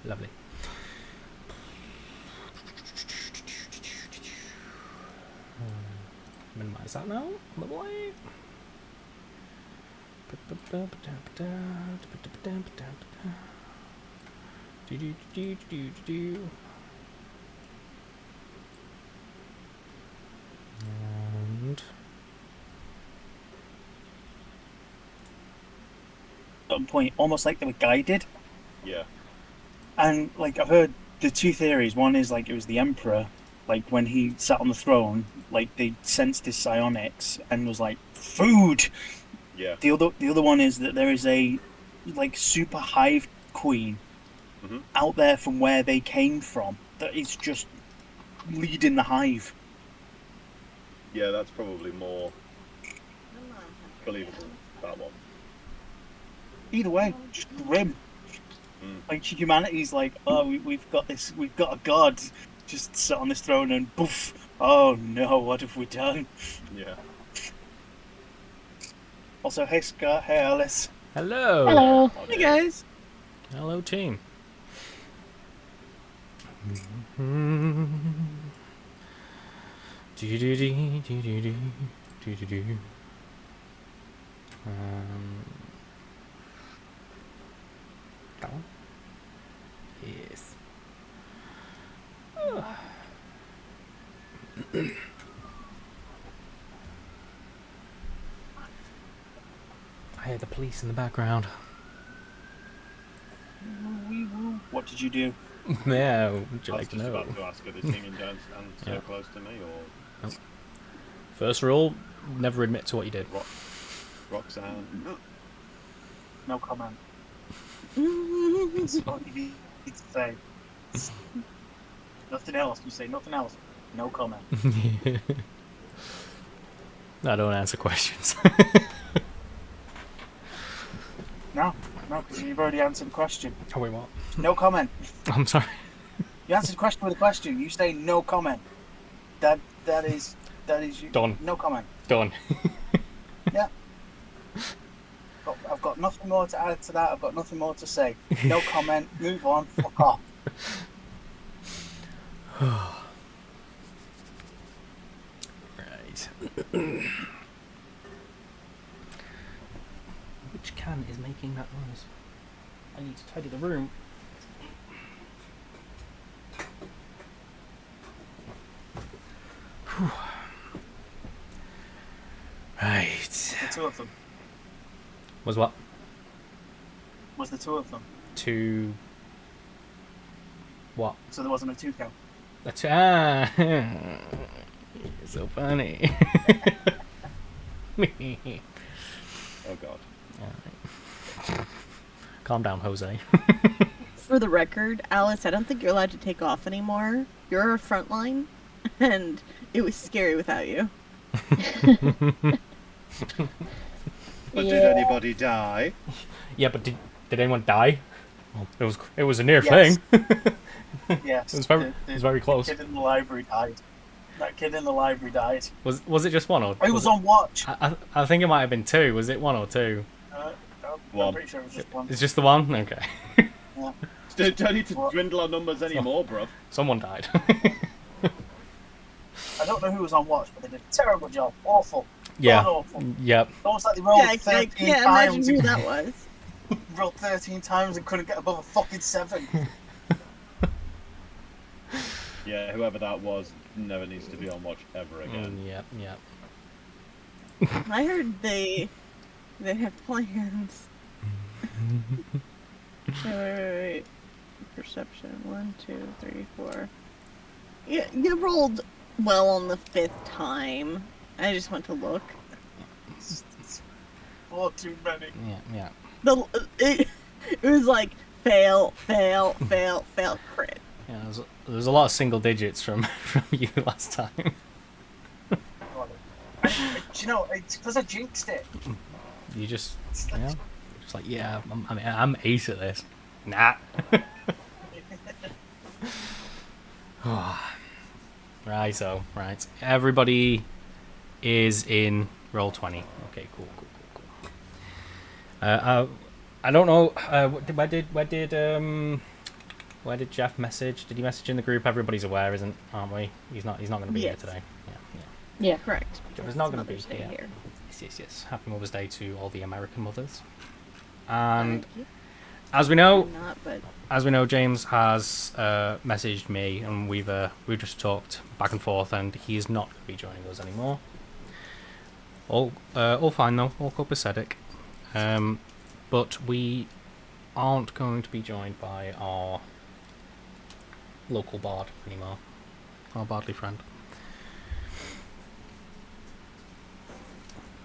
Lovely. Minimize that now. Lovely. And At some point, almost like they were guided. Yeah. And like I've heard the two theories. One is like it was the Emperor, like when he sat on the throne, like they sensed his psionics and was like food. Yeah. The other one is that there is a like super hive queen out there from where they came from that is just leading the hive. Yeah, that's probably more believable, that one. Either way, just grim. Like humanity's like, oh, we've got a god just sat on this throne and poof. Oh no, what have we done? Yeah. Also, hey Scott, hey Alice. hello. Hello. Hey guys. Hello, team. That one? Yes. I hear the police in the background. What did you do? Yeah, would you I like was to just know? about to ask, are they singing down and so Yeah. close to me, or Nope. First rule, never admit to what you did. Roxanne? No comment. That's what you need to say. Nothing else. You say nothing else. No comment. I don't answer questions. No, because you've already answered the question. Oh, wait, what? No comment. I'm sorry. You answered the question with a question. You say no comment. That is you. Done. No comment. Done. Yeah. I've got nothing more to add to that. I've got nothing more to say. No comment. Move on. Fuck off. Right. Which can is making that noise? I need to tidy the room. Whew. Right. The two of them. Was what? Was the two of them. Two. What? So there wasn't a two count. That's You're so funny. Oh god. Calm down, Jose. For the record, Alice, I don't think you're allowed to take off anymore. You're a frontline, and it was scary without you. But did anybody die? Yeah, but did anyone die? Well, it was a near Yes. thing. Yes. It was very close. The kid in the library died. That kid in the library died. Was it just one or? He was on watch. I think it might have been two. Was it one or two? One. I'm pretty sure it was just one. It's just the one. Okay. Yeah. Don't need to dwindle our numbers anymore, bruv. Someone died. I don't know who was on watch, but they did a terrible job. Awful. Yeah. God awful. Yep. Almost like they rolled Yeah, I 13 can't imagine times. who that was. Rolled 13 times and couldn't get above a fucking 7. Yeah, whoever that was never needs to be on watch ever again. Yep. Yep. I heard they have plans. Wait. Perception. 1, 2, 3, 4. Yeah, you rolled well on the 5th time. I just went to look. It's far too many. Yeah. It was like fail, fail, fail, fail, crit. Yeah. There was a lot of single digits from you last time. Do you know, it's because I jinxed it. You just I'm ace at this. Nah. Right. Everybody is in roll 20. Okay, cool. I don't know. Where did Where did Jeff message? Did he message in the group? Everybody's aware, aren't we? He's not going to be here Yes. today. Yeah. Yeah, correct. Jeff is not going to be Mother's Day here. here. Yes. Happy Mother's Day to all the American mothers. And Thank you. as we know, Not, but James has messaged me, and we've just talked back and forth, and he is not going to be joining us anymore. All fine though, all copacetic. But we aren't going to be joined by our local bard anymore, our bardly friend.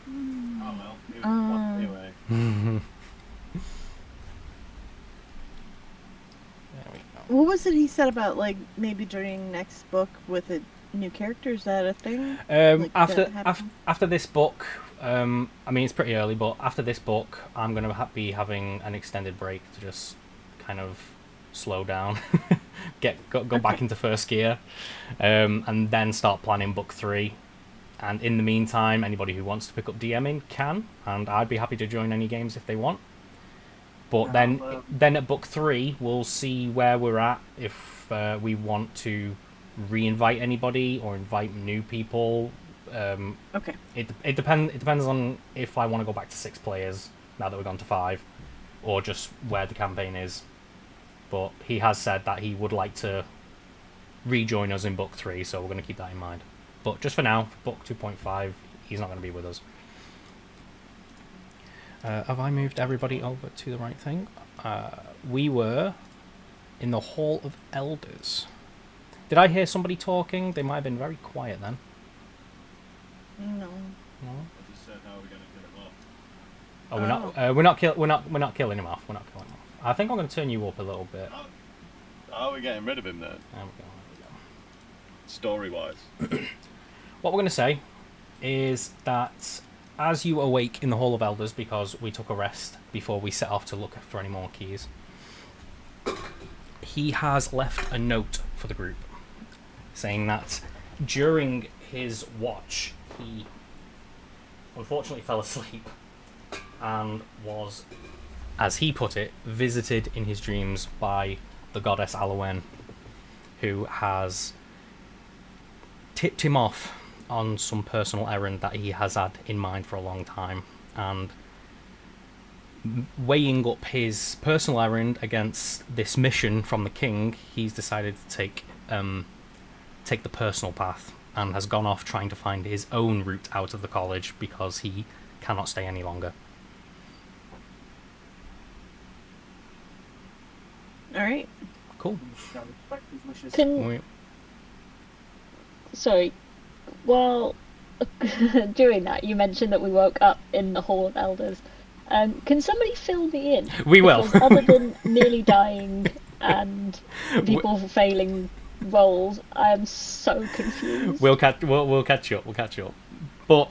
Oh well. Anyway. There we go. what was it he said about like maybe joining next book with a new character? Is that a thing? Like, that happened? After this book, I mean it's pretty early, but after this book, I'm gonna be having an extended break to just kind of slow down, go back into first gear, and then start planning book 3. And in the meantime, anybody who wants to pick up DMing can, and I'd be happy to join any games if they want. But then at book 3, we'll see where we're at, if we want to re-invite anybody or invite new people. Okay. It depends on if I want to go back to 6 players now that we've gone to 5, or just where the campaign is. But he has said that he would like to rejoin us in book 3, so we're going to keep that in mind. But just for now, for book 2.5, he's not going to be with us. Have I moved everybody over to the right thing? We were in the Hall of Elders. Did I hear somebody talking? They might have been very quiet then. No. No? I just said how we're going to kill him off. Oh, we're not killing him off. We're not killing him off. I think I'm going to turn you up a little bit. Oh, we're getting rid of him then. There we go. Story-wise. What we're going to say is that as you awake in the Hall of Elders, because we took a rest before we set off to look for any more keys, he has left a note for the group saying that during his watch he unfortunately fell asleep and was, as he put it, visited in his dreams by the goddess Alowen, who has tipped him off on some personal errand that he has had in mind for a long time, and weighing up his personal errand against this mission from the king, he's decided to take the personal path and has gone off trying to find his own route out of the college because he cannot stay any longer. All right. Cool. Can sorry. Well, during that, you mentioned that we woke up in the Hall of Elders. Can somebody fill me in? We will. Because other than nearly dying and people failing rolls, I am so confused. We'll catch you up. But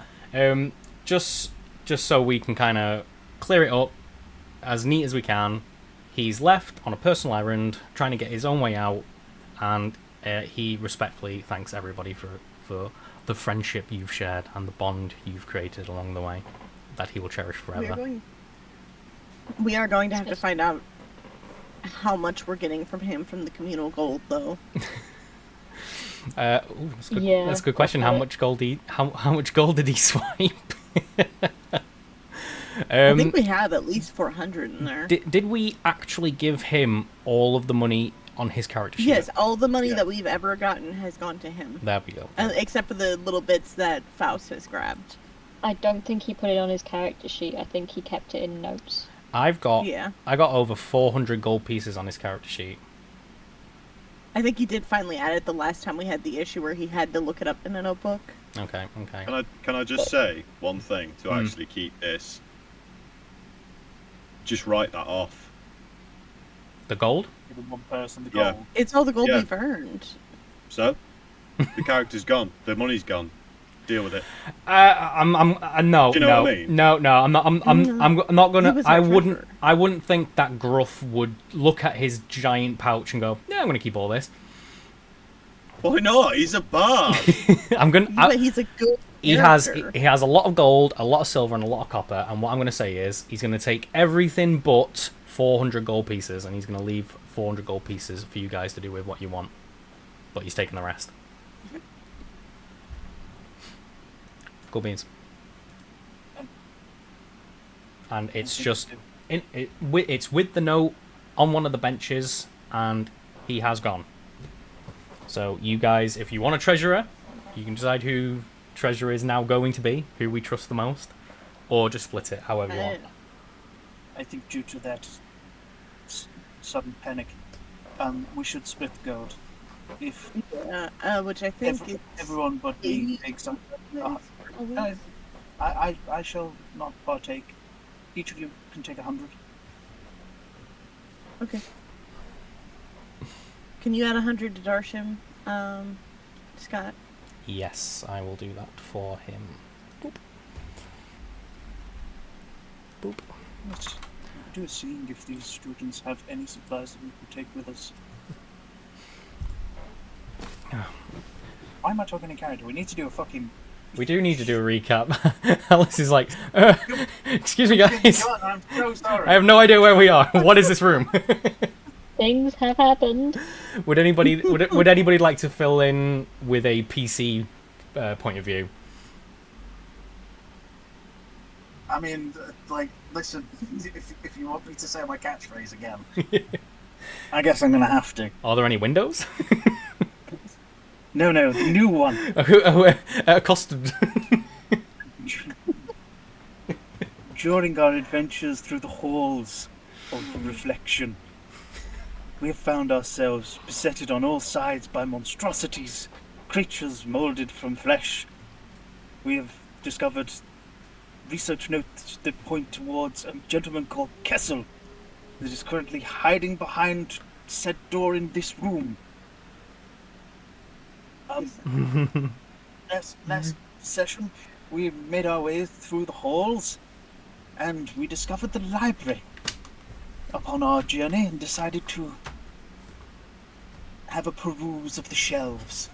just so we can kind of clear it up as neat as we can, he's left on a personal errand, trying to get his own way out, and he respectfully thanks everybody for the friendship you've shared and the bond you've created along the way that he will cherish forever. We are going to have to find out how much we're getting from him from the communal gold, though. That's a good question. How much gold did he swipe? I think we have at least 400 in there. Did we actually give him all of the money on his character sheet? Yes, all the money that we've ever gotten has gone to him. There we go. Except for the little bits that Faust has grabbed. I don't think he put it on his character sheet. I think he kept it in notes. I got over 400 gold pieces on his character sheet. I think he did finally add it the last time we had the issue where he had to look it up in a notebook. Okay. Can I just say one thing to actually keep this? Just write that off. The gold? Give one person the gold. Yeah. It's all the gold we've earned. So, the character's gone. The money's gone. Deal with it. No. Do you know what I mean? No. I'm not gonna. He was our treasurer. I wouldn't think that Gruff would look at his giant pouch and go, "Yeah, I'm gonna keep all this." Why not? He's a bard. But he's a good He has character. a lot of gold, a lot of silver, and a lot of copper. And what I'm gonna say is, he's gonna take everything but 400 gold pieces, and he's gonna leave 400 gold pieces for you guys to do with what you want, but he's taking the rest. Cool beans. And it's just it's with the note on one of the benches, and he has gone. So you guys, if you want a treasurer, you can decide who treasurer is now going to be, who we trust the most, or just split it however you want. I think due to that sudden panic, we should split the gold. If which I think everyone but me takes some, I shall not partake. Each of you can take 100. Okay. Can you add 100 to Darsham, Scott? Yes, I will do that for him. Boop. Boop. Let's do a seeing if these students have any supplies that we could take with us. Why am I talking in character? We need to do a fucking... We do need to do a recap. Alice is like, excuse me guys. God, I'm so sorry. I have no idea where we are. What is this room? Things have happened. Would anybody like to fill in with a PC point of view? I mean, like, listen, if you want me to say my catchphrase again, I guess I'm gonna have to. Are there any windows? No, the new one. Accosted. During our adventures through the halls of reflection, we have found ourselves besetted on all sides by monstrosities, creatures moulded from flesh. We have discovered research notes that point towards a gentleman called Kessel that is currently hiding behind said door in this room. Last session, we made our way through the halls, and we discovered the library upon our journey and decided to have a peruse of the shelves.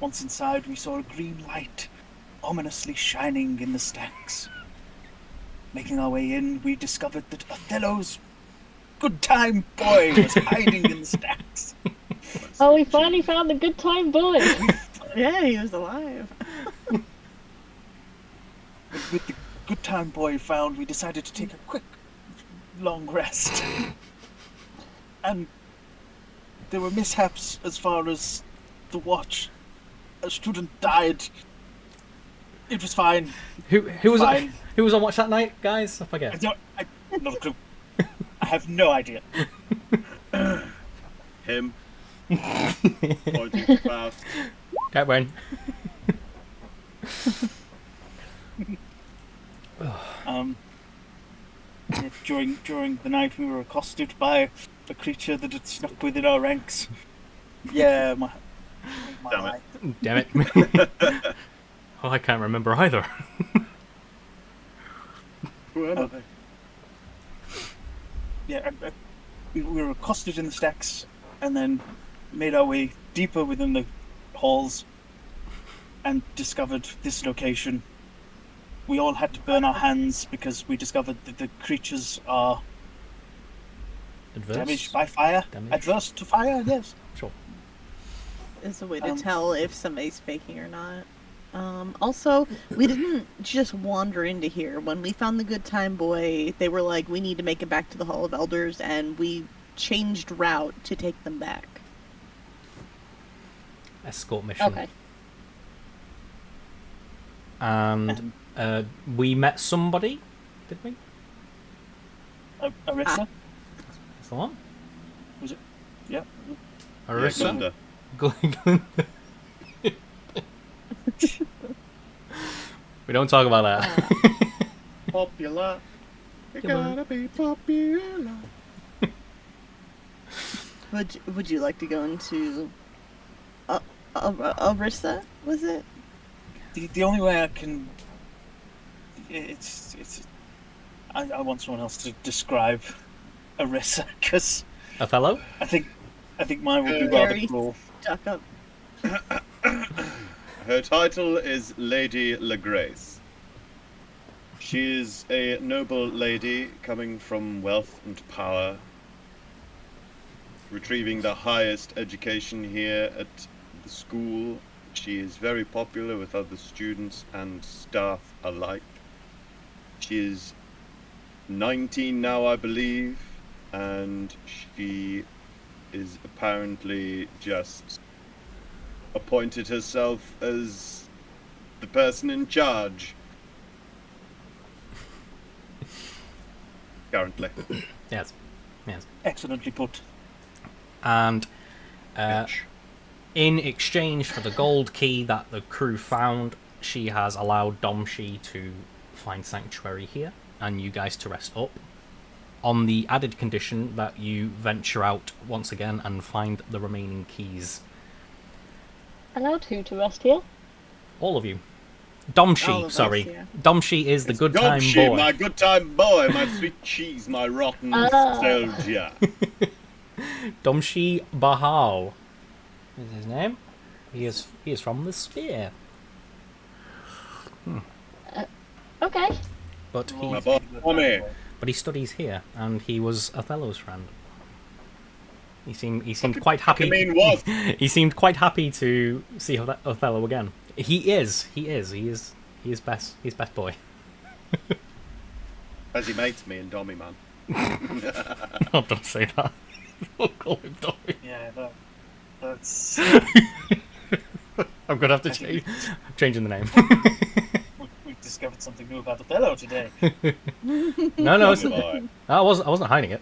Once inside, we saw a green light ominously shining in the stacks. Making our way in, we discovered that Othello's good time boy was hiding in the stacks. Oh, we finally found the good time boy. Yeah, he was alive. With the good time boy found, we decided to take a quick, long rest. And there were mishaps as far as the watch. A student died. It was fine. Who was Fine. who was on watch that night, guys? I forget. Not a clue. I have no idea. Him. Pointing to Faust. Can't win. During the night, we were accosted by a creature that had snuck within our ranks. Yeah, my Damn it. eye. Damn it. Oh, I can't remember either. Who are they? Yeah, we were accosted in the stacks, and then made our way deeper within the halls, and discovered this location. We all had to burn our hands because we discovered that the creatures are damaged by fire. Damage. Adverse to fire, yes. Sure. Is a way to tell if somebody's faking or not. Also, we didn't just wander into here. When we found the good time boy, they were like, we need to make it back to the Hall of Elders, and we changed route to take them back. Escort mission. Okay. And we met somebody, did we? Arissa? That's the one. Was it? Yeah. Arissa? Glinda. We don't talk about that. Popular. You gotta be popular. Would you like to go into Arissa? Was it? The only way I can, I want someone else to describe Arissa, because Othello? I think mine would be rather Very cruel. stuck up. Her title is Lady Lagrace. She is a noble lady coming from wealth and power, retrieving the highest education here at the school. She is very popular with other students and staff alike. She is 19 now, I believe, and she is apparently just appointed herself as the person in charge. Currently. Yes. Yes. Excellently put. And Bitch. in exchange for the gold key that the crew found, she has allowed Domshi to find sanctuary here and you guys to rest up, on the added condition that you venture out once again and find the remaining keys. Allowed who to rest here? All of you. All Domshi, of us, sorry. yeah. Domshi is the It's good time Gobshi, boy. my good time boy, my sweet cheese, my rotten soldier. Domshi Bahal is his name. He is from the Spear. Okay. But My he boy, Tommy. studies here and he was Othello's friend. He seemed quite happy. I mean, what? He seemed quite happy to see Othello again. He is best boy. As he mates me and Dommy, man. Oh, don't say that. Don't call him Dommy. Yeah, that's. I'm gonna have to change. I'm changing the name. We've discovered something new about Othello today. No, it's, Boy. I wasn't hiding it.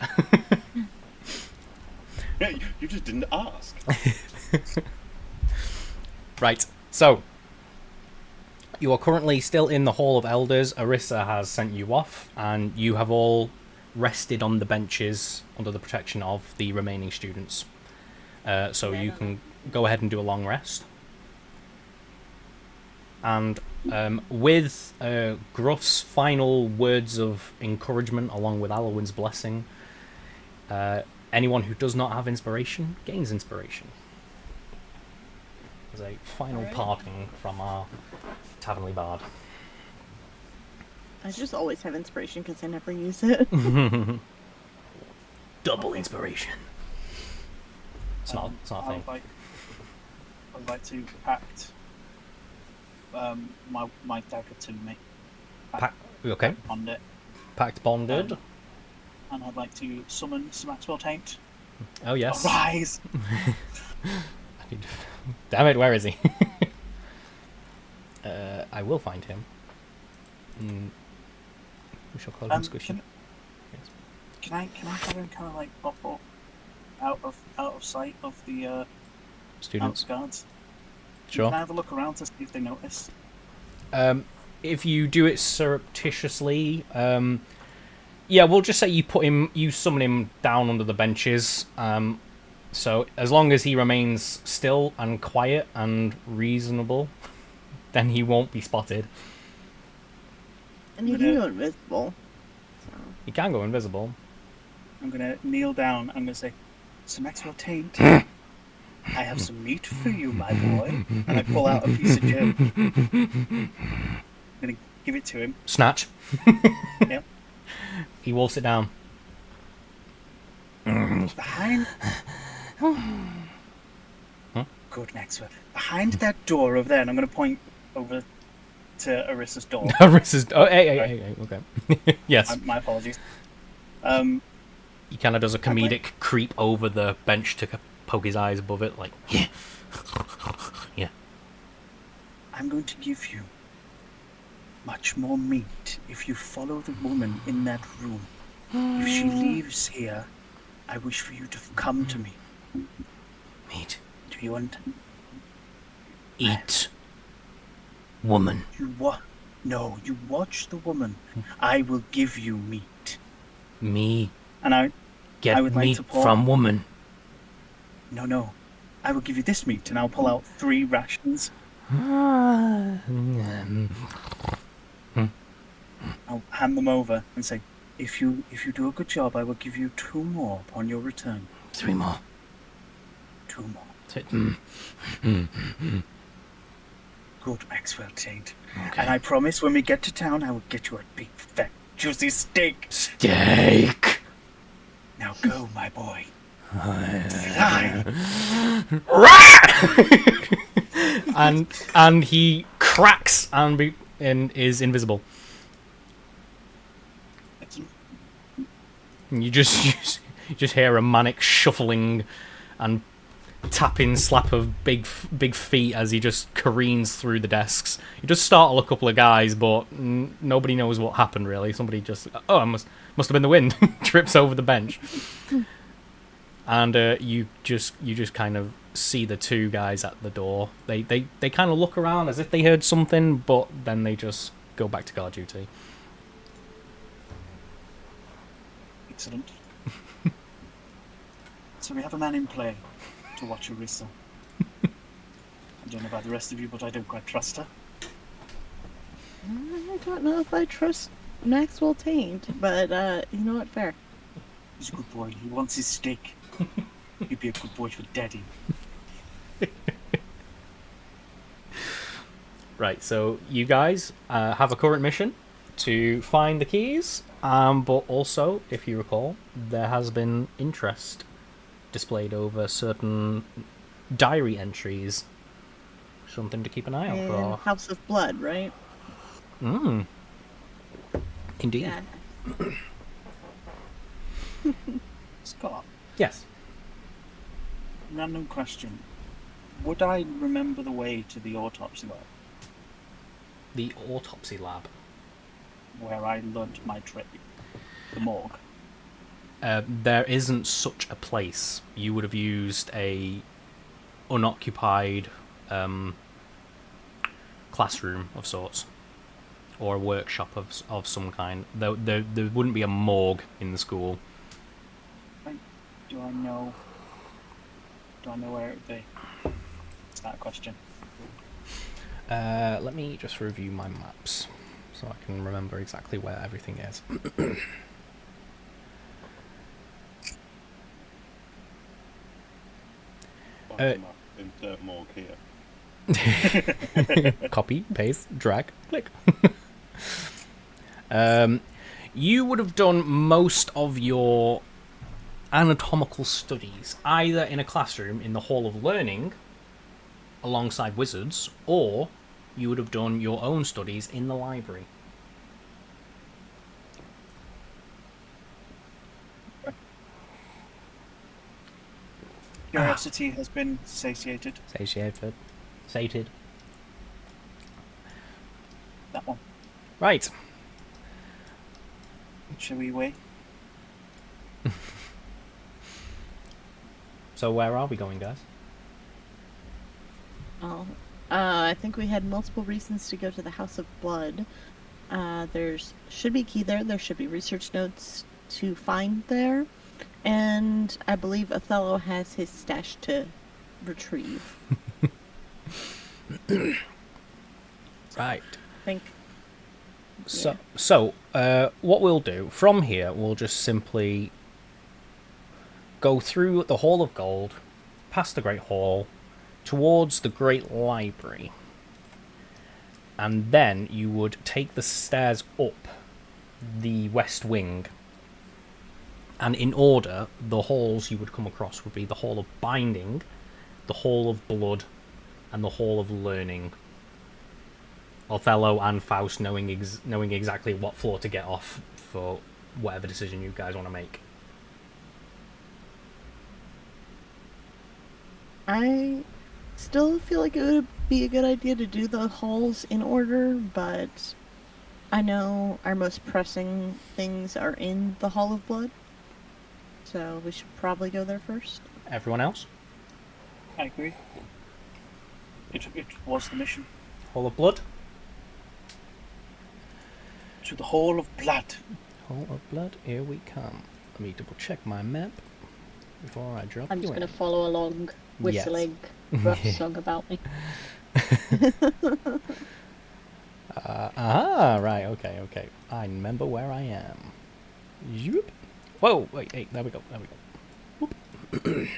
Yeah, you just didn't ask. Right. So you are currently still in the Hall of Elders. Arissa has sent you off, and you have all rested on the benches under the protection of the remaining students. So you can go ahead and do a long rest. And with Gruff's final words of encouragement, along with Alwyn's blessing, anyone who does not have inspiration gains inspiration. As a final parting from our tavernly bard. I just always have inspiration because I never use it. Double inspiration. It's not a thing. I'd like to pact my dagger to me. Okay. On it. Pact bonded. And I'd like to summon Sir Maxwell Taint. Oh yes. Arise! Damn it, where is he? I will find him. We shall call him Squishy. Can I have him kind of like pop up out of sight of the Students. guards? Sure. Can I have a look around to see if they notice? If you do it surreptitiously, yeah, we'll just say you summon him down under the benches. So as long as he remains still and quiet and reasonable, then he won't be spotted. And you can go invisible. So. He can go invisible. I'm gonna kneel down. I'm gonna say, Sir Maxwell Taint, I have some meat for you, my boy. And I pull out a piece of gem. I'm gonna give it to him. Snatch. Yep. He wolfs it down. Behind. Good, Maxwell. Behind that door over there, and I'm gonna point over to Arissa's door. Arissa's. Oh, hey, okay. Yes. My apologies. He kind of does a comedic creep over the bench to poke his eyes above it, like, yeah. Yeah. I'm going to give you much more meat if you follow the woman in that room. If she leaves here, I wish for you to come to me. Meat. Do you want? Eat. Woman. No, you watch the woman. I will give you meat. Me. And I would like meat to pour... from woman. No. I will give you this meat, and I'll pull out 3 rations. I'll hand them over and say, if you do a good job, I will give you 2 more upon your return. 3 more. 2 more. Mm. Good, Maxwell Taint. Okay. And I promise when we get to town, I will get you a big, fat, juicy steak. Steak. Now go, my boy. and he cracks and is invisible. And you just hear a manic shuffling and tapping slap of big feet as he just careens through the desks. You just startle a couple of guys, but nobody knows what happened really. Somebody just I must have been the wind. Trips over the bench, and you just kind of see the two guys at the door. They kind of look around as if they heard something, but then they just go back to guard duty. Excellent. So we have a man in play to watch Arissa. I don't know about the rest of you, but I don't quite trust her. I don't know if I trust Maxwell Taint, but you know what? Fair. He's a good boy. He wants his steak. He'd be a good boy for Daddy. Right, so you guys have a current mission to find the keys, but also, if you recall, there has been interest displayed over certain diary entries. Something to keep an eye out for. House of Blood, right? Indeed. Yeah. Scott, Yes. random question. Would I remember the way to the autopsy lab The autopsy lab. where I learnt my trade? The morgue. There isn't such a place. You would have used a unoccupied classroom of sorts, or a workshop of some kind. There wouldn't be a morgue in the school. Do I know where it would be? It's that question. Let me just review my maps so I can remember exactly where everything is. Insert morgue here. Copy, paste, drag, click. You would have done most of your anatomical studies either in a classroom in the Hall of Learning alongside wizards, or you would have done your own studies in the library. Curiosity has been satiated. Sated. That one. Right. Shall we wait? So where are we going, guys? Oh, I think we had multiple reasons to go to the House of Blood. There's should be a key there. There should be research notes to find there, and I believe Othello has his stash to retrieve. Right. I think. So, what we'll do from here, we'll just simply go through the Hall of Gold, past the Great Hall, towards the Great Library, and then you would take the stairs up the West Wing. And in order, the halls you would come across would be the Hall of Binding, the Hall of Blood, and the Hall of Learning. Othello and Faust knowing exactly what floor to get off for whatever decision you guys want to make. I still feel like it would be a good idea to do the halls in order, but I know our most pressing things are in the Hall of Blood, so we should probably go there first. Everyone else? I agree. It was the mission. Hall of Blood? To the Hall of Blood. Hall of Blood, here we come. Let me double check my map before I drop I'm you just going in. to follow along, whistling rough song about me. Right, okay. I remember where I am. Zoop. Whoa, wait, hey, there we go. Whoop. Right,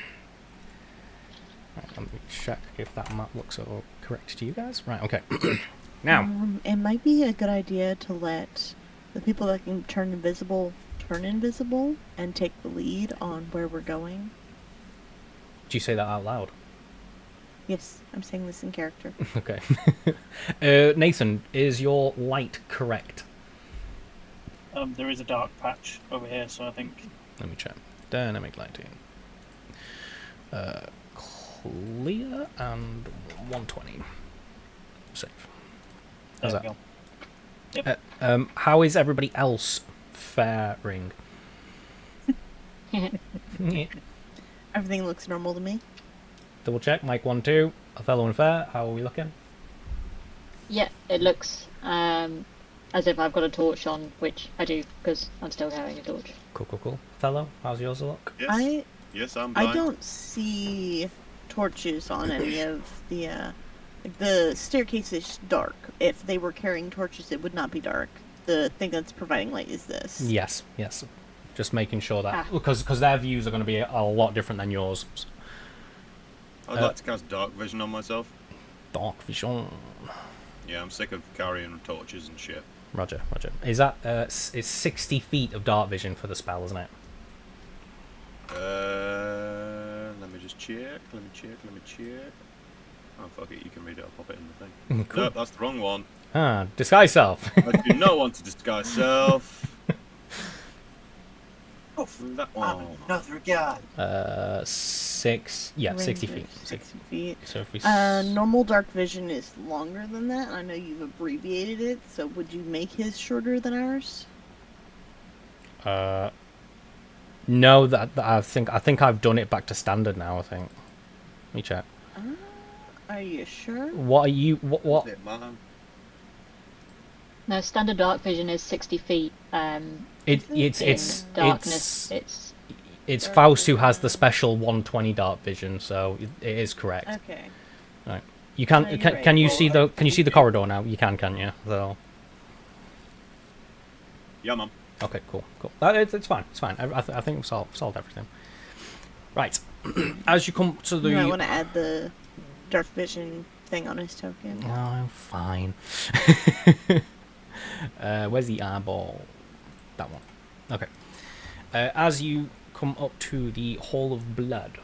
let me check if that map looks all correct to you guys. Right, okay. Now. It might be a good idea to let the people that can turn invisible and take the lead on where we're going. you say that out loud? Yes, I'm saying this in character. Okay. Nathan, is your light correct? There is a dark patch over here, so I think. Let me check. Dynamic lighting. Clear and 120. Safe. How's There we that? go. Yep. How is everybody else faring? Yeah. Everything looks normal to me. Double check. Mike 1, 2. Othello and Fair. How are we looking? Yeah, it looks as if I've got a torch on, which I do because I'm still carrying a torch. Cool. Othello, how's yours look? Yes. Yes, I'm blind. I don't see torches on any of the staircase is dark. If they were carrying torches, it would not be dark. The thing that's providing light is this. Yes. Just making sure that because their views are going to be a lot different than yours. I'd like to cast dark vision on myself. Dark vision. Yeah, I'm sick of carrying torches and shit. Roger. Is that it's 60 feet of dark vision for the spell, isn't it? Let me just check. Let me check. Oh fuck it, you can read it. I'll pop it in the thing. Cool. Nope, that's the wrong one. Disguise self. I do not want to disguise self. That one. Another guy. 6. Yeah, 60 feet. 60 feet. So if we. Normal dark vision is longer than that. I know you've abbreviated it, so would you make his shorter than ours? No, that I think I've done it back to standard now. I think. Let me check. Are you sure? What are you? What? Is it mine? No, standard dark vision is 60 feet. It's darkness. It's Faust who has the special 120 dark vision, so it is correct. Okay. Right. You can No, can you right. see the corridor now? You can't you? So. Yeah, mum. Okay, cool. It's fine. I think we've solved everything. Right. As you come to the. You might want to add the dark vision thing on his token. Oh, fine. Where's the eyeball? That one. Okay. As you come up to the Hall of Blood,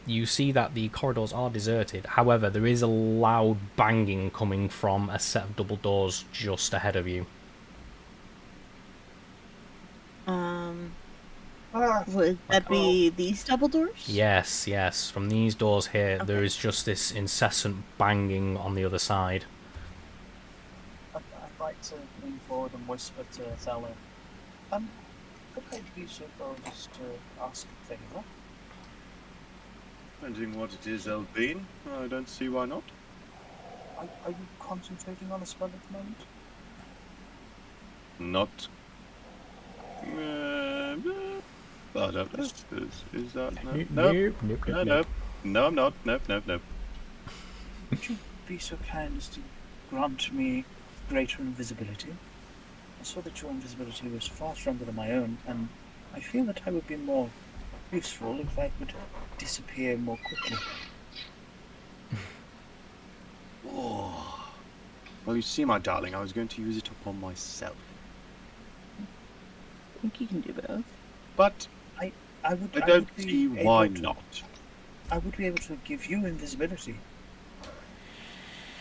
you see that the corridors are deserted. However, there is a loud banging coming from a set of double doors just ahead of you. Would that be these double doors? Yes. From these doors here, Okay. there is just this incessant banging on the other side. I'd like to lean forward and whisper to Othello. Could I be so bold as to ask a favour? Depending what it is, Elbeen, I don't see why not. Are you concentrating on a spell at the moment? Not. I don't know. Is that no? No, I'm not. Nope. Would you be so kind as to grant me greater invisibility? I saw that your invisibility was far stronger than my own, and I feel that I would be more useful if I could disappear more quickly. Oh. Well, you see, my darling, I was going to use it upon myself. I think you can do both. But I would don't be see able why to- not. I would be able to give you invisibility.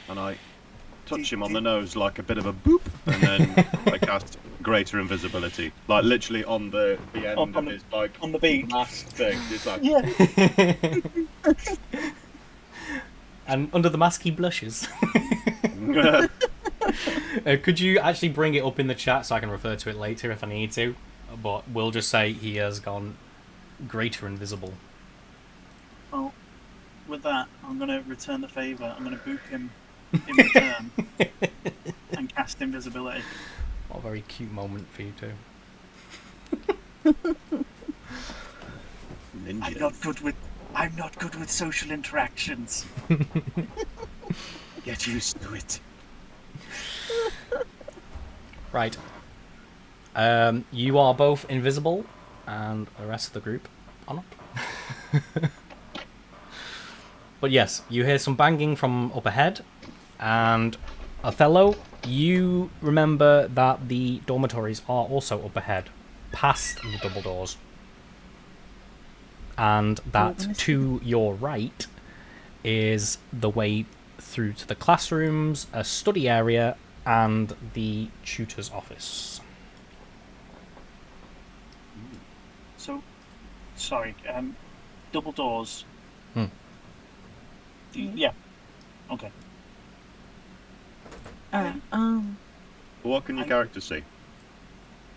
And I touch him on the nose like a bit of a boop, and then I cast greater invisibility, like literally on the end On of the- his like on the beak. mask thing. It's like Yeah. And under the mask, he blushes. Could you actually bring it up in the chat so I can refer to it later if I need to? But we'll just say he has gone greater invisible. Well, with that, I'm going to return the favour. I'm going to boop him in return and cast invisibility. What a very cute moment for you two. ninja. I'm not good with social interactions. Get used to it. Right. You are both invisible, and the rest of the group are not. But yes, you hear some banging from up ahead, and Othello, you remember that the dormitories are also up ahead, past the double doors. and that wanna see to your right is the way through to the classrooms, a study area, and the tutor's office. So, sorry. Double doors. Yeah. Okay. Alright, What can your I- character see?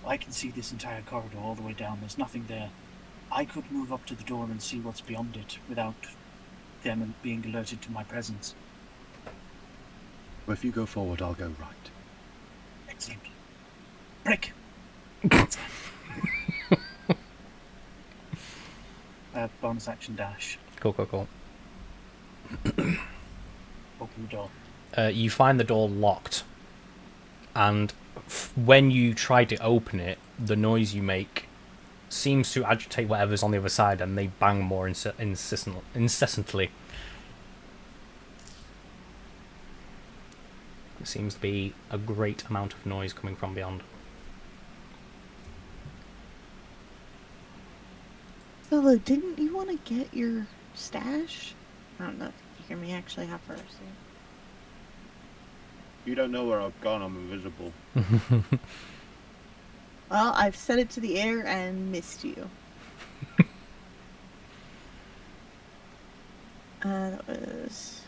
I can see this entire corridor all the way down. There's nothing there. I could move up to the door and see what's beyond it without them being alerted to my presence. Well, if you go forward, I'll go right. Excellent. Brick! Bonus action dash. Cool. Open the door. You find the door locked, and when you try to open it, the noise you make seems to agitate whatever's on the other side, and they bang more incessantly. There seems to be a great amount of noise coming from beyond. Solo, didn't you want to get your stash? I don't know if you hear me actually have first. You don't know where I've gone. I'm invisible. Well, I've set it to the air and missed you. That was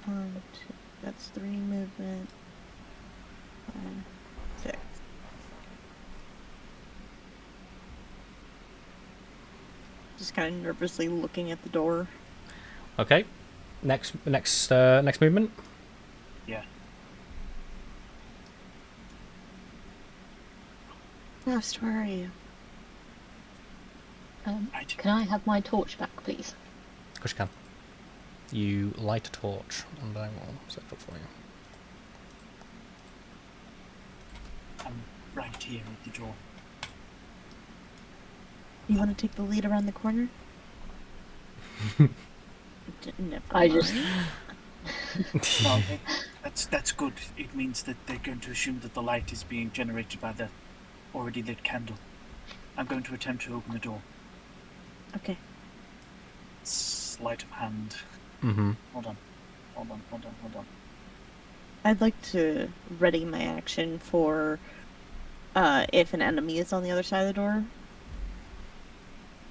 1, 2. That's 3 movement. 5, 6. Just kind of nervously looking at the door. Okay, next movement. Yeah. Ghost, where are you? Right. Can I have my torch back, please? Of course you can. You light a torch, and I will set it up for you. I'm right here at the door. You want to take the lead around the corner? Never I just- mind. No, that's good. It means that they're going to assume that the light is being generated by the already lit candle. I'm going to attempt to open the door. Okay. Sleight of hand. Mm-hmm. Hold on. I'd like to ready my action for if an enemy is on the other side of the door.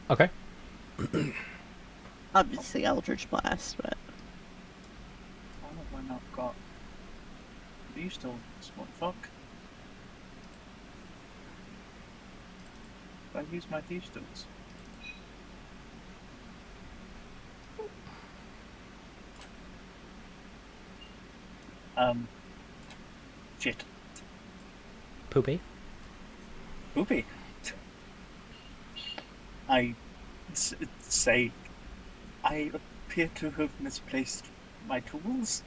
Okay. Obviously Eldritch Blast, but Why have I not got... Are you still... What the fuck? Did I use my thieves' tools? Shit. Poopy. Poopy. Say, I appear to have misplaced my tools.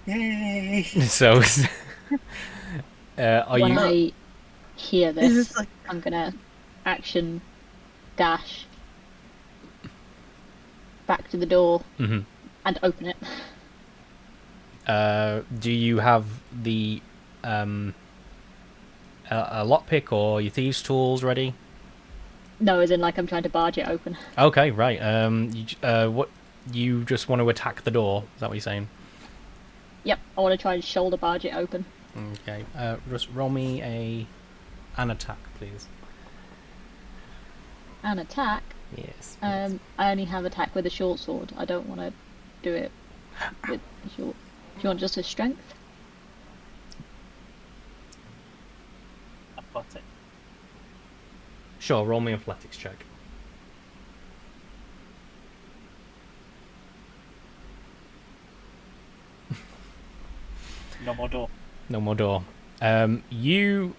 Yay! So, are When you? I hear is this, this like I'm gonna action dash back to the door Mhm. and open it. Do you have the a lockpick or your thieves' tools ready? No, as in like I'm trying to barge it open. Okay, right. What you just want to attack the door? Is that what you're saying? Yep, I want to try and shoulder barge it open. Okay. Just roll me an attack, please. An attack. Yes. I only have attack with a short sword. I don't want to do it with a short. Do you want just a strength? I've got it. Sure. Roll me an athletics check. No more door. No more door. You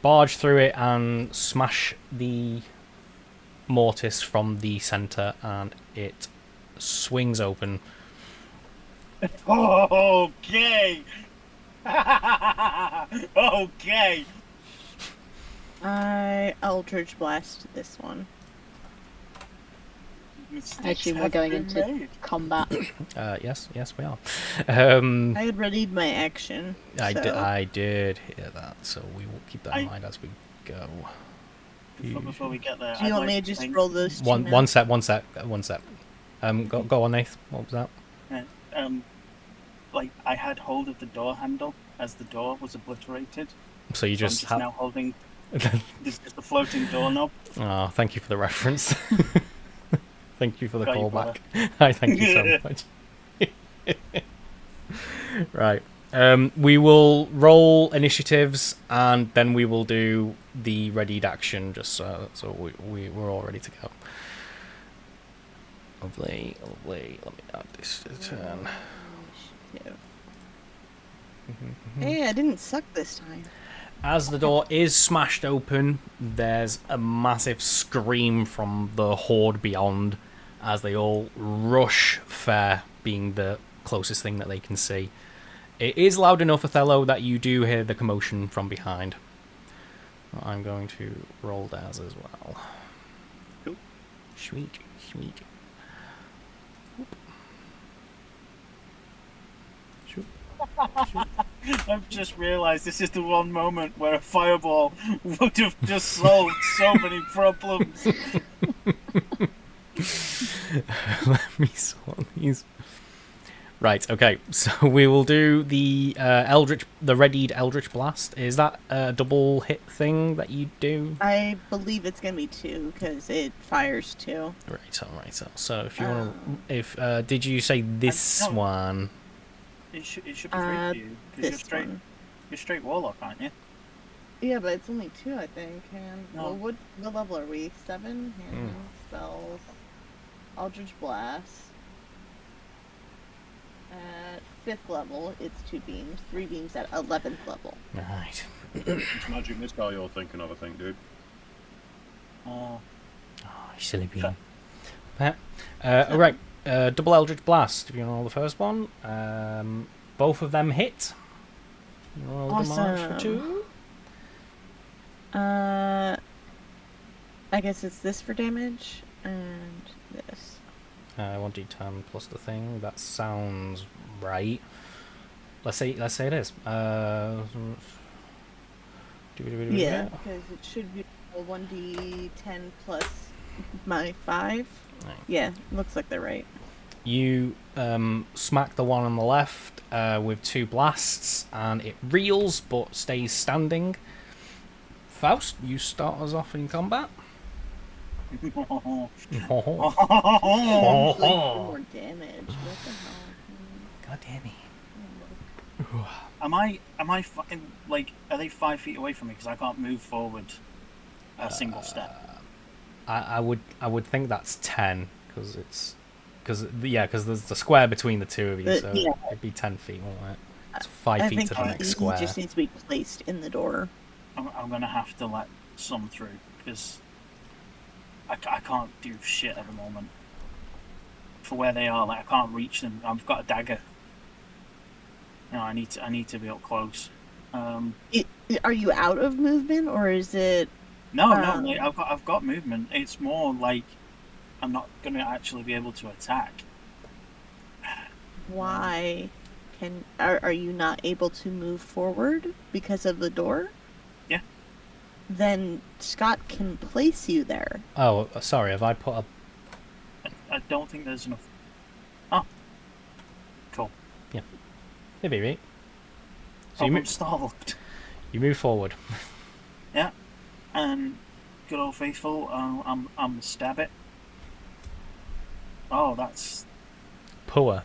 barge through it and smash the mortise from the center, and it swings open. Okay! Okay! I Eldritch Blast this one. Mistakes Actually, we're have going been into made. combat. Yes, we are. I had readied my action. I did hear that, so we will keep that in mind as we go. Before we get there, Do you I'd want me to like just think- roll those two now? One sec. Go on, Nath. What was that? Like I had hold of the door handle as the door was obliterated. So you So I'm just just have. now holding. This is the floating doorknob. Oh, thank you for the reference. Thank you for the Got you, callback. I thank you so much. Right. We will roll initiatives and then we will do the readied action just so we're all ready to go. Lovely. Let me add this to the turn. Hey, I didn't suck this time. As the door is smashed open, there's a massive scream from the horde beyond as they all rush Fair, being the closest thing that they can see. It is loud enough, Othello, that you do hear the commotion from behind. I'm going to roll Daz as well. Cool. Sweet. I've just realised this is the one moment where a fireball would have just solved so many problems. Let me sort these. Right, okay, so we will do the readied Eldritch Blast. Is that a double hit thing that you do? I believe it's gonna be 2 because it fires 2. Right. So if you want to, did you say this no. one? It should be 3 for you This one. you're straight warlock, aren't you? Yeah, but it's only 2, I think. And No. well, what level are we? 7 hand spells, Eldritch Blast. At 5th level, it's 2 beams. 3 beams at 11th level. Right. It's magic missile you're thinking of, I think, dude. Oh, you silly bean. All right. Double Eldritch Blast. If you want to roll the first one, both of them hit. You roll the march for 2. I guess it's this for damage and this. 1d10 plus the thing. That sounds right. Let's say it is. Yeah, because it should be a 1d10 plus my 5. Right. Yeah, looks like they're right. You smack the one on the left with 2 blasts, and it reels but stays standing. Faust, you start us off in combat. Like, for more damage. What the hell? God damn it. Am I fucking like? Are they 5 feet away from me? Because I can't move forward a single step. I would think that's 10 because there's the square between the two of you, so yeah. it'd be 10 feet, won't it? It's 5 I feet think to the next he square. just needs to be placed in the door. I'm gonna have to let some through because I can't do shit at the moment. For where they are, like I can't reach them. I've got a dagger. No, I need to be up close. Are you out of movement, or is it? No, like, I've got movement. It's more like I'm not gonna actually be able to attack. Why? Are you not able to move forward because of the door? Yeah. Then Scott can place you there. Oh, sorry, have I put a... I don't think there's enough. Oh, cool. Maybe, right? So I'm stalled. you move forward. Yeah, and good old faithful. I'm stab it. Oh, that's Poor.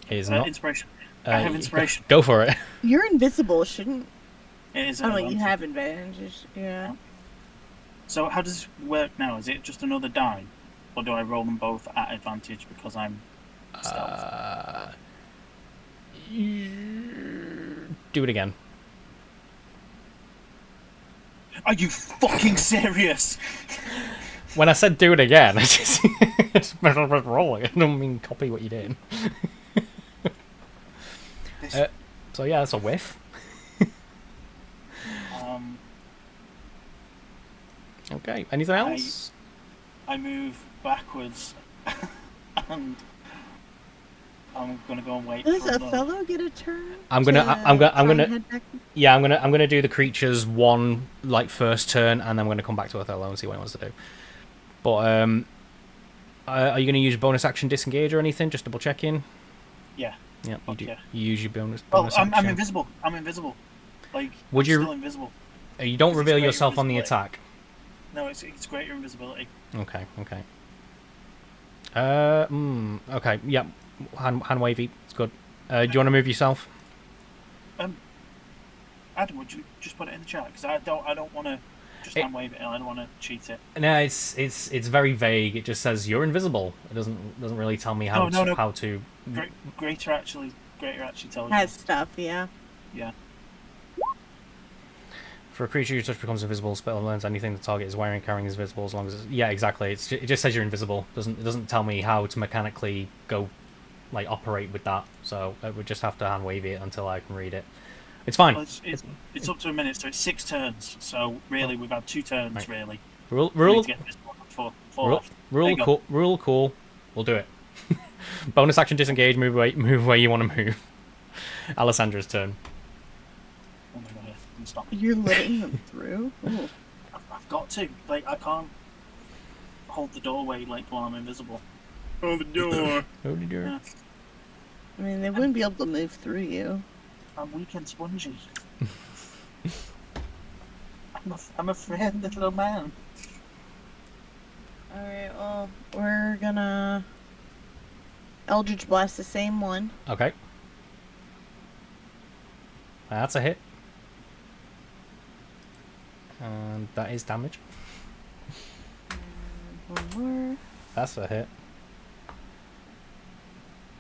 It is not... inspiration. I have inspiration. Go for it. You're invisible, shouldn't? It is. Oh, an you advantage. have advantages. Yeah. So how does this work now? Is it just another die, or do I roll them both at advantage because I'm stealth? Do it again. Are you fucking serious? When I said do it again, I just roll it. I don't mean copy what you did. So yeah, that's a whiff. Okay, anything else? I move backwards, and I'm gonna go and wait. Does for Othello get a turn? I'm gonna head back? yeah, I'm gonna do the creature's one like first turn, and then I'm gonna come back to Othello and see what he wants to do. But are you gonna use your bonus action disengage or anything? Just double checking. Yeah. Yeah, you do. Yeah. You use your bonus Oh, action. I'm invisible. I'm invisible. Like, Would I'm you- still invisible. You don't 'Cause it's reveal greater yourself on the invisibility. attack. No, it's greater invisibility. Okay. Okay. Yep. Hand wavy. It's good. Do you want to move yourself? Adam, would you just put it in the chat? Because I don't want to just hand wave it. I don't want to cheat it. No, it's very vague. It just says you're invisible. It doesn't really tell me how No. how to. Greater actually tells Has you. stuff, yeah. Yeah. For a creature you touch becomes invisible. Spell learns anything the target is wearing, carrying is visible as long as yeah, exactly. It just says you're invisible. It doesn't tell me how to mechanically go, like operate with that. So I would just have to hand wave it until I can read it. It's fine. Well, it's up to a minute, so it's 6 turns. So really, we've had 2 turns. Right. Really. Rule We need to get this one four left. There you go. Rule cool. We'll do it. Bonus action disengage. Move where you want to move. Alessandra's turn. Oh my god! Yeah. I'm stop. You're letting them through? Ooh. I've got to. Like, I can't hold the doorway like while I'm invisible. Oh, the door. Yeah. I mean, they wouldn't be able to move through you. I'm weak and spongy. I'm a friend, little man. Alright, well, we're gonna Eldritch Blast the same one. Okay. That's a hit. And that is damage. And one more. That's a hit.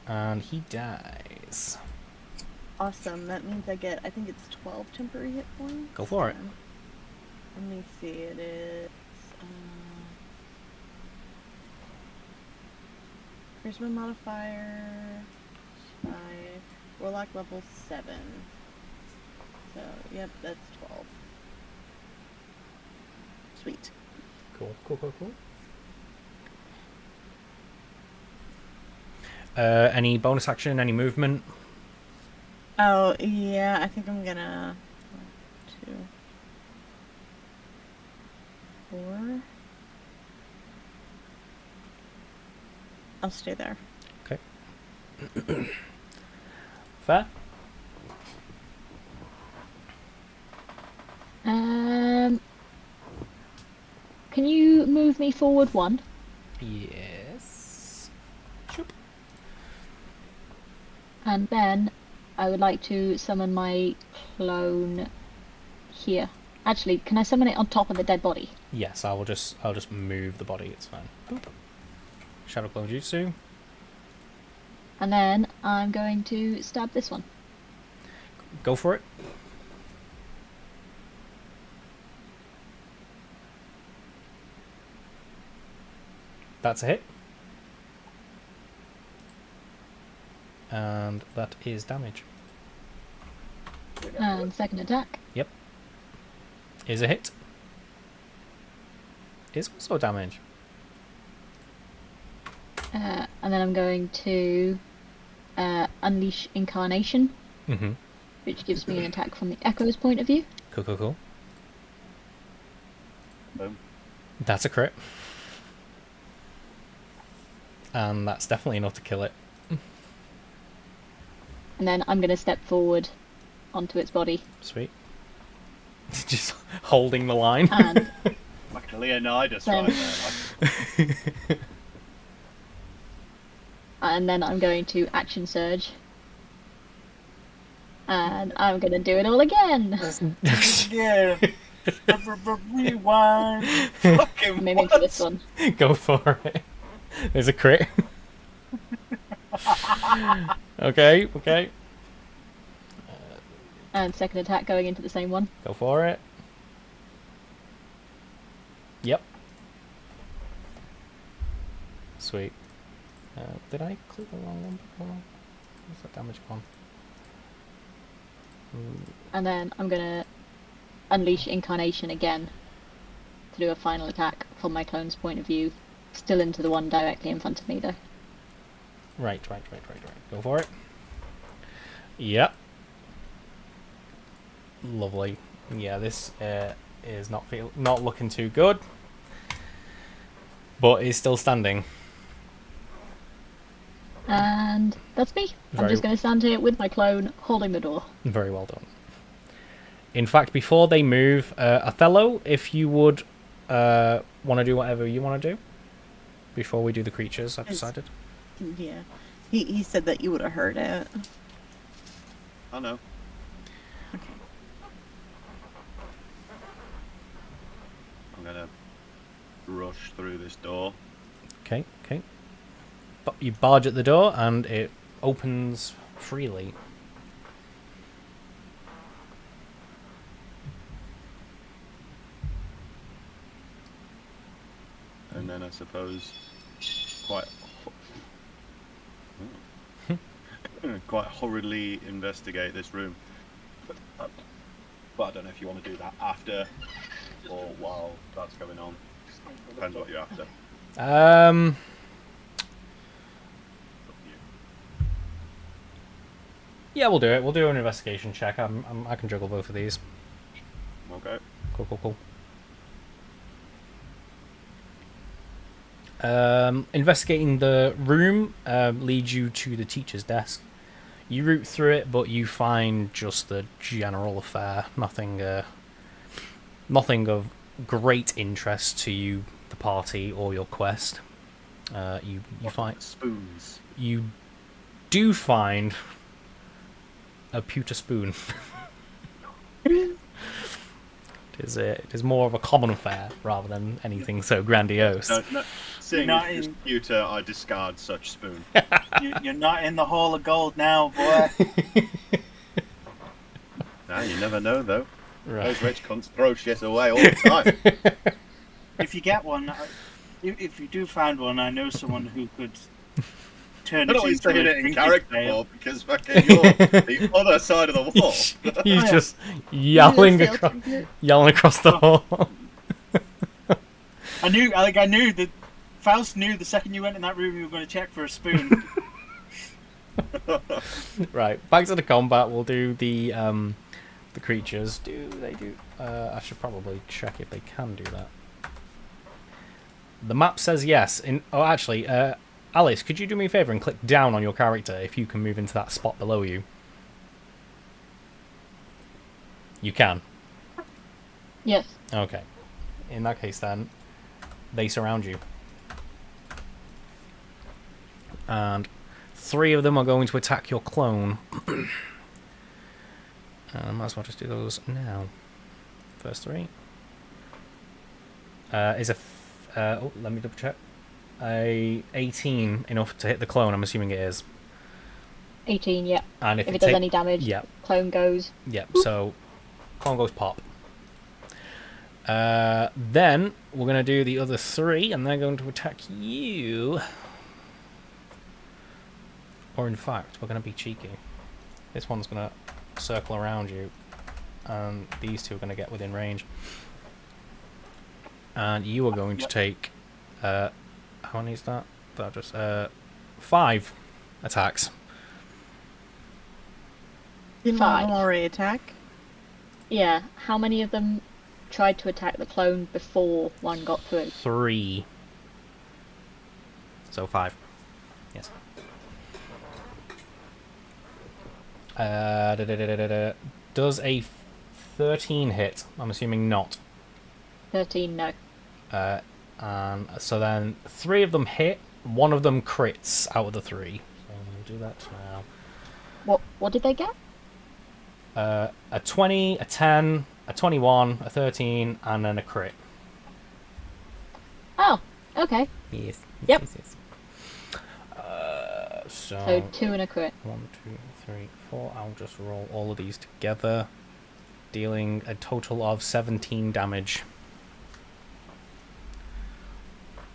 And he dies. Awesome. That means I get, I think it's 12 temporary hit points. Go for it. Let me see. It is charisma modifier 5, warlock level 7. So yep, that's 12. Sweet. Cool. Any bonus action? Any movement? Oh yeah, I think I'm gonna 1, 2, 4. I'll stay there. Okay. Fair. Can you move me forward 1? Yes. Shoop. And then I would like to summon my clone here. Actually, can I summon it on top of the dead body? Yes, I'll just move the body. It's fine. Boop. Shadow Clone Jutsu. And then I'm going to stab this one. Go for it. That's a hit. And that is damage. And second attack. Yep. Is a hit. Is also damage. And then I'm going to unleash Incarnation, Mm-hmm. which gives me an attack from the Echo's point of view. Cool. Boom. That's a crit. And that's definitely enough to kill it. And then I'm going to step forward onto its body. Sweet. Just holding the line. And Like a Leonidas Then- right there. Like, and then I'm going to action surge. And I'm going to do it all again. Yeah. Rewind. fucking Moving what? for this one. Go for it. There's a crit. Okay. And second attack going into the same one. Go for it. Yep. Sweet. Did I click the wrong one before? Where's that damage gone? And then I'm going to unleash Incarnation again to do a final attack from my clone's point of view still into the one directly in front of me, though. Right. Go for it. Yep. Lovely. Yeah, this is not looking too good, but is still standing. And that's me. I'm just going to stand here with my clone, holding the door. Very well done. In fact, before they move, Othello, if you would want to do whatever you want to do before we do the creatures, I've decided. Yeah. He said that you would have heard it. I know. Okay. I'm gonna rush through this door. Okay. But you barge at the door and it opens freely. And then I suppose quite quite hurriedly investigate this room. But I don't know if you want to do that after or while that's going on. Depends what you're after. Yeah, we'll do it. We'll do an investigation check. I can juggle both of these. Okay. Cool. Investigating the room leads you to the teacher's desk. You root through it, but you find just the general affair. Nothing of great interest to you, the party, or your quest. You find spoons. You do find a pewter spoon. It is more of a common affair rather than anything so grandiose. No, seeing as pewter, I discard such spoon. You're not in the Hall of Gold now, boy. Nah, you never know, though. Right. Those rich cunts throw shit away all the time. If you get one, if you do find one, I know someone who could turn I it don't into saying a it in drinking character pail. for because fucking you're the other side of the wall. He's just yelling across the hall. I knew that Faust knew the second you went in that room you were going to check for a spoon. Right, back to the combat. We'll do the creatures. I should probably check if they can do that. The map says yes. Actually, Alice, could you do me a favour and click down on your character if you can move into that spot below you? You can. Yes. Okay. In that case, then, they surround you. And 3 of them are going to attack your clone. I might as well just do those now. First 3. Is let me double check. A 18 enough to hit the clone? I'm assuming it is. 18, yeah. And if it does any damage, clone goes. Yep, so clone goes pop. Then we're going to do the other 3, and they're going to attack you. Or in fact, we're going to be cheeky. This one's going to circle around you, and these 2 are going to get within range. And you are going to take... how many is that? That just 5 attacks. Didn't one of them already attack? Yeah. How many of them tried to attack the clone before one got through? 3. So 5. Yes. Does a 13 hit? I'm assuming not. 13, no. And so then 3 of them hit, 1 of them crits out of the 3. So we'll do that now. What did they get? A 20, a 10, a 21, a 13, and then a crit. Oh, okay. Yes. Yep. Yes. So 2 and a crit. 1, 2, 3, 4. I'll just roll all of these together, dealing a total of 17 damage.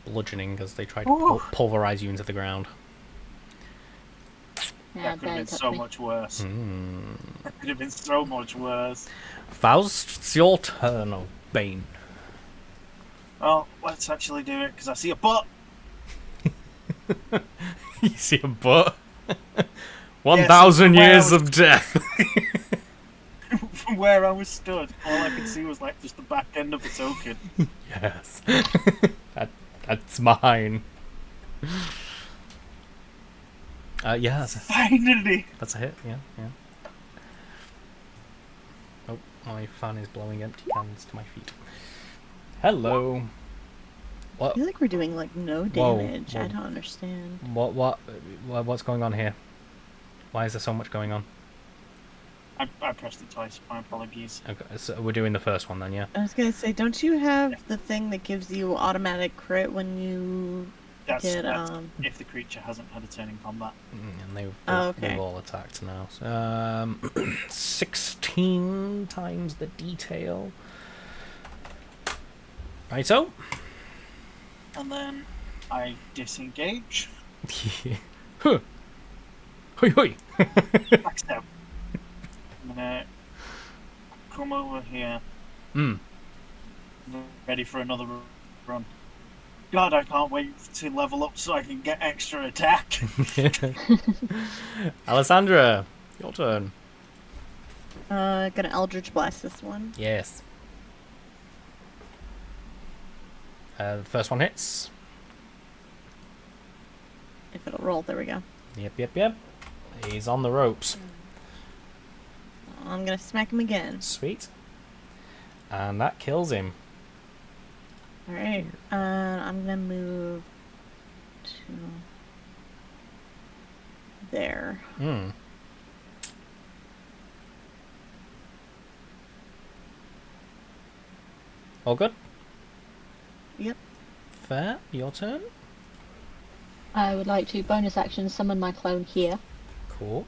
Bludgeoning as they try to pulverize you into the ground. Yeah, that could have been so much worse. That could have been so much worse. Faust, it's your turn, oh Bane. Well, let's actually do it, because I see a butt. You see a butt? 1,000 where I years was- of death. From where I was stood, all I could see was like just the back end of the token. Yes. That's mine. Yeah, Finally! that's a hit. Yeah. Oh, my fan is blowing empty cans to my feet. Hello. I What? feel like we're doing like no Whoa, damage. whoa. I don't understand. What's going on here? Why is there so much going on? I pressed it twice. My apologies. Okay, so we're doing the first one then, yeah. I was gonna say, don't you have the thing that gives you automatic crit when you That's get if the creature hasn't had a turn in combat. And they've okay. all attacked now. So, 16 times the detail. Righto. And then I disengage. Huh. Hoi hoi. Backstab. I'm gonna come over here, Hmm. ready for another run. God, I can't wait to level up so I can get extra attack. Alessandra, your turn. Gonna Eldritch Blast this one. Yes. The first one hits. If it'll roll, there we go. Yep. He's on the ropes. I'm gonna smack him again. Sweet. And that kills him. Alright. I'm gonna move to there. Hmm. All good? Yep. Fair. Your turn. I would like to bonus action summon my clone here. Cool.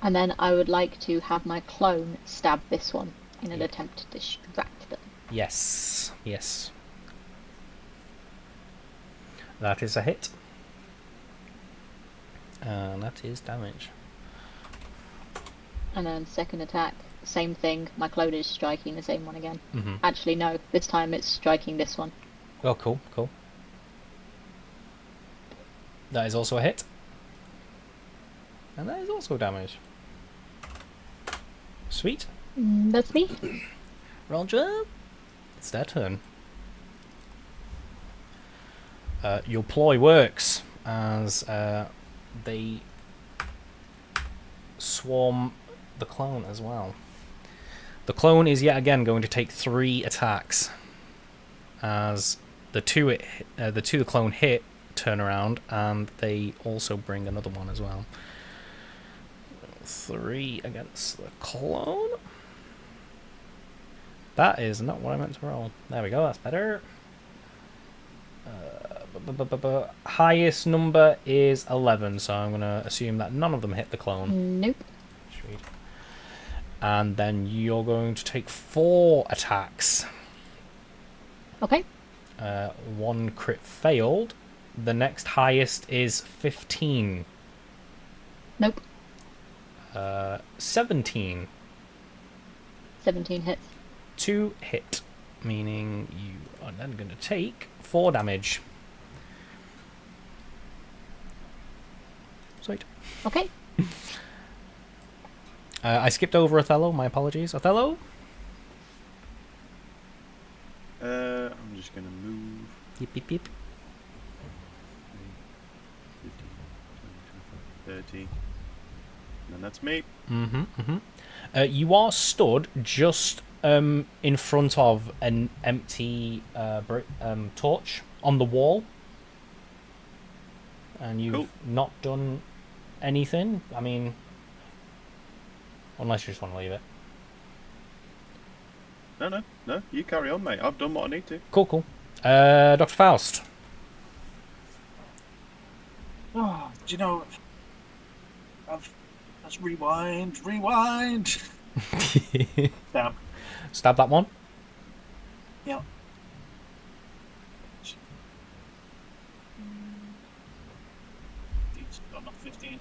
And then I would like to have my clone stab this one in an attempt to distract them. Yes. That is a hit. And that is damage. And then second attack, same thing. My clone is striking the same one again. Mm-hmm. Actually, no. This time it's striking this one. Oh, cool. That is also a hit. And that is also damage. Sweet. That's me. Roger. It's their turn. Your ploy works as they swarm the clone as well. The clone is yet again going to take 3 attacks as the two the clone hit turn around and they also bring another one as well. 3 against the clone. That is not what I meant to roll. There we go, that's better. Highest number is 11, so I'm going to assume that none of them hit the clone. Nope. Sweet. And then you're going to take 4 attacks. Okay. 1 crit failed. The next highest is 15. Nope. 17. 17 hits. 2 hit, meaning you are then going to take 4 damage. Sweet. Okay. I skipped over Othello, my apologies. Othello? I'm just gonna move. Yip, yip, yip. 15, 20, 25, 30. And then that's me. You are stood just in front of an empty torch on the wall. And you've Cool. not done anything. I mean, unless you just want to leave it. No, you carry on, mate. I've done what I need to. Cool. Dr. Faust. Oh, do you know? Let's rewind. Stab. Stab that one. Yep. Oh, not 15.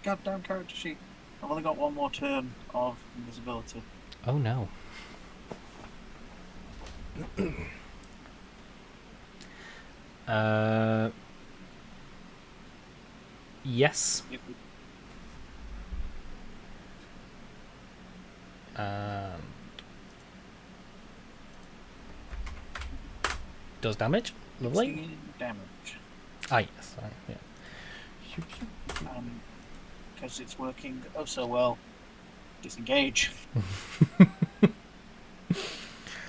goddamn character sheet. I've only got one more turn of invisibility. Oh no. Yes. Does damage. Lovely. 16 damage. Ah, yes. Right, yeah. Because it's working oh so well. Disengage.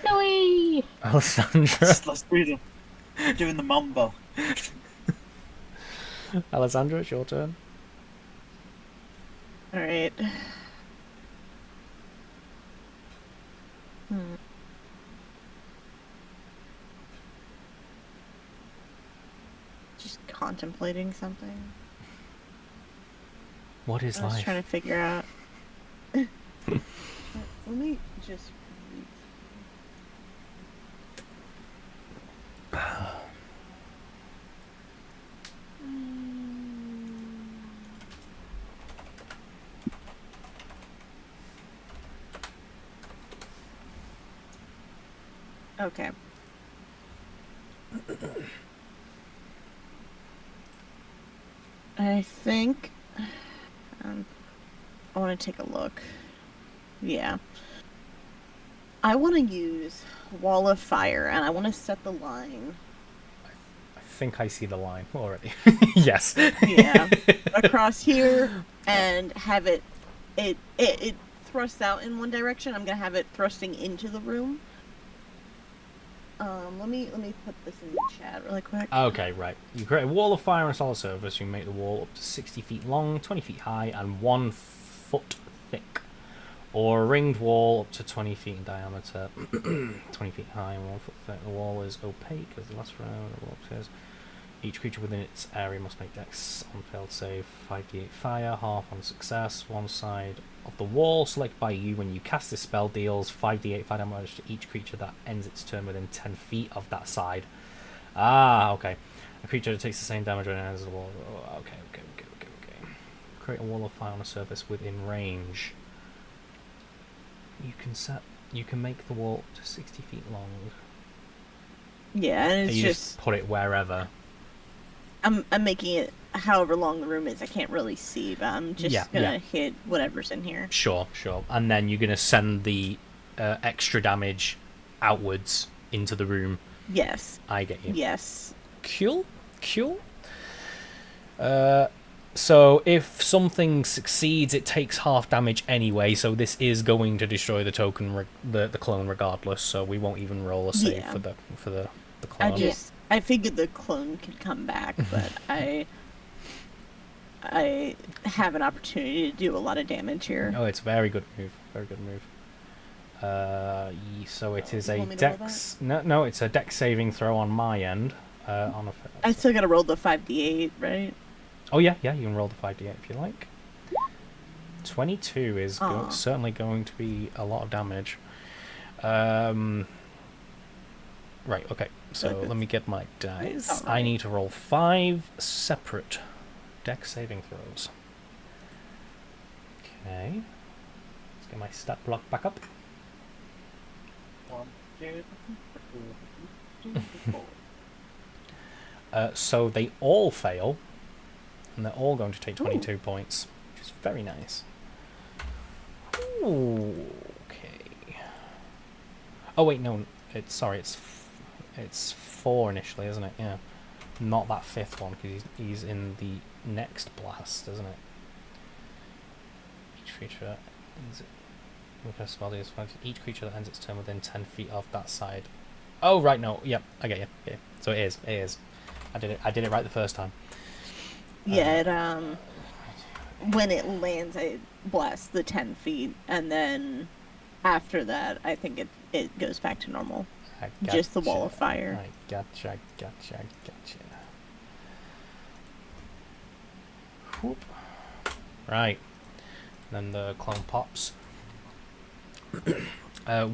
No! Alessandra. Let's do doing the mambo. Alessandra, it's your turn. Alright. Just contemplating something. What is I was life? trying to figure out. Let me just read. Okay. I think I want to take a look. Yeah. I want to use Wall of Fire, and I want to set the line. I think I see the line already. Yes. Yeah. Across here, and have it thrusts out in one direction. I'm gonna have it thrusting into the room. Let me put this in the chat really quick. Okay, right. You create a wall of fire on a solid surface. You make the wall up to 60 feet long, 20 feet high, and 1 foot thick. Or a ringed wall up to 20 feet in diameter, 20 feet high, and 1 foot thick. The wall is opaque as the last round. The wall says each creature within its area must make dex on failed save, 5d8 fire, half on success. One side of the wall selected by you when you cast this spell deals 5d8 fire damage to each creature that ends its turn within 10 feet of that side. Ah, okay. A creature that takes the same damage when it enters the wall. Oh, okay. Create a wall of fire on a surface within range. You can make the wall up to 60 feet long. Yeah, and it's You just put it wherever. I'm making it however long the room is. I can't really see, but I'm just gonna hit whatever's in here. Sure. And then you're gonna send the extra damage outwards into the room. Yes. I get you. Yes. Cool. So if something succeeds, it takes half damage anyway. So this is going to destroy the token, the clone, regardless. So we won't even roll a save for the clone. I figured the clone could come back, but I have an opportunity to do a lot of damage here. Oh, it's a very good move. So it is a dex. No, it's a dex saving throw on my end. I still gotta roll the 5d8, right? Oh yeah, you can roll the 5d8 if you like. 22 is certainly going to be a lot of damage. Right, okay. So let me get my dice. Right. I need to roll 5 separate dex saving throws. Okay. Let's get my stat block back up. 1, 2, 3, 4. So they all fail, and they're all going to take 22 points, which is very nice. Ooh, okay. Oh wait, no, it's 4 initially, isn't it? Yeah, not that 5th one because he's in the next blast, isn't it? Each creature ends it. Each creature that ends its turn within 10 feet of that side. Oh right, no, yep, I get you. Yeah. So it is. I did it right the first time. Yeah, when it lands, it blasts the 10 feet, and then after that, I think it goes back to normal. Just the wall of fire. I gotcha. Whoop. Right. Then the clone pops.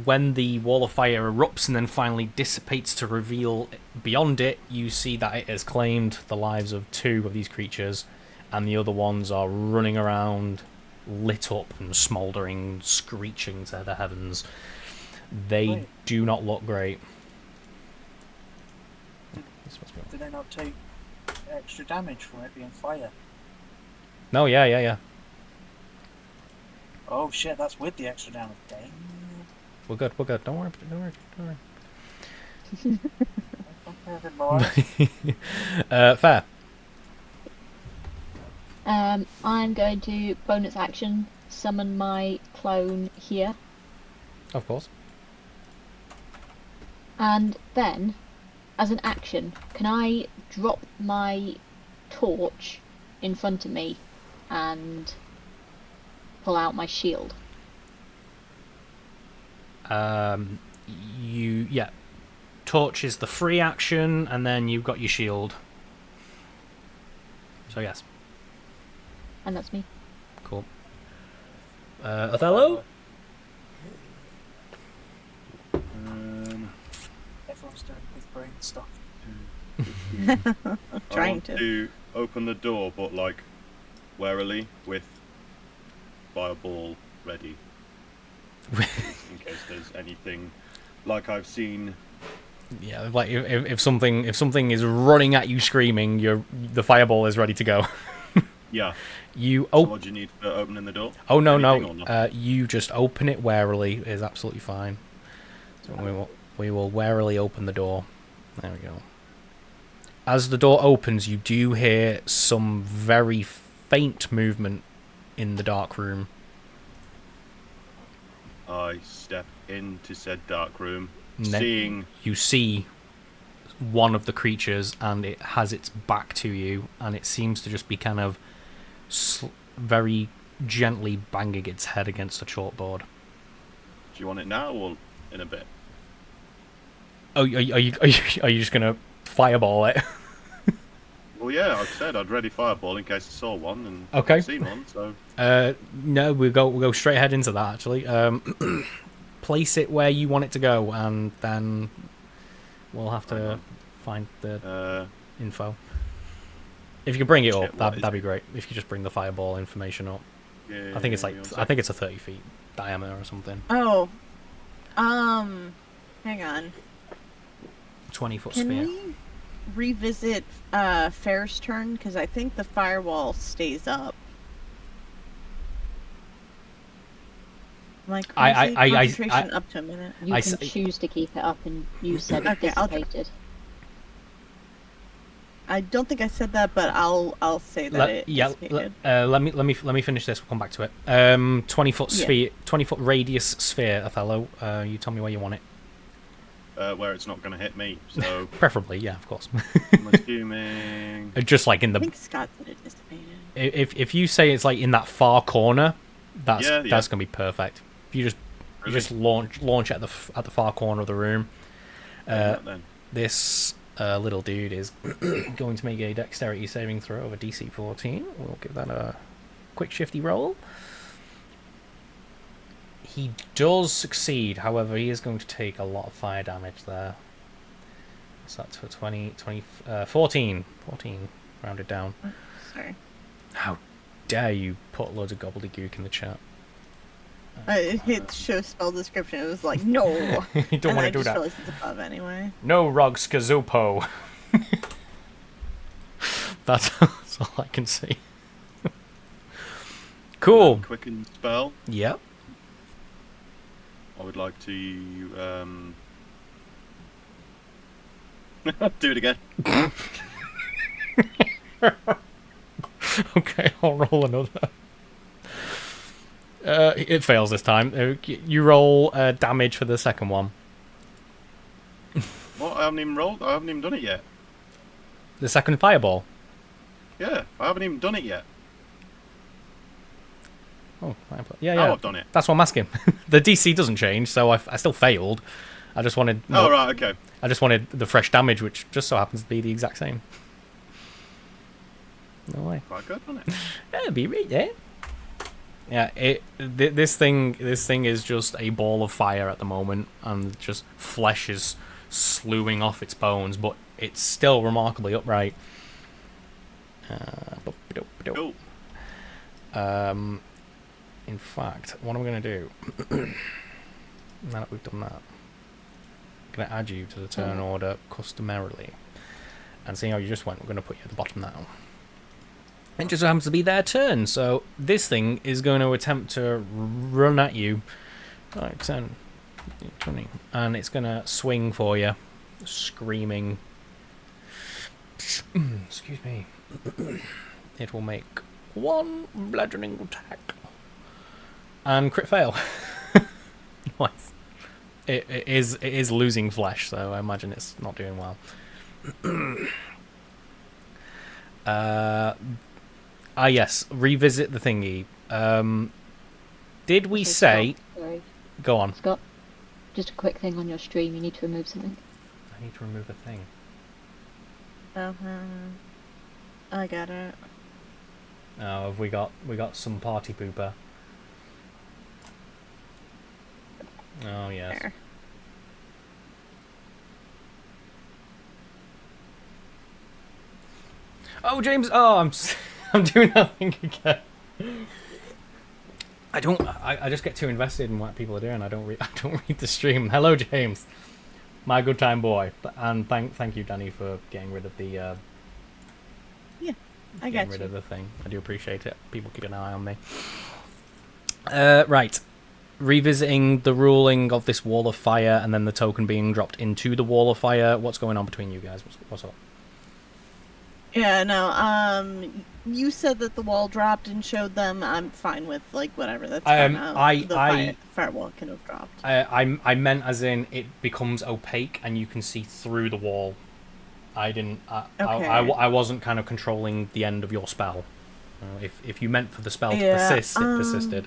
When the wall of fire erupts and then finally dissipates to reveal beyond it, you see that it has claimed the lives of 2 of these creatures and the other ones are running around, lit up and smouldering, screeching to the heavens. They Wait. do not look great. Do they not take extra damage from it being fire? No, yeah. Oh shit, that's with the extra damage. Dang. We're good. Don't worry. Okay, then, boys. Fair. I'm going to bonus action summon my clone here, Of course. and then, as an action, can I drop my torch in front of me and pull out my shield? Torch is the free action, and then you've got your shield. So yes, And that's me. cool. Othello? Everyone's doing big brain stuff. I Trying want to. to open the door, but like warily, with fireball ready, in case there's anything like I've seen. Yeah, like if something is running at you screaming, the fireball is ready to go. Yeah. You So open. what do you need for opening the door? Oh no Anything or no! not? You just open it warily is absolutely fine. So we will warily open the door. There we go. As the door opens, you do hear some very faint movement in the dark room. I step into said dark room, Ne- seeing You see one of the creatures, and it has its back to you, and it seems to just be kind of very gently banging its head against the chalkboard. Do you want it now or in a bit? Oh, are you just gonna fireball it? Well, yeah, I've said I'd ready fireball in case I saw one, and Okay. I've seen one, so No, we'll go straight ahead into that actually. Place it where you want it to go, and then we'll have Hang to on. find the info. If you could bring it Shit, up, what is that'd be it? great. If you just bring the fireball information up, yeah, I think it's give me one I sec. think it's a 30 feet diameter or something. Oh. Hang on. 20-foot Can sphere. we revisit Fair's turn? Because I think the firewall stays up. Like, I- concentration up to a minute. You I can s- choose to keep it up, and you said it Okay, I'll- dissipated. I don't think I said that, but I'll say that it dissipated. Let me finish this. We'll come back to it. 20-foot Yeah. sphere, 20-foot radius sphere, Othello. You tell me where you want it. Where it's not going to hit me, so Preferably, yeah, of course. I'm assuming. Just like in I the think Scott said it dissipated. if you say it's like in that far corner, that's Yeah. that's gonna be perfect. If you just launch at the far corner of the room. Then. This little dude is going to make a dexterity saving throw of a DC 14. We'll give that a quick shifty roll. He does succeed, however, he is going to take a lot of fire damage there. So that's for 14, rounded down. Sorry. How dare you put loads of gobbledygook in the chat? It hit show spell description. It was like, no. You don't And want I to do just that. realized it's above anyway. No, Rog Skazupo. That's all I can see. Cool. Quicken spell. Yep. I would like to do it again. Okay, I'll roll another. It fails this time. You roll damage for the second one. What? I haven't even rolled. I haven't even done it yet. The second fireball. Yeah, I haven't even done it yet. Oh, yeah, Now yeah. I've done it. That's what I'm asking. The DC doesn't change, so I still failed. I just wanted. Oh right, okay. I just wanted the fresh damage, which just so happens to be the exact same. No way. Quite good, wasn't it? That'd be right there. Yeah, this thing is just a ball of fire at the moment, and just flesh is slewing off its bones, but it's still remarkably upright. Cool. In fact, what I'm going to do, now that we've done that, I'm going to add you to the turn order customarily. And seeing how you just went, we're going to put you at the bottom now. It just happens to be their turn, so this thing is going to attempt to run at you. Like 10, 20. And it's going to swing for you, screaming. Excuse me. It will make one bludgeoning attack. And crit fail. Nice. It is losing flesh, so I imagine it's not doing well. Yes, revisit the thingy. Did we say... Sorry. Go on. Scott, just a quick thing on your stream. You need to remove something. I need to remove a thing. I got it. Oh, have we got some party pooper? Oh yes. There. Oh James! Oh, I'm doing that thing again. I just get too invested in what people are doing. I don't read the stream. Hello James, my good time boy, and thank you Danny for getting rid of the. I getting got rid you. of the thing. I do appreciate it. People keep an eye on me. Right. Revisiting the ruling of this wall of fire and then the token being dropped into the wall of fire. What's going on between you guys? What's up? Yeah, no, you said that the wall dropped and showed them. I'm fine with, like, whatever. That's fine. The firewall can have dropped. I meant as in it becomes opaque and you can see through the wall. Okay. I wasn't kind of controlling the end of your spell. If you meant for the spell to persist, it persisted.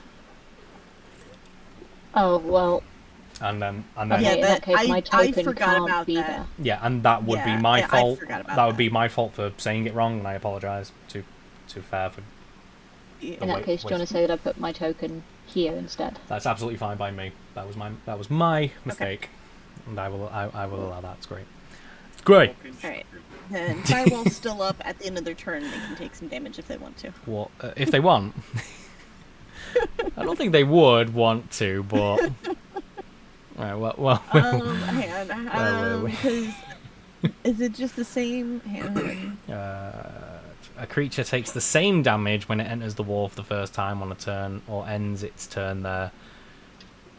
Oh well. And then Okay, in that case, my token forgot can't about be that. there. yeah, and that would be my I fault. forgot about That would be my fault for saying it wrong, and I apologise to Fair for. In that case, do you want to say that I put my token here instead? That's absolutely fine by me. That was my mistake, and I will allow that. It's great. Great. Alright. Then firewall's still up at the end of their turn. They can take some damage if they want to. What if they want? I don't think they would want to, but. Right, well. Hang on. Because is it just the same? Hang on. A creature takes the same damage when it enters the wall for the first time on a turn, or ends its turn there.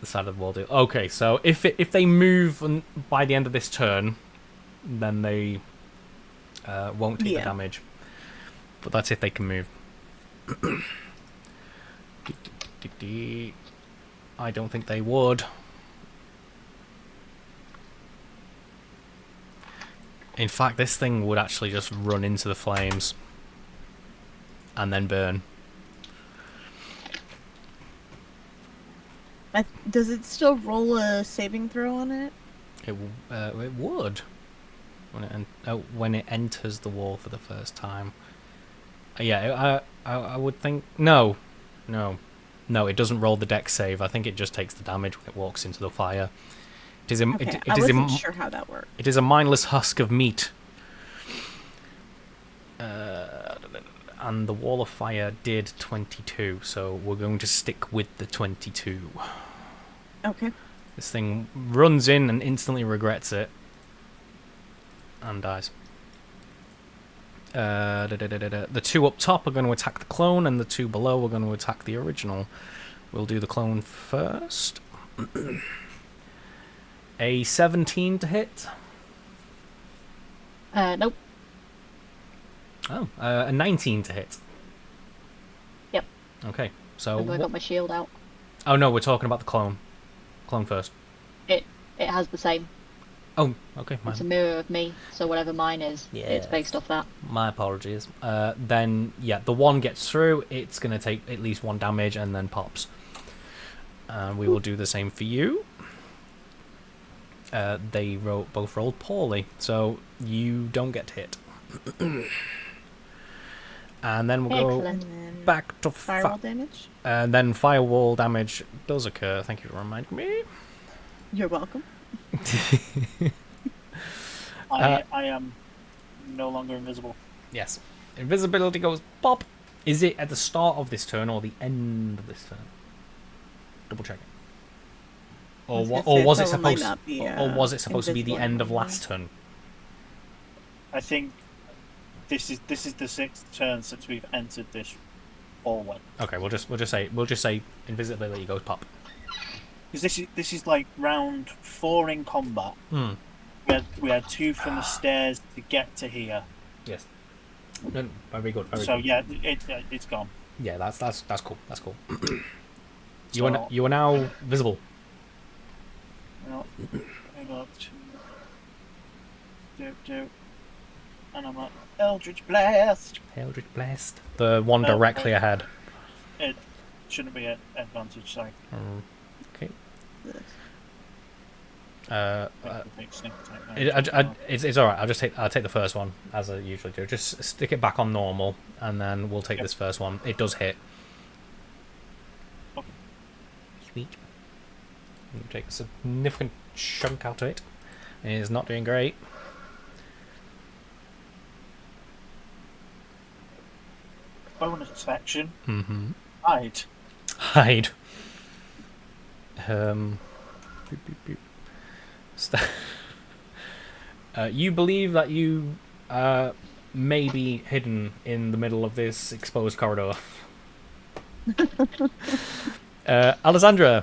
The side of the wall do. Okay, so if they move by the end of this turn, then they won't take the damage. But that's if they can move. I don't think they would. In fact, this thing would actually just run into the flames and then burn. Does it still roll a saving throw on it? It would when it enters the wall for the first time. Yeah, I would think no, it doesn't roll the dex save. I think it just takes the damage when it walks into the fire. It is I wasn't sure how that worked. It is a mindless husk of meat. And the wall of fire did 22, so we're going to stick with the 22. Okay. This thing runs in and instantly regrets it. And dies. The two up top are going to attack the clone, and the two below are going to attack the original. We'll do the clone first. A 17 to hit. Nope. Oh, a 19 to hit. Yep. Okay, so... I got my shield out. Oh no, we're talking about the clone. Clone first. It has the same. Oh, okay, It's a mirror of me, so whatever mine is, it's based off that. My apologies. Then, yeah, the one gets through, it's going to take at least one damage and then pops. We will do the same for you. They both rolled poorly, so you don't get hit. And then we'll go back to firewall damage. And then firewall damage does occur. Thank you for reminding me. You're welcome. I am no longer invisible. Yes. Invisibility goes pop, Is it at the start of this turn or the end of this turn? Double check it. Or was it supposed? Or was it supposed to be the end of last turn? I think this is the 6th turn since we've entered this hallway. Okay, we'll just say invisibility goes pop. Because this is like round 4 in combat. We had 2 from the stairs to get to here. Yes. No, very good. Very so good. yeah, it's gone. Yeah, that's cool. That's cool. You are now visible. Well, I got do, and I'm like Eldritch Blast. Eldritch Blast. The one directly ahead. It shouldn't be an advantage. Sorry. Okay. It's all right. I'll take the first one as I usually do. Just stick it back on normal, and then we'll take this first one. It does hit. Okay. Sweet. You take a significant chunk out of it. It is not doing great. Bonus action. Mm-hmm. Hide. Hide. Boop, boop, boop. You believe that you may be hidden in the middle of this exposed corridor. Alessandra.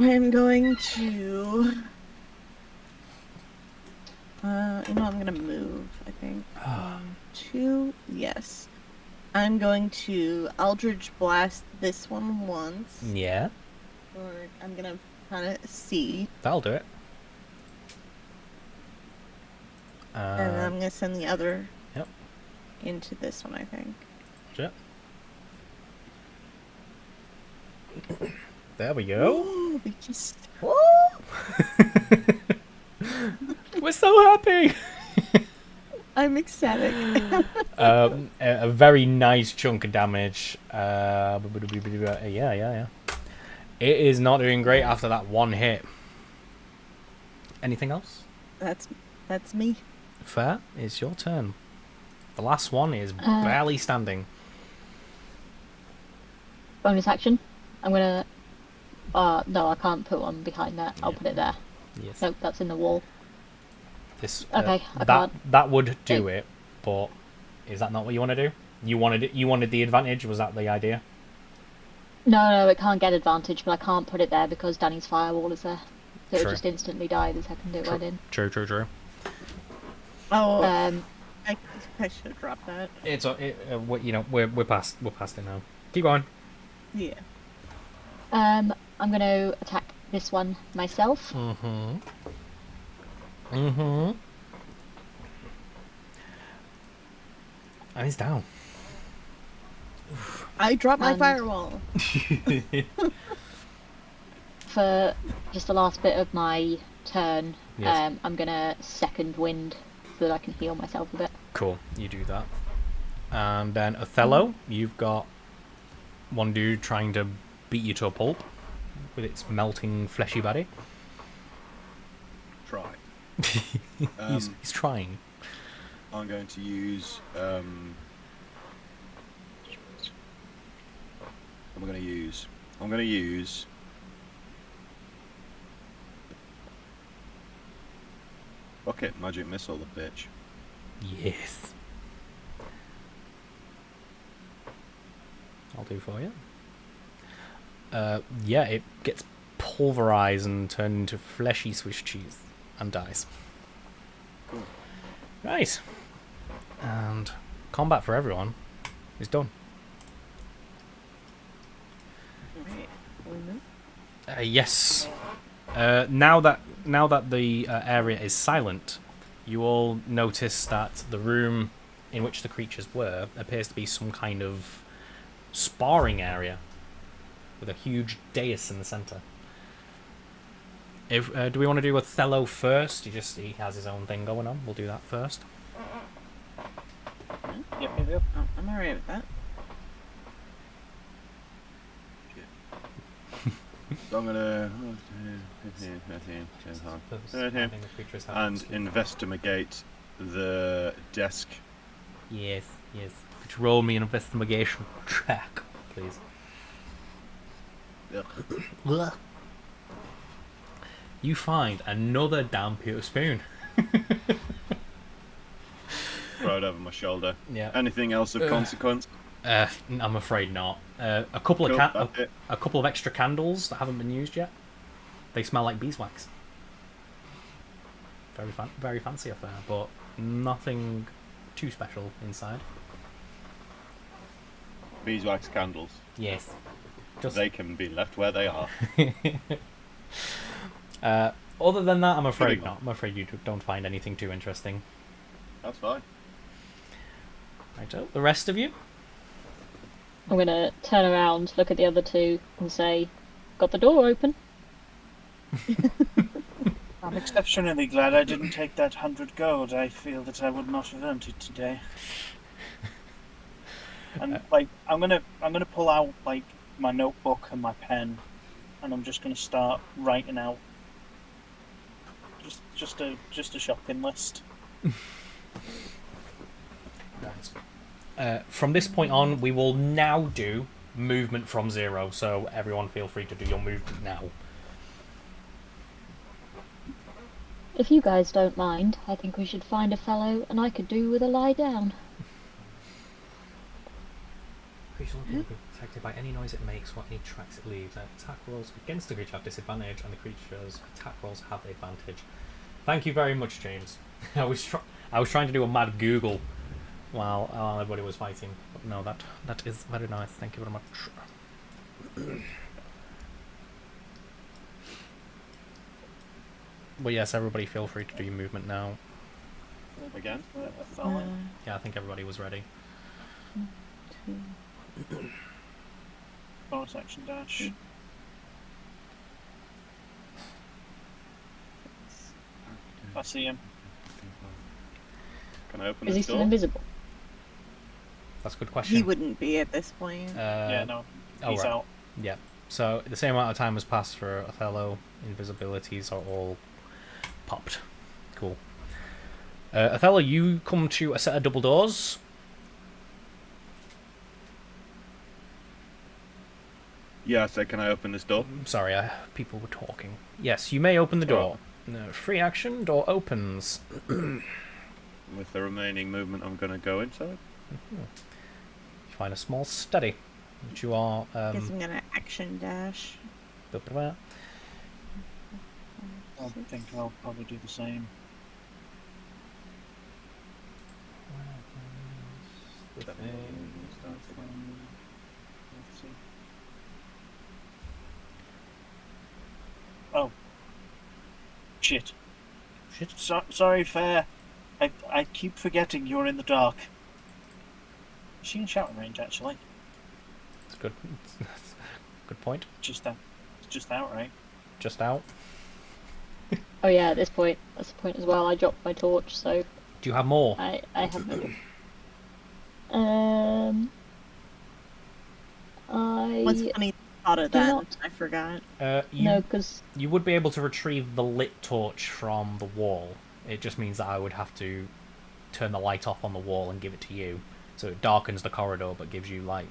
I am going to... I'm going to move, I think. 1, 2, yes. I'm going to Eldritch Blast this one once. Yeah. Or I'm going to kind of see. That'll do it. And then I'm going to send the other into this one, I think. Sure. There we go. Ooh, we just... We're so happy. I'm ecstatic. A very nice chunk of damage. Yeah. It is not doing great after that one hit. Anything else? That's me. Fair. It's your turn. The last one is barely standing. Bonus action. I'm gonna. No, I can't put one behind that. I'll put it there. Yes. Nope, that's in the wall. This. Okay, I can't. That would do it, but is that not what you want to do? You wanted the advantage. Was that the idea? No, it can't get advantage, but I can't put it there because Danny's firewall is there. So it True. would just instantly die the second it went in. True. Oh, I should have dropped that. It's we're past it now. Keep going. Yeah. I'm gonna attack this one myself. And he's down. I dropped my firewall. For just the last bit of my turn, Yes. I'm gonna second wind so that I can heal myself a bit. Cool, you do that. And then Othello, you've got one dude trying to beat you to a pulp with its melting fleshy body. Try. He's trying. I'm going to use. I'm going to use. Rocket magic missile, the bitch. Yes. I'll do for you. Yeah, it gets pulverized and turned into fleshy Swiss cheese and dies. Cool. Right. And combat for everyone is done. Yes. Now that the area is silent, you all notice that the room in which the creatures were appears to be some kind of sparring area with a huge dais in the center. If do we want to do Othello first? He has his own thing going on. We'll do that first. Yep. Oh, I'm alright with that. So I'm gonna and investigate the desk Yes, yes. Could you roll me an investigation check, please? Ugh. You find another damn pewter spoon. Throw it over my shoulder. Yeah. Anything else of consequence? I'm afraid not. A couple of Cool, that's it. a couple of extra candles that haven't been used yet. They smell like beeswax. Very fancy affair, but nothing too special inside. Beeswax candles. Yes. Just They can be left where they are. other than that, I'm afraid Moving not. on. I'm afraid you don't find anything too interesting. That's fine. Righto. The rest of you? I'm gonna turn around, look at the other two, and say, "Got the door open." I'm exceptionally glad I didn't take that 100 gold. I feel that I would not have earned it today. And I'm gonna pull out like my notebook and my pen, and I'm just gonna start writing out just a shopping list. From this point on, we will now do movement from 0. So everyone, feel free to do your movement now. If you guys don't mind, I think we should find a fellow, and I could do with a lie down. Creature will be protected by any noise it makes or any tracks it leaves. Attack rolls against the creature have disadvantage, and the creature's attack rolls have the advantage. Thank you very much, James. I was trying to do a mad Google while everybody was fighting, but no, that is very nice. Thank you very much. But yes, everybody, feel free to do your movement now. Again? Yeah, I think everybody was ready. Bonus action dash. I see him. Can I open Is he this still door? invisible? That's a good question. He wouldn't be at this point. Yeah, no, he's right. out. Yeah. So the same amount of time has passed for Othello. Invisibilities are all popped. Cool. Othello, you come to a set of double doors. Yeah, so can I open this door? Sorry, people were talking. Yes, you may open the door. Free action, door opens. With the remaining movement, I'm going to go inside. You find a small study, which you are. Guess I'm gonna action dash. I think I'll probably do the same. Let's see. Oh. Shit. Shit. Sorry, Fair. I keep forgetting you're in the dark. Is she in shouting range, actually? That's good. Good point. Just out, right? Just out. Oh yeah, at this point, that's the point as well. I dropped my torch, so Do you have more? I have no. What's I funny thought of do that? not- I forgot. no, because You would be able to retrieve the lit torch from the wall. It just means that I would have to turn the light off on the wall and give it to you. So it darkens the corridor but gives you light.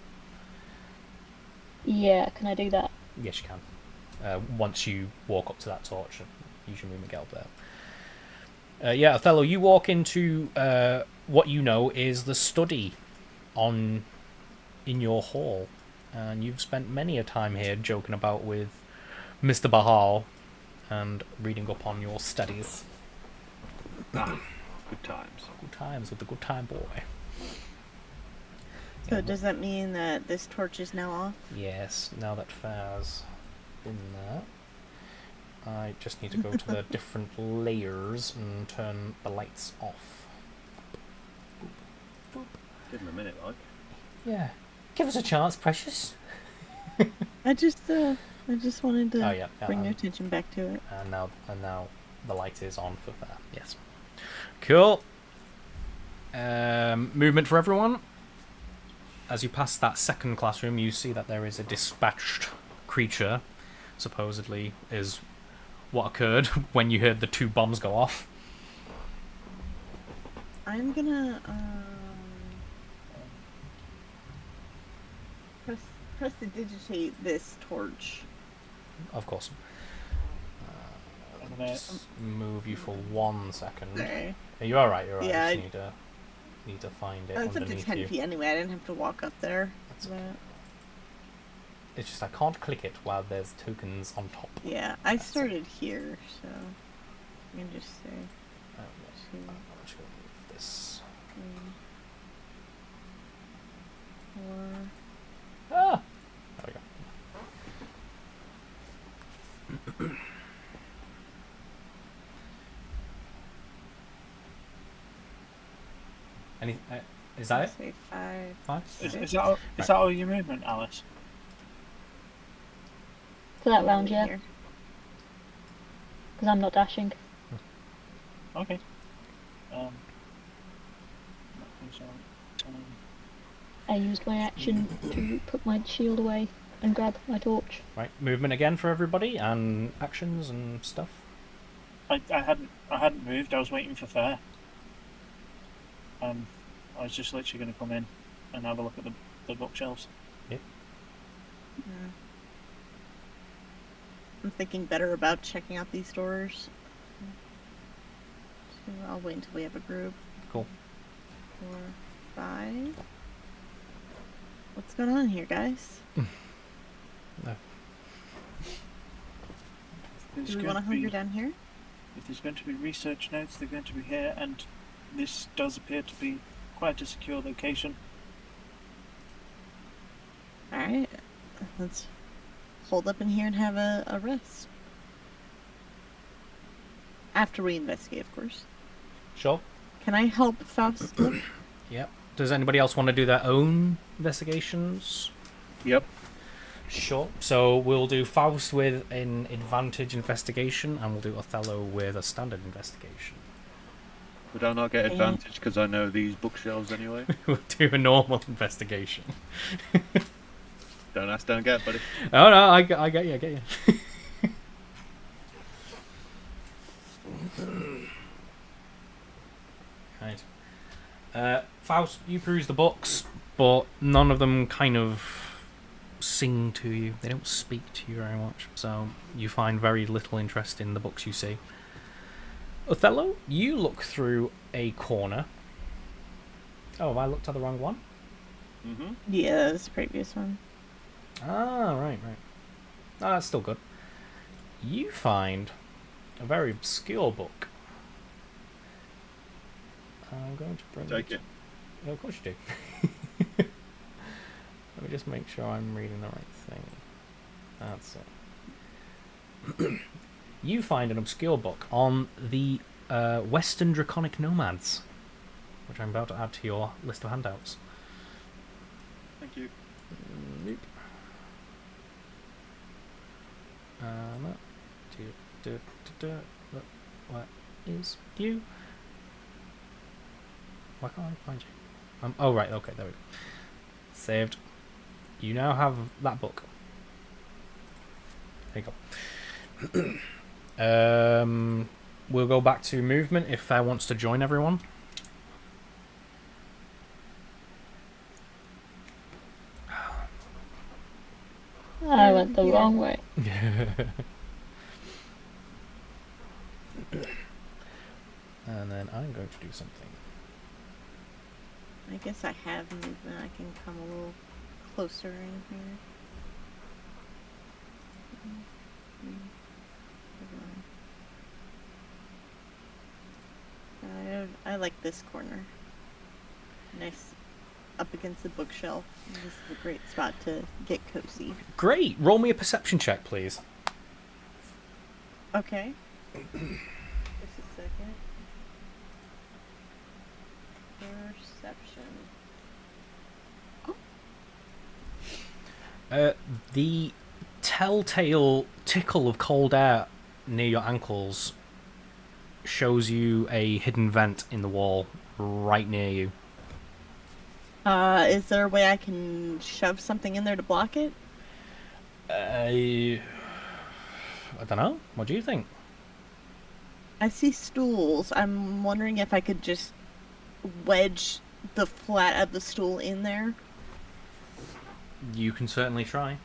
yeah, can I do that? Yes, you can. Once you walk up to that torch, use your movement, get up there. Yeah, Othello, you walk into what you know is the study in your hall. And you've spent many a time here joking about with Mr. Bahal and reading up on your studies. Good times. Good times with the good time boy. So does that mean that this torch is now off? Yes, now that Fair's been there, I just need to go to the different layers and turn the lights off. Give him a minute, like. Yeah. Give us a chance, precious. I just wanted to Oh yeah, bring your attention back to it. and now the light is on for Fair. Yes. Cool. Movement for everyone. As you pass that second classroom, you see that there is a dispatched creature. Supposedly is what occurred when you heard the 2 bombs go off. I'm gonna prestidigitate this torch. Of course. I'm gonna- Just move you for 1 second. Sorry. Are you alright? You're alright. Yeah, I just need to find it Oh, it's up to underneath 10 you. feet anyway. I didn't have to walk up there. That's But, okay. It's just I can't click it while there's tokens on top. yeah, I That's it. started here, so I can just say I'm two, just going to move this. 3, 4. Ah! There we go. Is that it? Say 5. 5? Is that all your movement, Alice? For that round, yeah. Here. Because I'm not dashing. Okay. Um, I used my action to put my shield away and grab my torch. Right, movement again for everybody, and actions and stuff. I hadn't moved. I was waiting for Fair. I was just literally going to come in and have a look at the bookshelves. Yep. Yeah. I'm thinking better about checking out these doors. So I'll wait until we have a group. Cool. 4, 5. What's going on here, guys? No. Do we want to hunker down here? If there's going to be research notes, they're going to be here, and this does appear to be quite a secure location. Alright. Let's hold up in here and have a rest. After we investigate, of course. Sure. Can I help Faust look? Yep. Does anybody else want to do their own investigations? Yep. Sure. So we'll do Faust with an advantage investigation, and we'll do Othello with a standard investigation. Would I not get Yeah. advantage because I know these bookshelves anyway? We'll do a normal investigation. Don't ask, don't get, buddy. Oh no, I get you, I get you. Right. Faust, you peruse the books, but none of them kind of sing to you. They don't speak to you very much, so you find very little interest in the books you see. Othello, you look through a corner. Oh, have I looked at the wrong one? Mm-hmm. Yeah, this previous one. Ah, right. Ah, that's still good. You find a very obscure book. I'm going to bring Take it. Yeah, of course you do. Let me just make sure I'm reading the right thing. That's it. You find an obscure book on the Western Draconic Nomads, which I'm about to add to your list of handouts. Thank you. Nope. What is you? Why can't I find you? Oh, right, okay, there we go. Saved. You now have that book. There you go. We'll go back to movement if Fair wants to join everyone. I went the wrong way. And then I'm going to do something. I guess I have movement. I can come a little closer in here. I like this corner. Nice up against the bookshelf. This is a great spot to get cozy. Great! Roll me a perception check, please. Okay. Just a second. Perception. The telltale tickle of cold air near your ankles shows you a hidden vent in the wall right near you. Is there a way I can shove something in there to block it? I don't know. What do you think? I see stools. I'm wondering if I could just wedge the flat of the stool in there. You can certainly try.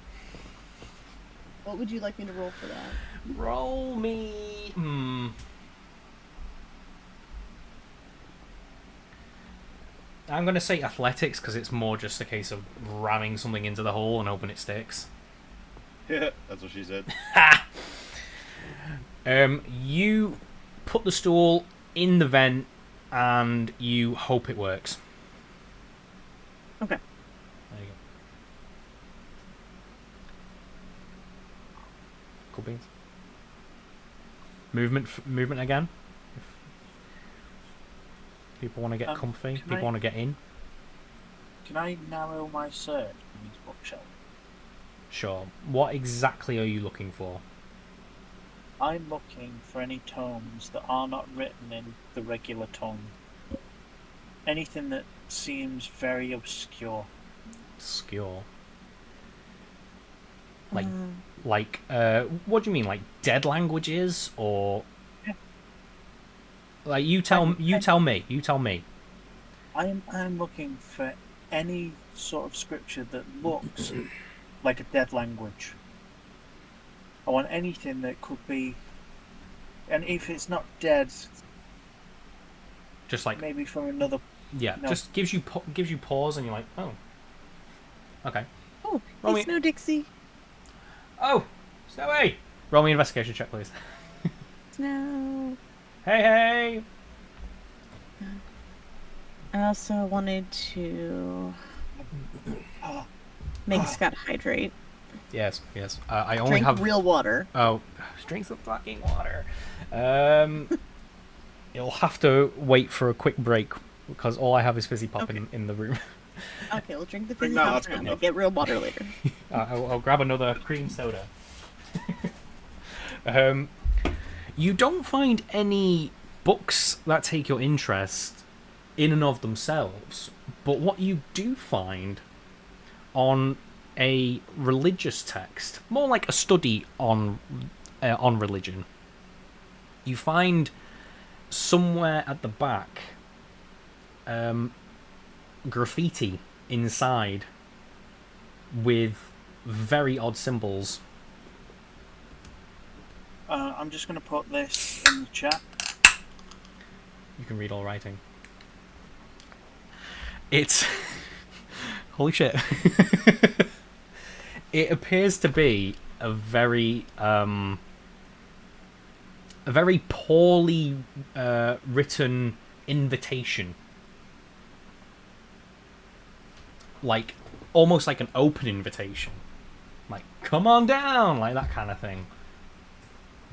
What would you like me to roll for that? Roll me. I'm going to say athletics because it's more just a case of ramming something into the hole and hoping it sticks. Yeah, that's what she said. You put the stool in the vent and you hope it works. Okay. There you go. Cool beans. Movement again. If people want to get comfy. People want to get in. Can I narrow my search in these bookshelves? Sure. What exactly are you looking for? I'm looking for any tomes that are not written in the regular tongue. Anything that seems very obscure. Obscure. Like, what do you mean? Like dead languages, or yeah. Like you tell me. I'm looking for any sort of scripture that looks like a dead language. I want anything that could be, and if it's not dead, just like maybe from another. Yeah, no. Just gives you pause, and you're like, oh, okay. Oh, hey, Snow Dixie. Oh, Snowy! Roll me an investigation check, please. Snow. Hey. I also wanted to make Scott hydrate. Yes. I only drink real water. Oh, drink some fucking water. You'll have to wait for a quick break because all I have is fizzy pop in the room. Okay, we'll drink the fizzy pop now and get real water later. I'll grab another cream soda. You don't find any books that take your interest in and of themselves, but what you do find on a religious text, more like a study on religion, you find somewhere at the back graffiti inside with very odd symbols. I'm just going to put this in the chat. You can read all writing. It's holy shit. It appears to be a very poorly written invitation, like almost like an open invitation, like come on down, like that kind of thing.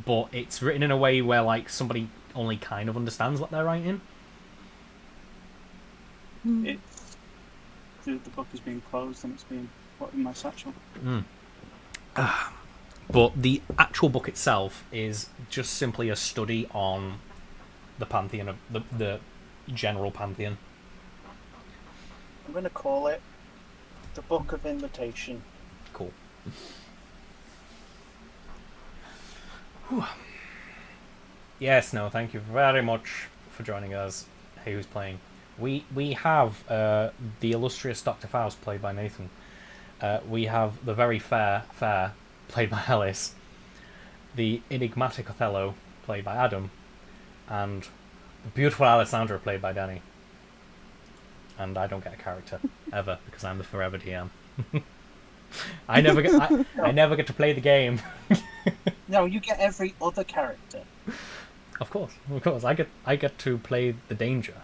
But it's written in a way where like somebody only kind of understands what they're writing. It's the book is being closed and it's being put in my satchel. But the actual book itself is just simply a study on the pantheon of the general pantheon. I'm going to call it the Book of Invitation. Cool. Whew. Yes, no, thank you very much for joining us. Hey, who's playing? We have the illustrious Dr. Faust, played by Nathan. We have the very fair, played by Alice. The enigmatic Othello, played by Adam. And the beautiful Alessandra, played by Danny. And I don't get a character, ever, because I'm the forever DM. I never get to play the game. No, you get every other character. Of course. I get to play the danger.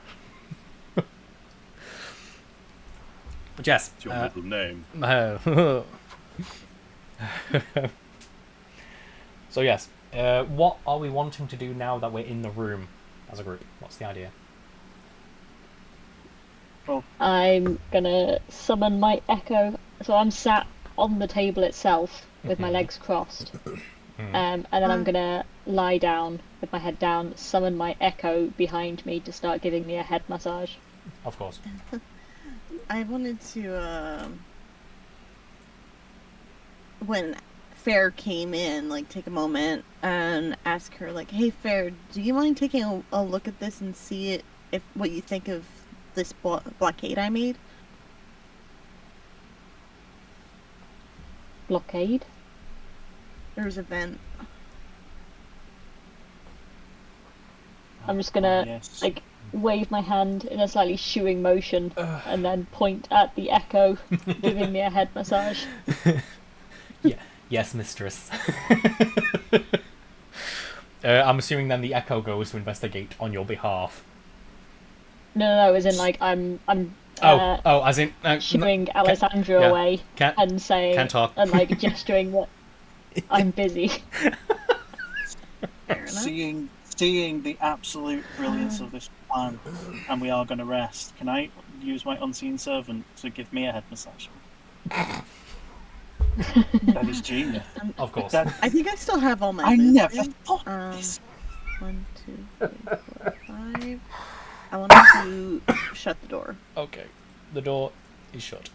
But yes. It's your middle name. So yes, what are we wanting to do now that we're in the room as a group? What's the idea? Well, I'm gonna summon my echo. So I'm sat on the table itself with my legs crossed. And then I'm gonna lie down with my head down, summon my echo behind me to start giving me a head massage. Of course. I wanted to, when Fair came in, like, take a moment and ask her, like, hey, Fair, do you mind taking a look at this and see what you think of this blockade I made? blockade. There's a vent. I'm just gonna yes. like wave my hand in a slightly shooing motion and then point at the echo, giving me a head massage. Yeah, yes, mistress. I'm assuming then the echo goes to investigate on your behalf. No, as in like I'm As in shooing Alessandra yeah. away and saying Can't talk. and like gesturing that I'm busy. Fair enough. Seeing the absolute brilliance of this plan, and we are going to rest. Can I use my unseen servant to give me a head massage? That is genius. Of course. I think I still have all my I moves never in. thought this. 1, 2, 3, 4, 5. I wanted to shut the door. Okay, the door is shut,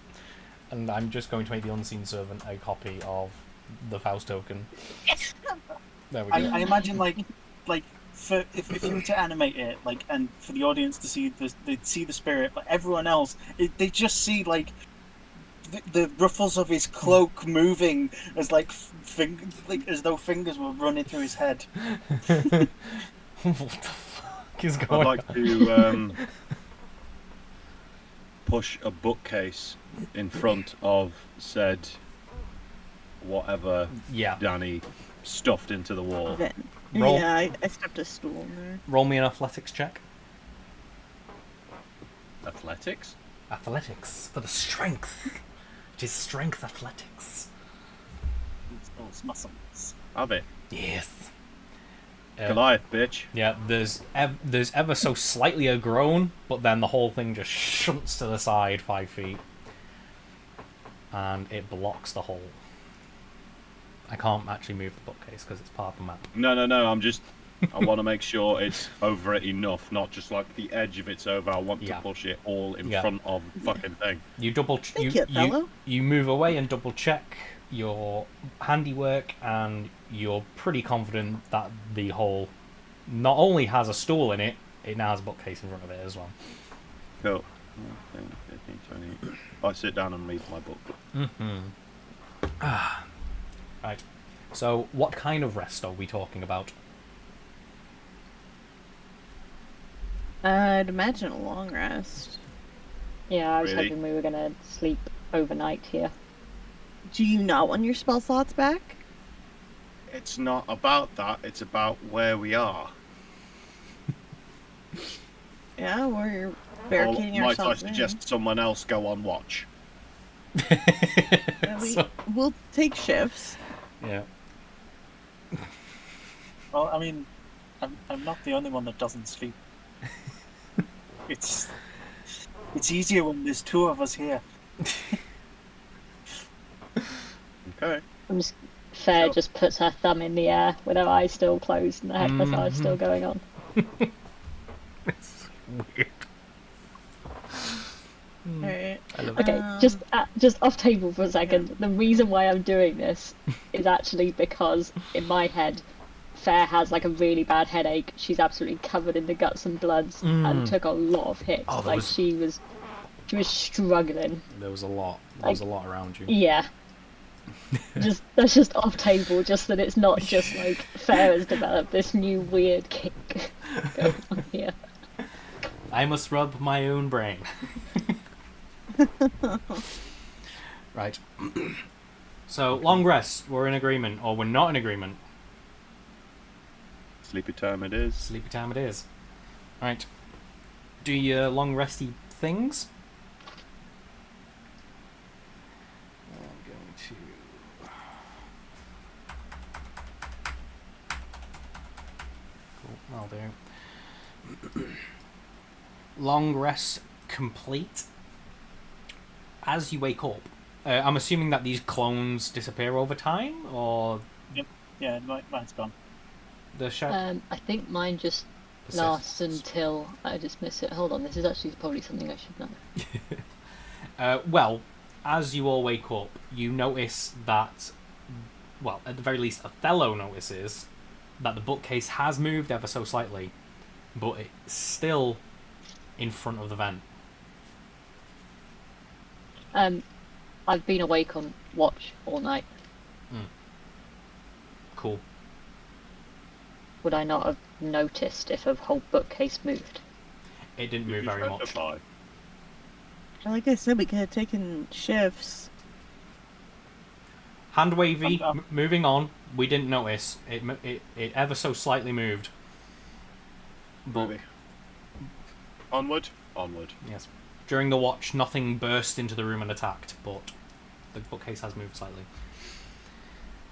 and I'm just going to make the unseen servant a copy of the Faust token. There we go. I imagine like for if you were to animate it and for the audience to see they'd see the spirit, but everyone else they just see like the ruffles of his cloak moving as as though fingers were running through his head. What the fuck is going I'd like to push a bookcase in front of said whatever Yeah. Danny stuffed into the wall. Vent. Roll. Yeah, I stepped a stool in there. Roll me an athletics check. Athletics? Athletics for the strength. It is strength athletics. Those muscles. Have it. Yes. Goliath, bitch. Yeah, there's ever so slightly a groan, but then the whole thing just shunts to the side 5 feet, and it blocks the hole. I can't actually move the bookcase because it's part of the map. No. I want to make sure it's over it enough, not just like the edge of it's over. I want to push it all in front of the fucking thing. You fellow. you move away and double check your handiwork, and you're pretty confident that the hole not only has a stool in it, it now has a bookcase in front of it as well. Cool. 15, 20. I sit down and read my book. Right. So, what kind of rest are we talking about? I'd imagine a long rest. Yeah, I was Really? hoping we were gonna sleep overnight here. Do you not want your spell slots back? It's not about that, it's about where we are. Yeah, we're Or barricading might I ourselves in. suggest someone else go on watch? We'll take shifts. Yeah. Well, I mean, I'm not the only one that doesn't sleep. It's easier when there's two of us here. Okay. Fair Sure. just puts her thumb in the air with her eyes still closed and the head massage still going on. It's weird. Alright. I love it. Okay, just off table for a second. The reason why I'm doing this is actually because in my head, Fair has like a really bad headache. She's absolutely covered in the guts and bloods and took a lot of hits. Oh, like she was struggling. There was a lot. There was a lot around you. Yeah. That's just off table, just that it's not just like Fair has developed this new weird kick going on here. I must rub my own brain. Right. So, long rest. We're in agreement, or we're not in agreement. Sleepy time it is. Sleepy time it is. Right. Do your long resty things. I'm going to... Cool, I'll do. Long rest complete. As you wake up, I'm assuming that these clones disappear over time, or Yeah, mine's gone. the shadow. I think mine just lasts until I dismiss it. Hold on, this is actually probably something I should know. Well, as you all wake up, you notice that, well, at the very least, Othello notices that the bookcase has moved ever so slightly, but it's still in front of the vent. I've been awake on watch all night. Cool. Would I not have noticed if a whole bookcase moved? It didn't Did move you very much. specify? Like I said, we could have taken shifts. Hand wavy, I'm- moving on. We didn't notice. It ever so slightly moved. But Movie. Onward. yes, during the watch, nothing burst into the room and attacked, but the bookcase has moved slightly.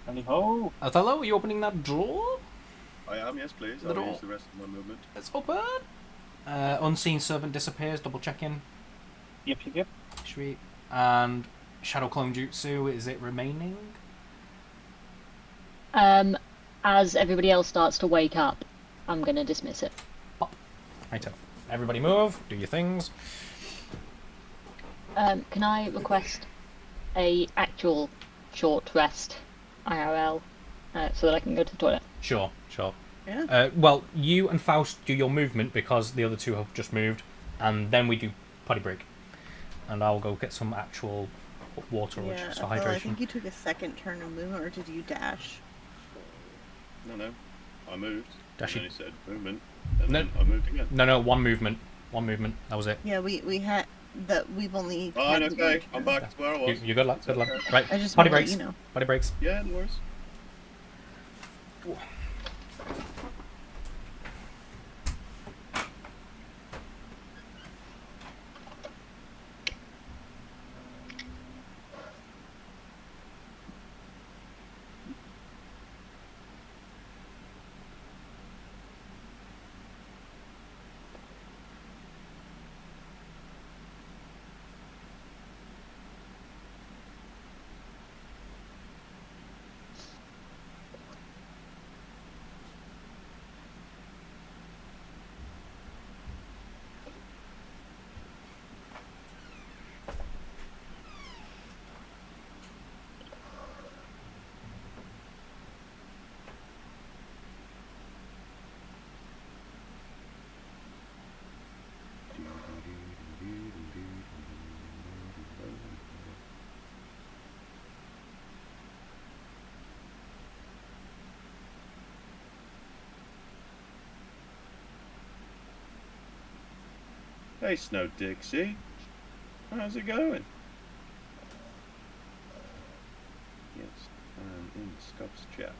Hello. Othello, are you opening that drawer? I am, yes, please. The I'll door. use the rest of my movement. It's open. Unseen servant disappears. Double checking. Yep. Sweet. And shadow clone jutsu. Is it remaining? As everybody else starts to wake up, I'm gonna dismiss it. Righto. Everybody move. Do your things. Can I request a actual short rest, IRL, so that I can go to the toilet? Sure. Yeah. Well, you and Faust do your movement because the other two have just moved, and then we do potty break. And I'll go get some actual water or just for Phil, I hydration. think you took a second turn of movement, or did you dash? No. I moved. Dash And then it. he said movement. And No. then I moved again. No, one movement. That was it. Yeah, we had that. We've only. Fine, had okay. one I'm turn. back to where I was. You good luck. It's Good luck. okay. Right. I just Potty wanted to breaks. let you know. Potty breaks. Yeah, no worries. Hey, Snow Dixie. How's it going? Yes, I'm in Scott's chat.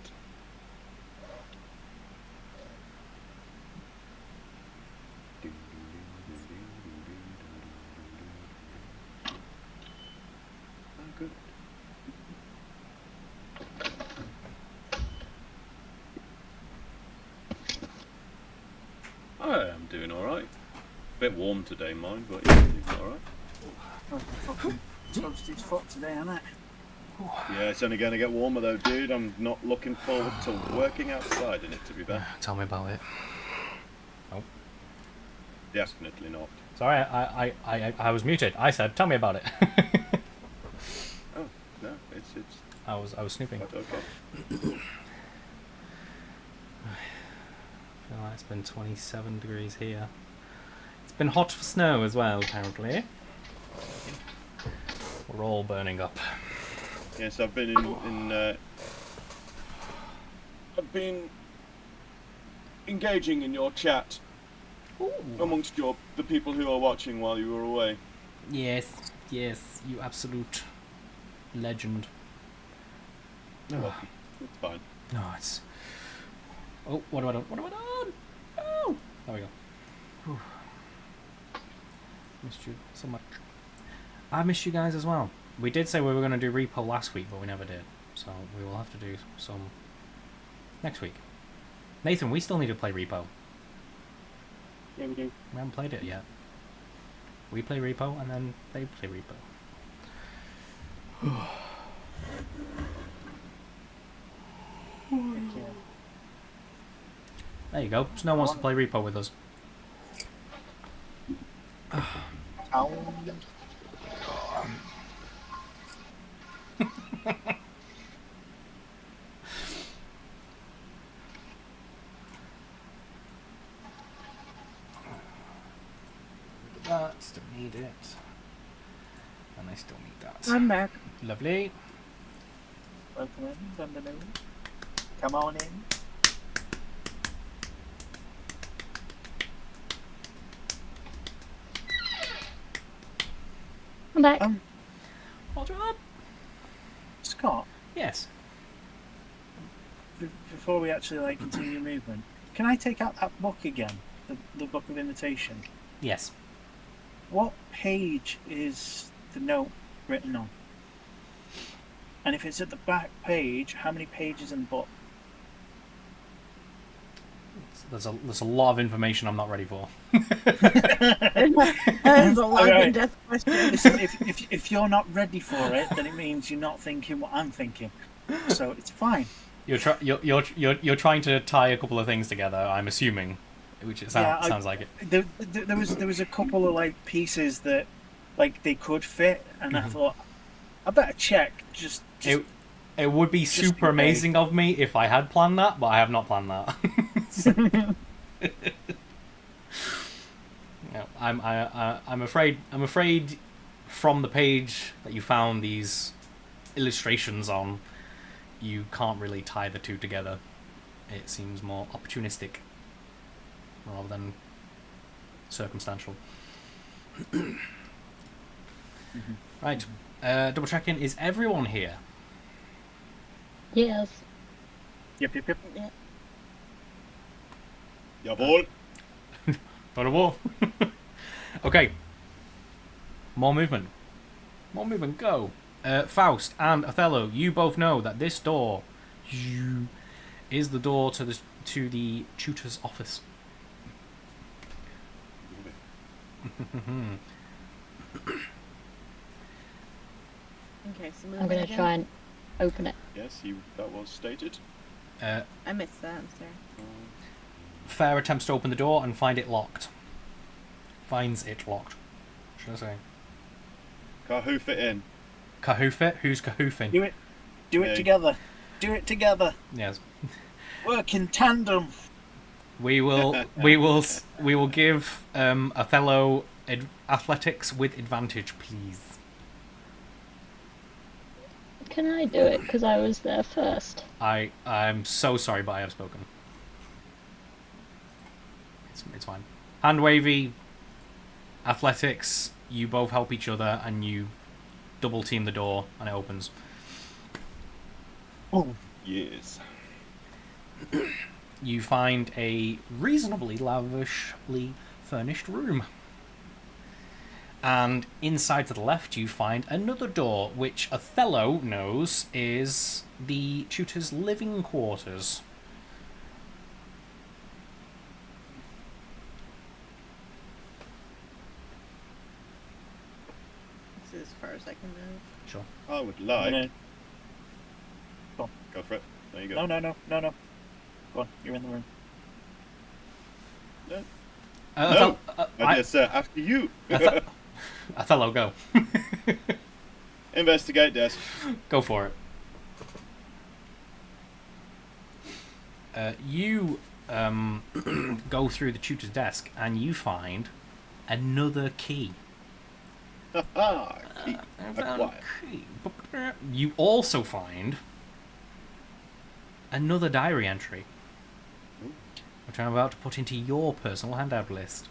Oh, good. I am doing alright. Bit warm today, mind, but yeah, doing alright. Fucking toasted foot today, isn't it? Yeah, it's only going to get warmer though, dude. I'm not looking forward to working outside in it, to be fair. Tell me about it. Definitely not. Sorry, I was muted. I said, tell me about it. Oh, no, it's I was snooping. quite okay. I feel like it's been 27 degrees here. It's been hot for snow as well, apparently. We're all burning up. Yes, I've been I've been engaging in your chat amongst the people who are watching while you were away. Yes, you absolute legend. Well, it's fine. No, it's... Oh, what have I done? Oh! There we go. Whew. Missed you so much. I missed you guys as well. We did say we were going to do repo last week, but we never did. So we will have to do some next week. Nathan, we still need to play repo. Yeah, we do. We haven't played it yet. We play repo, and then they play repo. Heck yeah. There you go. Snow wants to play repo with us. Ow. That, still need it. And I still need that. I'm back. Lovely. Welcome in, Thundernoon. Come on in. I'm back. Well job. Scott, Yes. before we actually continue movement, can I take out that book again? The Book of Invitation. Yes. What page is the note written on? And if it's at the back page, how many pages in the book? There's a lot of information I'm not ready for. That is a life and death question. Listen, if you're not ready for it, then it means you're not thinking what I'm thinking. So it's fine. You're trying to tie a couple of things together. I'm assuming, which it sounds like it. There was a couple of pieces that they could fit, and I thought I better check. Just It would be super amazing of me if I had planned that, but I have not planned that. No, I'm afraid from the page that you found these illustrations on, you can't really tie the two together. It seems more opportunistic rather than circumstantial. Right, double checking. Is everyone here? Yes. Yep. Yeah. Jawohl. Not a war. Okay. More movement. Go. Faust and Othello, you both know that this door is the door to the tutor's office. Okay, so I'm going to try and open it. Yes, that was stated. I missed that, I'm sorry. Fair attempts to open the door and finds it locked. Should I say? Kahoof it in. Kahoof it? Who's kahoofing? Do it together. Do it together. Yes. Work in tandem. We will give Othello athletics with advantage, please. Can I do it? Because I was there first. I'm so sorry, but I have spoken. It's fine. Hand wavy, athletics, you both help each other and you double team the door and it opens. Oh. Yes. You find a reasonably lavishly furnished room. And inside to the left you find another door, which Othello knows is the tutor's living quarters. This is as far as I can move. Sure. I would like. No. Go on. Go for it. There you go. No. Go on, you're in the room. No. Yes, sir. After you. Othello, go. Investigate desk. Go for it. You go through the tutor's desk and you find another key. Key. Acquired. You also find another diary entry, which I'm about to put into your personal handout list.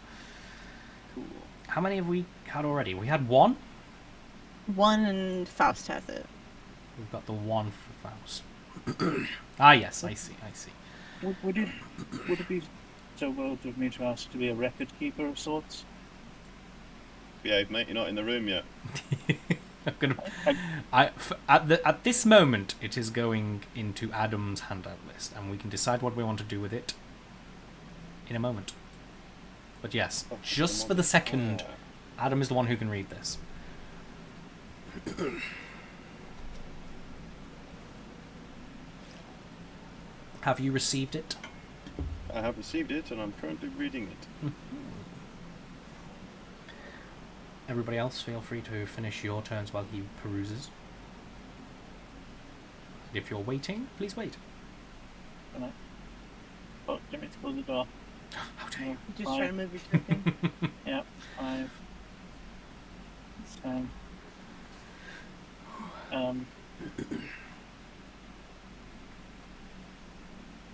Cool. How many have we had already? We had one? One, and Faust has it. We've got the one for Faust. Ah, yes, I see. Would it be so bold of me to ask to be a record keeper of sorts? Behave, mate. You're not in the room yet. At this moment, it is going into Adam's handout list, and we can decide what we want to do with it in a moment. But yes, just for the second, Adam is the one who can read this. Have you received it? I have received it, and I'm currently reading it. Everybody else, feel free to finish your turns while he peruses. If you're waiting, please wait. Oh, do you want me to close the door? How dare you? Just trying to move your token. Yep, 5. 10.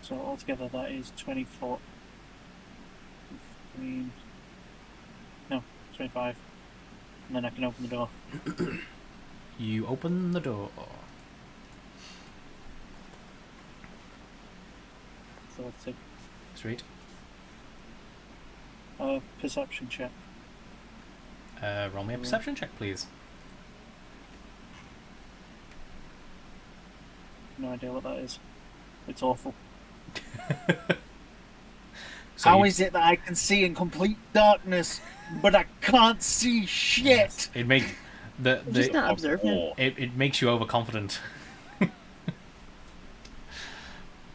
So altogether that is 20 foot. 15... No, 25. And then I can open the door. You open the door. So let's take Sweet. a perception check. Roll me a perception check, please. No idea what that is. It's awful. So How you- is it that I can see in complete darkness, but I can't see shit? Yes. It makes Just not observant. Or it makes you overconfident.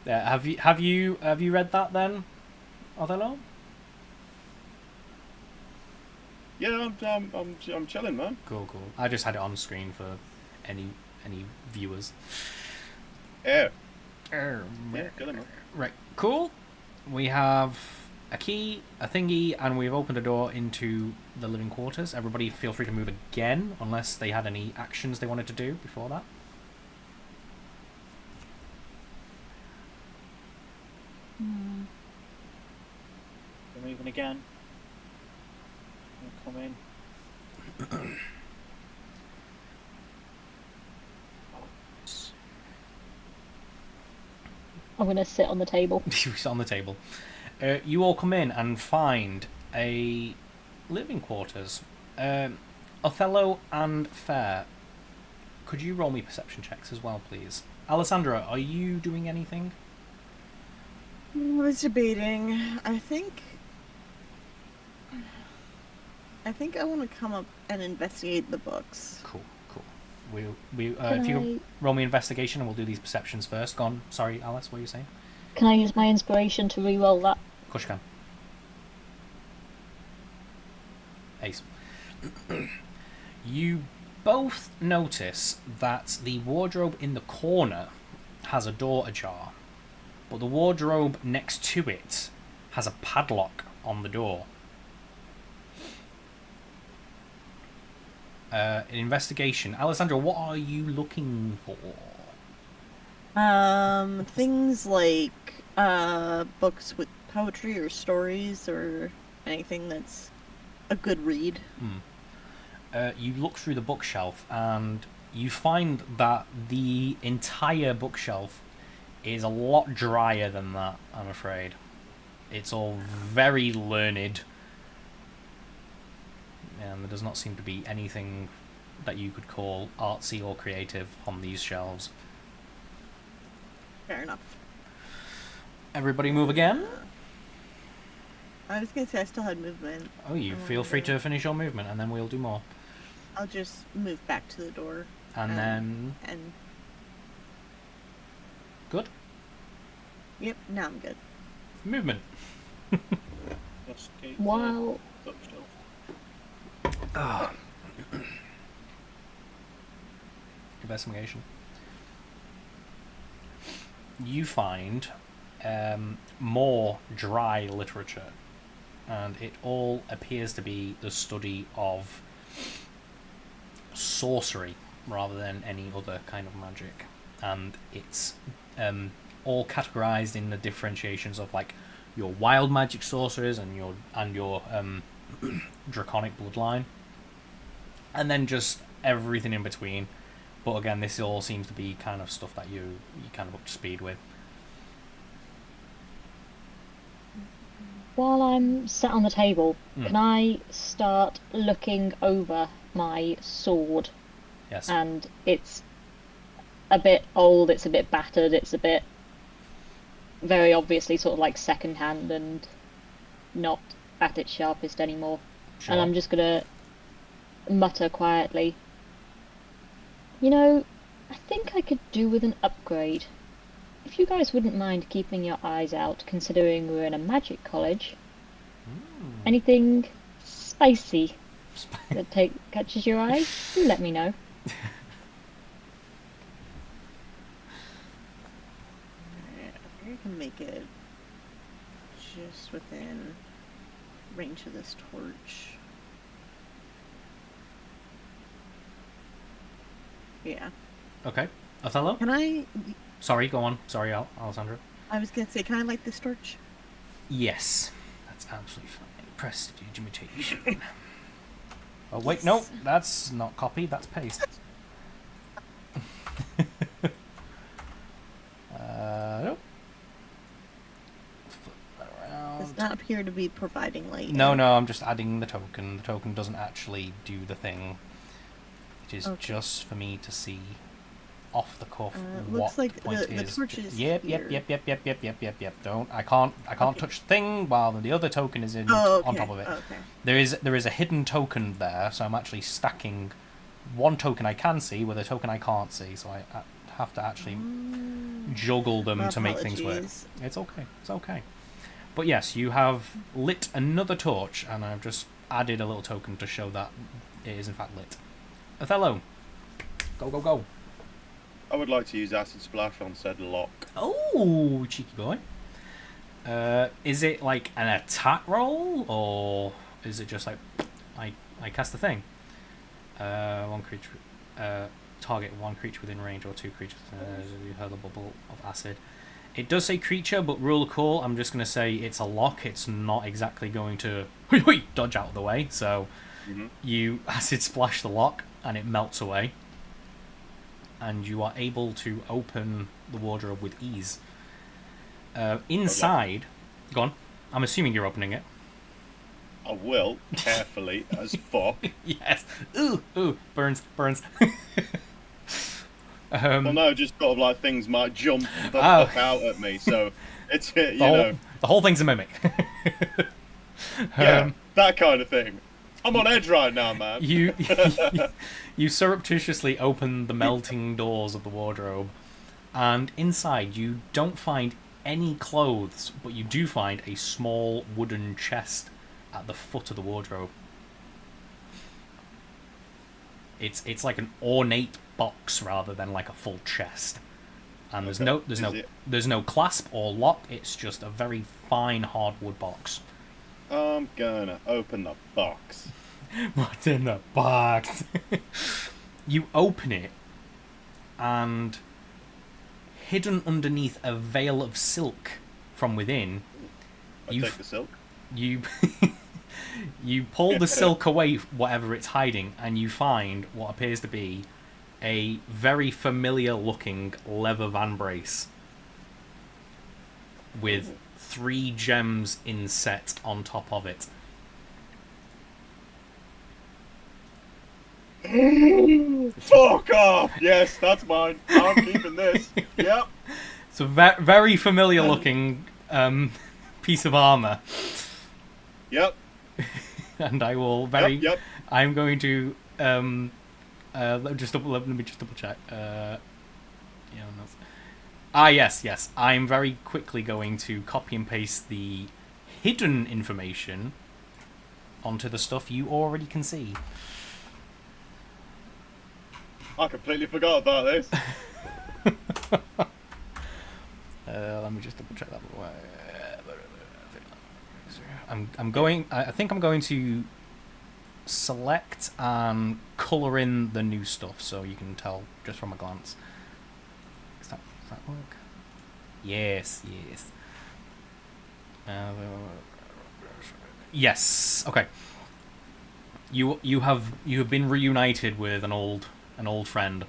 Have you read that then, Othello? yeah, I'm chilling, man. Cool. I just had it on screen for any viewers. Yeah, Right. chilling, man. Right, cool. We have a key, a thingy, and we've opened a door into the living quarters. Everybody feel free to move again, unless they had any actions they wanted to do before that. We're moving again. We'll come in. I'm gonna sit on the table. You sit on the table. You all come in and find a living quarters. Othello and Fair, could you roll me perception checks as well, please? Alessandra, are you doing anything? I was debating. I think I want to come up and investigate the books. Cool. If you could roll me investigation, and we'll do these perceptions first. Go on. Sorry, Alice, what were you saying? Can I use my inspiration to re-roll that? Of course you can. Ace. You both notice that the wardrobe in the corner has a door ajar, but the wardrobe next to it has a padlock on the door. An investigation. Alessandra, what are you looking for? Things like books with poetry or stories or anything that's a good read. You look through the bookshelf and you find that the entire bookshelf is a lot drier than that, I'm afraid. It's all very learned, and there does not seem to be anything that you could call artsy or creative on these shelves. Fair enough. Everybody move again? I was gonna say I still had movement. Oh, you feel free to finish your movement, and then we'll do more. I'll just move back to the door. And then... And Good. yep, now I'm good. Movement. Investigate the Wow. bookshelf. Investigation. You find more dry literature, and it all appears to be the study of sorcery rather than any other kind of magic, and it's all categorized in the differentiations of like your wild magic sorcerers and your draconic bloodline, and then just everything in between. But again, this all seems to be kind of stuff that you kind of up to speed with. While I'm sat on the table, can I start looking over my sword? Yes. And it's a bit old, it's a bit battered, it's a bit very obviously sort of like second-hand and not at its sharpest anymore. Sure. And I'm just gonna mutter quietly, you know, I think I could do with an upgrade. If you guys wouldn't mind keeping your eyes out, considering we're in a magic college. Anything spicy that catches your eye, do let me know. Alright, I think I can make it just within range of this torch. Yeah. Okay. Othello? Can I? Sorry, go on. Sorry, Alessandra. I was gonna say, can I light this torch? Yes, that's absolutely fine. Prestidigitation. Oh wait, no, that's not copy. That's paste. Nope. Flip that around. Does not appear to be providing light. No, I'm just adding the token. The token doesn't actually do the thing. It is just for me to see off the cuff what looks like the point the is. torch is Yep. Don't. I can't touch the thing while the other token is in on top of it. Okay. There is a hidden token there, so I'm actually stacking one token I can see with a token I can't see. So I have to actually juggle them to make things work. It's okay. But yes, you have lit another torch, and I've just added a little token to show that it is in fact lit. Othello, go. I would like to use Acid Splash on said lock. Oh, cheeky boy. Is it like an attack roll, or is it just like I cast the thing? One creature, target one creature within range or two creatures. You heard the bubble of acid. It does say creature, but rule of cool, I'm just going to say it's a lock. It's not exactly going to dodge out of the way. So you acid splash the lock, and it melts away. And you are able to open the wardrobe with ease. Inside... Okay. Go on. I'm assuming you're opening it. I will, carefully as fuck. Yes. Ooh, burns. Well, no, just sort of like things might jump the fuck out at me, so it's, you know... The whole thing's a mimic. Yeah, that kind of thing. I'm on edge right now, man. You surreptitiously open the melting doors of the wardrobe, and inside you don't find any clothes, but you do find a small wooden chest at the foot of the wardrobe. It's like an ornate box rather than like a full chest, and there's no clasp or lock. It's just a very fine hardwood box. I'm gonna open the box. What's in the box? You open it, and hidden underneath a veil of silk from within, take the silk. You you pull the silk away, whatever it's hiding, and you find what appears to be a very familiar-looking leather vambrace with 3 gems inset on top of it. Fuck off! Yes, that's mine. I'm keeping this. Yep. It's a very familiar-looking piece of armor. Yep. And I will Yep. I'm going to let me just double check. Yes. I'm very quickly going to copy and paste the hidden information onto the stuff you already can see. I completely forgot about this. Let me just double check that. I think I'm going to select and colour in the new stuff so you can tell just from a glance. Does that work? Yes. Yes. Okay. You have been reunited with an old friend.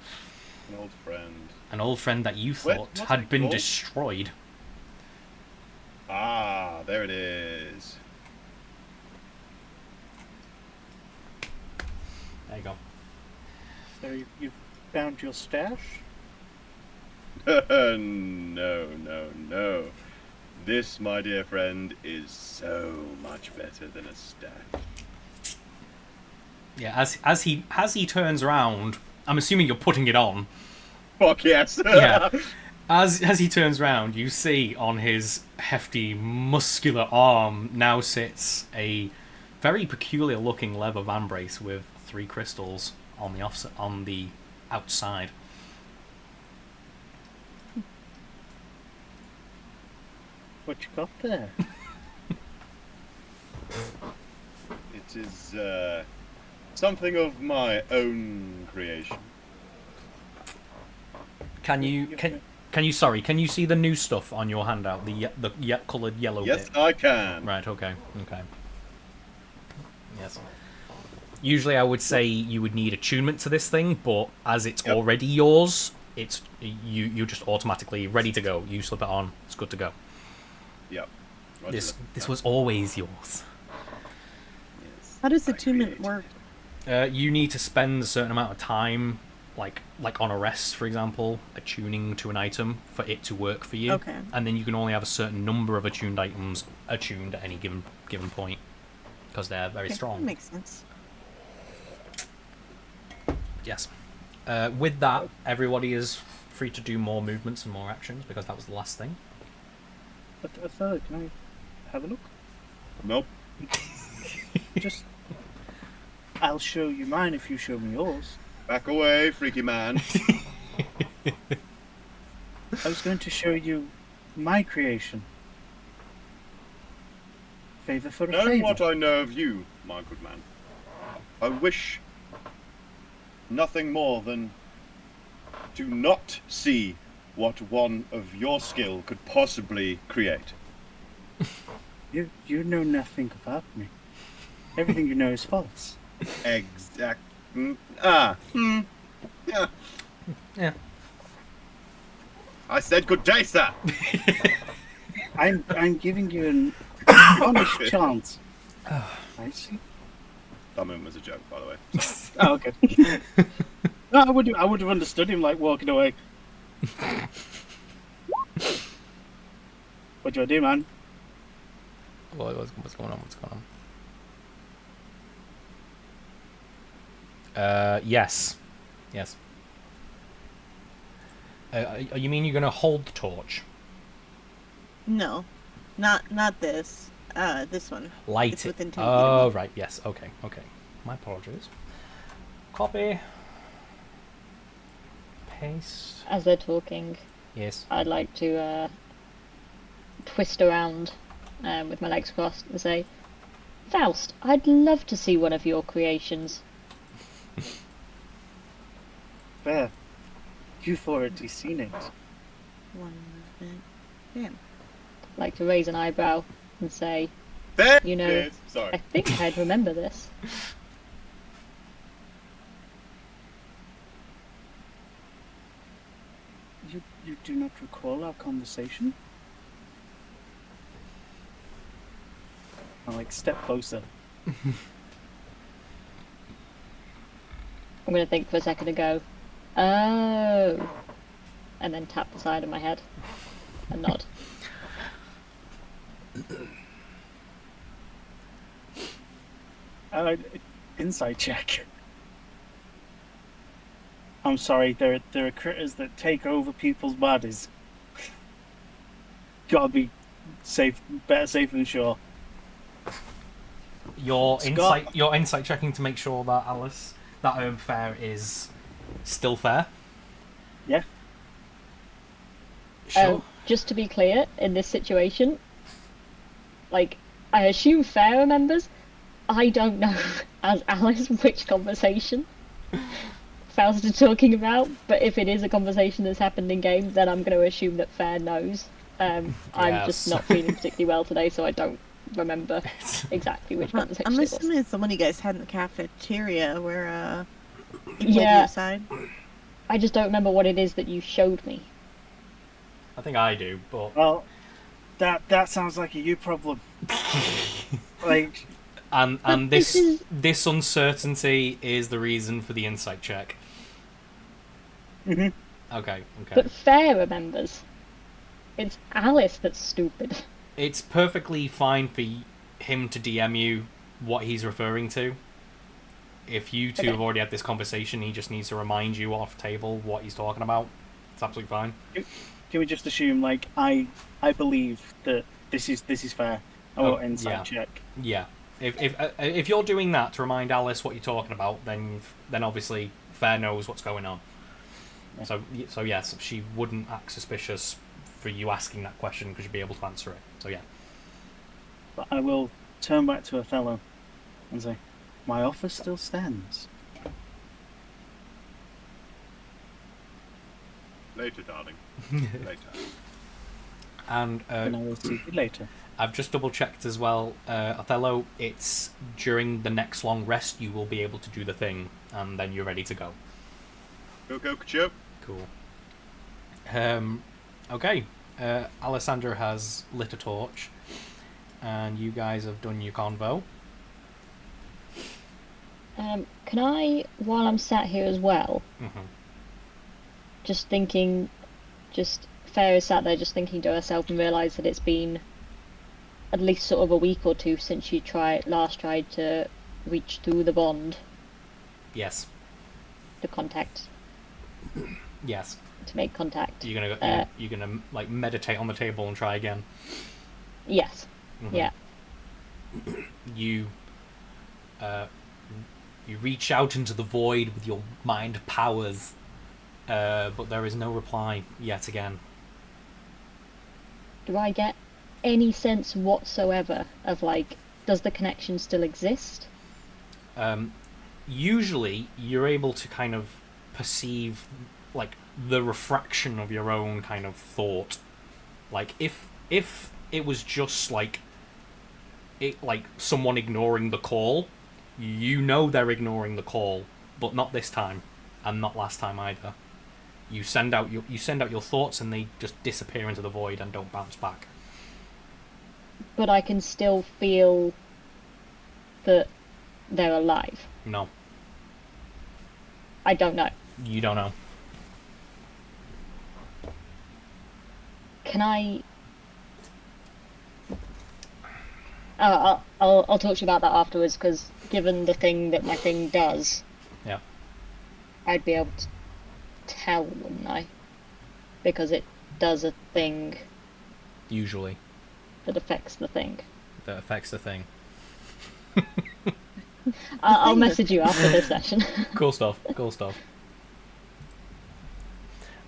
An old friend that you thought had been destroyed. Ah, there it is. There you go. So you've found your stash? No. This, my dear friend, is so much better than a stash. Yeah, as he turns around, I'm assuming you're putting it on. Fuck yes. Yeah. As he turns around, you see on his hefty, muscular arm now sits a very peculiar-looking leather vambrace with 3 crystals on the outside. What you got there? It is something of my own creation. Can you Can you see the new stuff on your handout? The coloured yellow Yes, bit. I can. Right. Okay. Yes. Usually, I would say you would need attunement to this thing, but as it's already yours, it's you're just automatically ready to go. You slip it on, it's good to go. Yep. This was always yours. Yes. How does attunement work? You need to spend a certain amount of time, like on a rest, for example, attuning to an item for it to work for you. Okay. And then you can only have a certain number of attuned items attuned at any given point, because they're very strong. That makes sense. Yes. With that, everybody is free to do more movements and more actions, because that was the last thing. Can I have a look? Nope. Just, I'll show you mine if you show me yours. Back away, freaky man. I was going to show you my creation. Favor for a Knowing favor. what I know of you, my good man, I wish nothing more than to not see what one of your skill could possibly create. You know nothing about me. Everything you know is false. Exact. Yeah. Yeah. I said good day, sir. I'm giving you an honest chance. I see. That moment was a joke, by the way. Oh, okay. No, I would have understood him like walking away. What do I do, man? What's going on? Yes. You mean you're gonna hold the torch? No, not this. This one. Light It's it. within 10 feet Oh, of me. right. Yes. Okay. My apologies. Copy. Paste. As they're talking, Yes. I'd like to twist around with my legs crossed and say, Faust, I'd love to see one of your creations. Fair. You've already seen it. One movement. Bam. I'd like to raise an eyebrow and say, There You know, it is. Sorry. I think I'd remember this. You do not recall our conversation? I step closer. I'm going to think for a second and go, oh, and then tap the side of my head and nod. Insight check. I'm sorry, there are critters that take over people's bodies. Gotta be better safe than sure. Your Scott. insight checking to make sure that Alice, that fair is still fair. Yeah. Sure. Just to be clear, in this situation, like, I assume Fair remembers. I don't know, as Alice, which conversation Faust is talking about, but if it is a conversation that's happened in game, then I'm going to assume that Fair knows. I'm just not feeling particularly well today, so I don't remember exactly which conversation I'm it was. assuming it's the one you guys had in the cafeteria where you pulled Yeah. you aside. I just don't remember what it is that you showed me. I think I do, but Well, that sounds like a you problem. Like, and But this uncertainty is the reason for the insight check. mhm. Okay. But Fair remembers. It's Alice that's stupid. It's perfectly fine for him to DM you what he's referring to. If you two Okay. have already had this conversation, he just needs to remind you off table what he's talking about. It's absolutely fine. Can we just assume, like, I believe that this is fair? I want insight yeah. check. Yeah. If you're doing that to remind Alice what you're talking about, then obviously Fair knows what's going on. Yeah. So yes, she wouldn't act suspicious for you asking that question because you'd be able to answer it. So yeah. But I will turn back to Othello and say, my offer still stands. Later, darling. Later. And And I will see you later. I've just double checked as well, Othello. It's during the next long rest you will be able to do the thing, and then you're ready to go. Go, Kacho. Cool. Okay. Alessandra has lit a torch, and you guys have done your convo. Can I, while I'm sat here as well, just thinking, Fair is sat there just thinking to herself and realise that it's been at least sort of a week or two since she last tried to reach through the bond. Yes. To contact. Yes. To make contact. You're gonna like meditate on the table and try again. Yes. Yeah. You reach out into the void with your mind powers, but there is no reply yet again. Do I get any sense whatsoever of, like, does the connection still exist? Usually, you're able to kind of perceive, like, the refraction of your own kind of thought. Like, if it was just, like someone ignoring the call, you know they're ignoring the call, but not this time, and not last time either. You send out your thoughts, and they just disappear into the void and don't bounce back. But I can still feel that they're alive. No. I don't know. You don't know. Can I... I'll talk to you about that afterwards, because given the thing that my thing does, yeah, I'd be able to tell, wouldn't I? Because it does a thing. Usually. That affects the thing. That affects the thing. I'll message you after this session. Cool stuff. Cool stuff.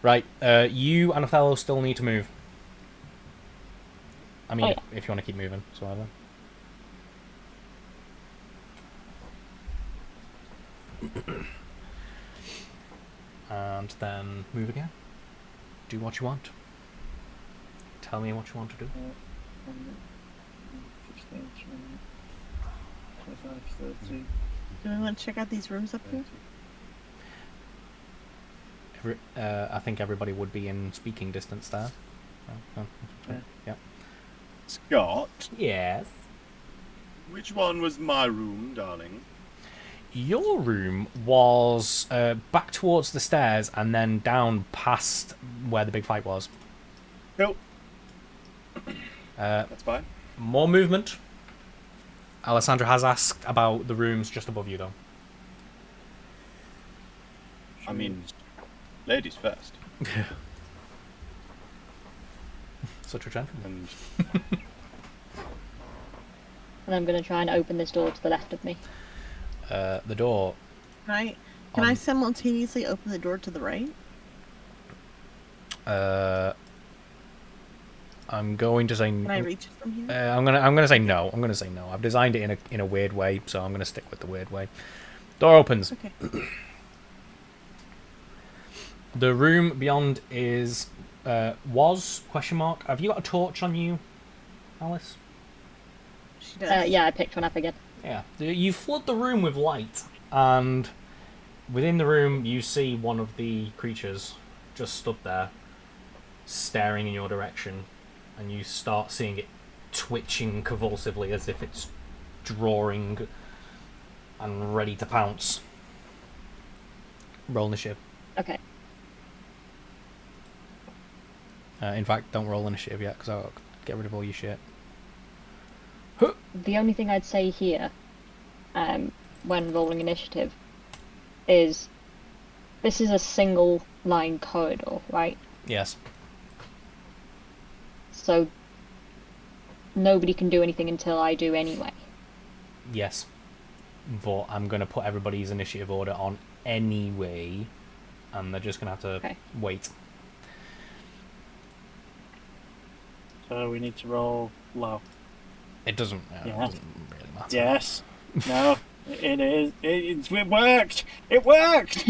Right, you and Othello still need to move. I mean, if you want to keep moving, so whatever. And then move again. Do what you want. Tell me what you want to do. 15, 20, 25, 30. Do we want to check out these rooms up here? I think everybody would be in speaking distance there. Yeah. Scott? Yes? Which one was my room, darling? Your room was back towards the stairs and then down past where the big fight was. Cool. That's fine. More movement. Alessandra has asked about the rooms just above you, though. I mean, ladies first. Such a gentleman. And I'm going to try and open this door to the left of me. The door. Can I simultaneously open the door to the right? I'm going to say. Can I reach it from here? I'm gonna say no. I'm gonna say no. I've designed it in a weird way, so I'm gonna stick with the weird way. Door opens. Okay. The room beyond is was ? Have you got a torch on you, Alice? She does. Yeah, I picked one up again. Yeah. You flood the room with light, and within the room you see one of the creatures just stood there, staring in your direction, and you start seeing it twitching convulsively as if it's drawing and ready to pounce. Roll initiative. Okay. In fact, don't roll initiative yet, because I'll get rid of all your shit. The only thing I'd say here, when rolling initiative, is this is a single line corridor, right? Yes. So nobody can do anything until I do anyway. Yes. But I'm going to put everybody's initiative order on anyway, and they're just going to have to wait. So we need to roll low. It doesn't, Yeah. it doesn't really matter. Yes. No. It is. It worked. It worked.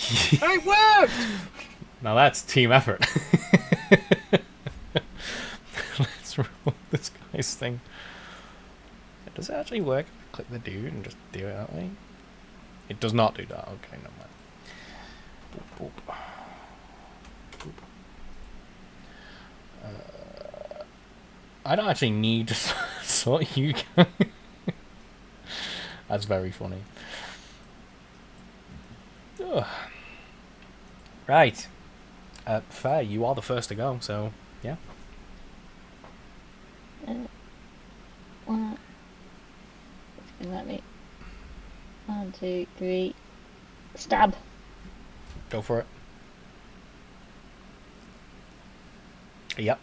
It worked! Now that's team effort. Let's roll this guy's thing. Does it actually work? Click the dude and just do it that way? It does not do that. Okay, never mind. Boop, boop. Boop. I don't actually need to sort you guys. That's very funny. Ugh. Right. Fair, you are the first to go, so yeah. Well, it's gonna let me. 1, 2, 3. Stab. Go for it. Yep.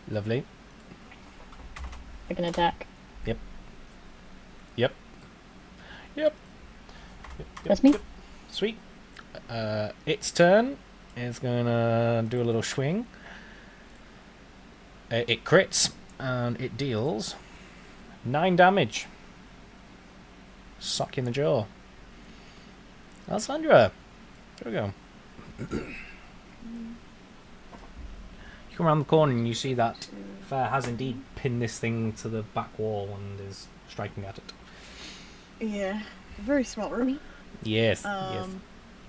Lovely. I can attack. Yep. Yep. Yep. Yep. That's me. Yep. Sweet. Its turn is gonna do a little swing. It crits and it deals 9 damage. Sock you in the jaw. Alessandra, there we go. You come around the corner and you see that Fair has indeed pinned this thing to the back wall and is striking at it. Yeah, very small room. Yes, yes.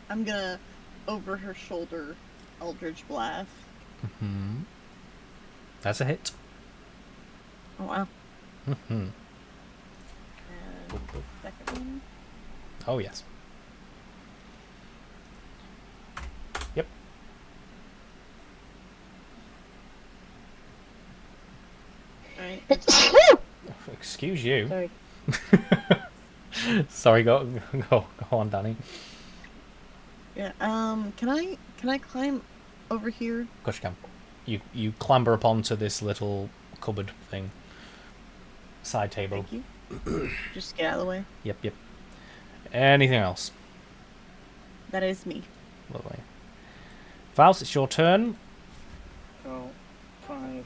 I'm gonna over her shoulder Eldritch Blast. Mm-hmm. That's a hit. Oh wow. Mm-hmm. And second one. Oh, yes. Yep. Alright. Excuse you. Sorry. Sorry, go on, Danny. Yeah. Can I climb over here? Of course you can. You clamber up onto this little cupboard thing. Side table. Thank you. Just get out of the way. Yep, yep. Anything else? That is me. Lovely. Faust, it's your turn. So, 5.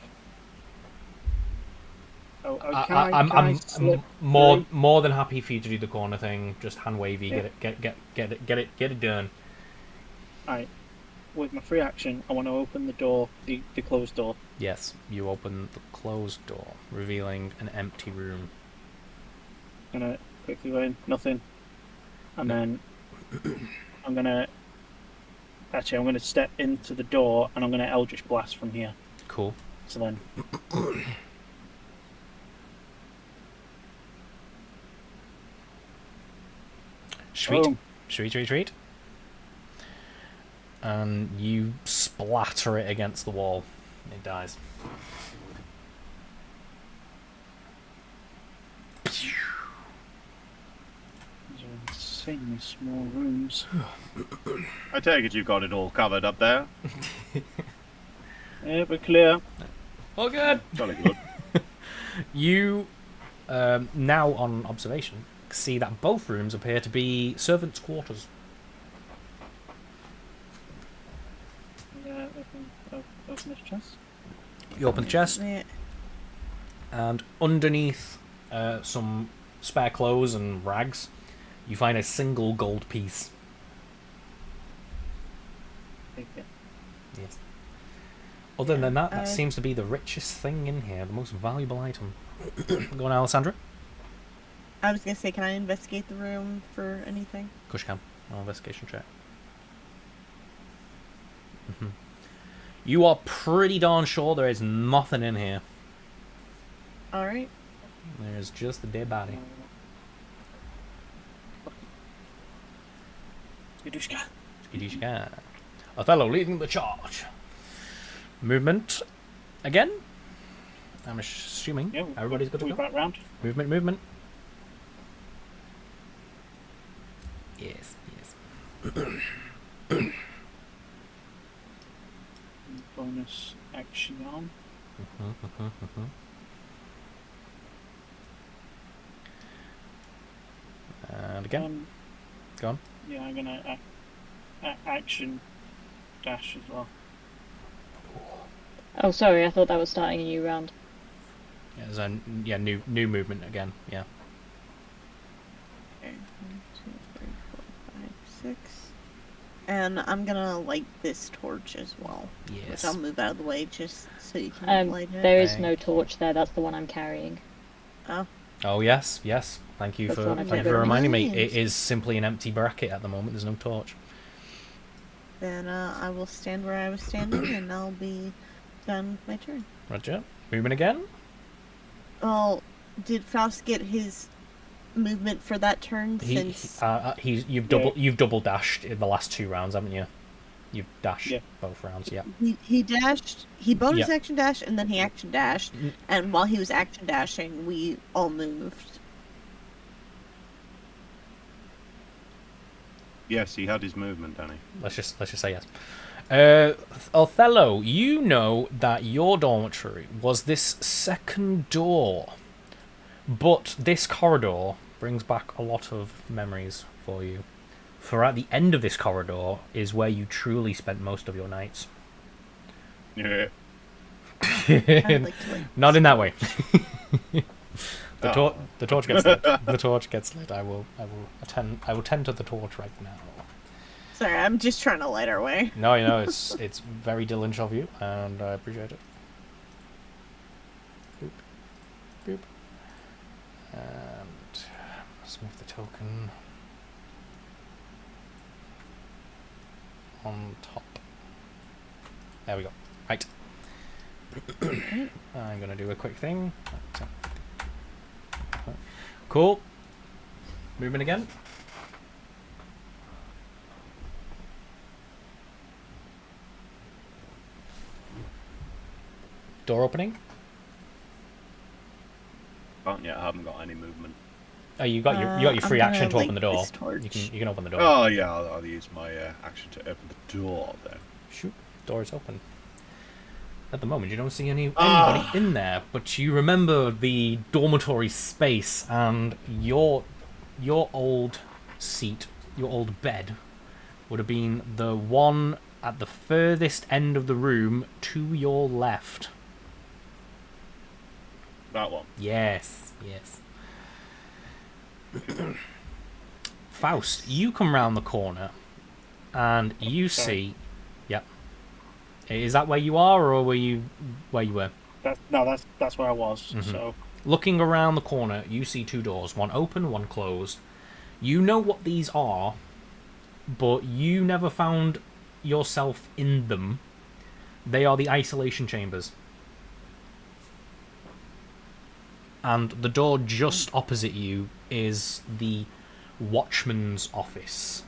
Oh, I'm slip more through? than happy for you to do the corner thing. Just hand wavy, Yeah. get it done. Alright. With my free action, I want to open the door, the closed door. Yes, you open the closed door, revealing an empty room. Gonna quickly go in, nothing. And then I'm gonna step into the door and I'm gonna Eldritch Blast from here. Cool. So then Sweet. Boom. Sweet. And you splatter it against the wall. It dies. These are insanely small rooms. I take it you've got it all covered up there. Yeah, we're clear. Oh, good. Jolly good. You, now on observation, see that both rooms appear to be servants' quarters. Yeah, open this chest. You open the chest, Yeah. and underneath some spare clothes and rags, you find a single gold piece. Take it. Yes. Other than that, that I- seems to be the richest thing in here, the most valuable item. Go on, Alessandra. I was gonna say, can I investigate the room for anything? Of course you can. Roll investigation check. You are pretty darn sure there is nothing in here. Alright. There's just a dead body. Yadushka. Skidishka. Othello leading the charge. Movement. Again? I'm assuming Yeah, everybody's good to we go. back round. Movement. Yes. Bonus action on. And again. Go on. Yeah, I'm gonna action dash as well. Oh, sorry, I thought that was starting a new round. Yeah, there's a new movement again. Yeah. Okay. 1, 2, 3, 4, 5, 6. And I'm gonna light this torch as well. Yes. Which I'll move out of the way just so you can light it. There is no torch there. That's the one I'm carrying. Oh. Oh yes. Thank you That's for one I thank you put for in. reminding me. It Nice. is simply an empty bracket at the moment. There's no torch. Then I will stand where I was standing, and I'll be done with my turn. Roger. Moving again. Well, did Faust get his movement for that turn? You've double dashed in the last 2 rounds, haven't you? You've dashed both rounds. Yeah. He dashed. He bonus Yeah. action dashed, and then he action dashed. And while he was action dashing, we all moved. Yes, he had his movement, Danny. Let's just say yes. Othello, you know that your dormitory was this second door, but this corridor brings back a lot of memories for you. For at the end of this corridor is where you truly spent most of your nights. Yeah. I'd like to, Not in that way. The torch gets lit. The torch gets lit. I will tend to the torch right now. Sorry, I'm just trying to light our way. No, it's very diligent of you, and I appreciate it. Boop, boop, and let's move the token on top. There we go. Right. I'm gonna do a quick thing. Cool. Moving again. Door opening. Can't yet. I haven't got any movement. Oh, you got your I'm free gonna action to light open the door. this torch. You can open the door. Oh yeah, I'll use my action to open the door then. Shoot, door is open. At the moment, you don't see anybody in there, but you remember the dormitory space and your old seat, your old bed, would have been the one at the furthest end of the room to your left. That one. Yes. Faust, you come round the corner, and you see. Yep. Is that where you are, or were you where you were? That's where I was. Mhm. So Looking around the corner, you see 2 doors, one open, one closed. You know what these are, but you never found yourself in them. They are the isolation chambers. And the door just opposite you is the watchman's office.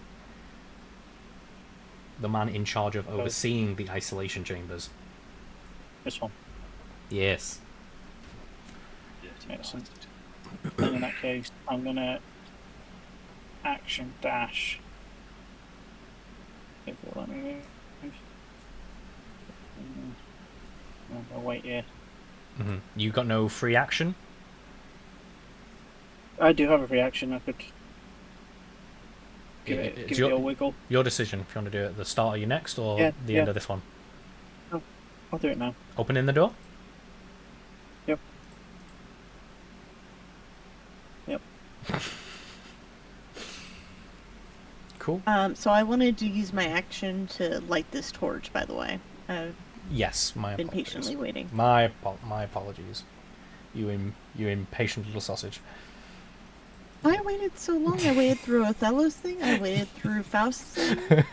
The man in charge of overseeing the isolation chambers. this one. Yes. Excellent. And in that case, I'm gonna action dash. If you'll let me move. I'll wait here. Mm-hmm. You got no free action? I do have a reaction. I could give it It's a wiggle. your decision if you want to do it at the start of your next or the Yeah. end of this one. I'll do it now. Opening the door? Yep. Cool. So I wanted to use my action to light this torch, by the way. I've Yes, my been apologies. patiently waiting. My apologies. You impatient little sausage. I waited so long. I waited through Othello's thing. I waited through Faust's thing.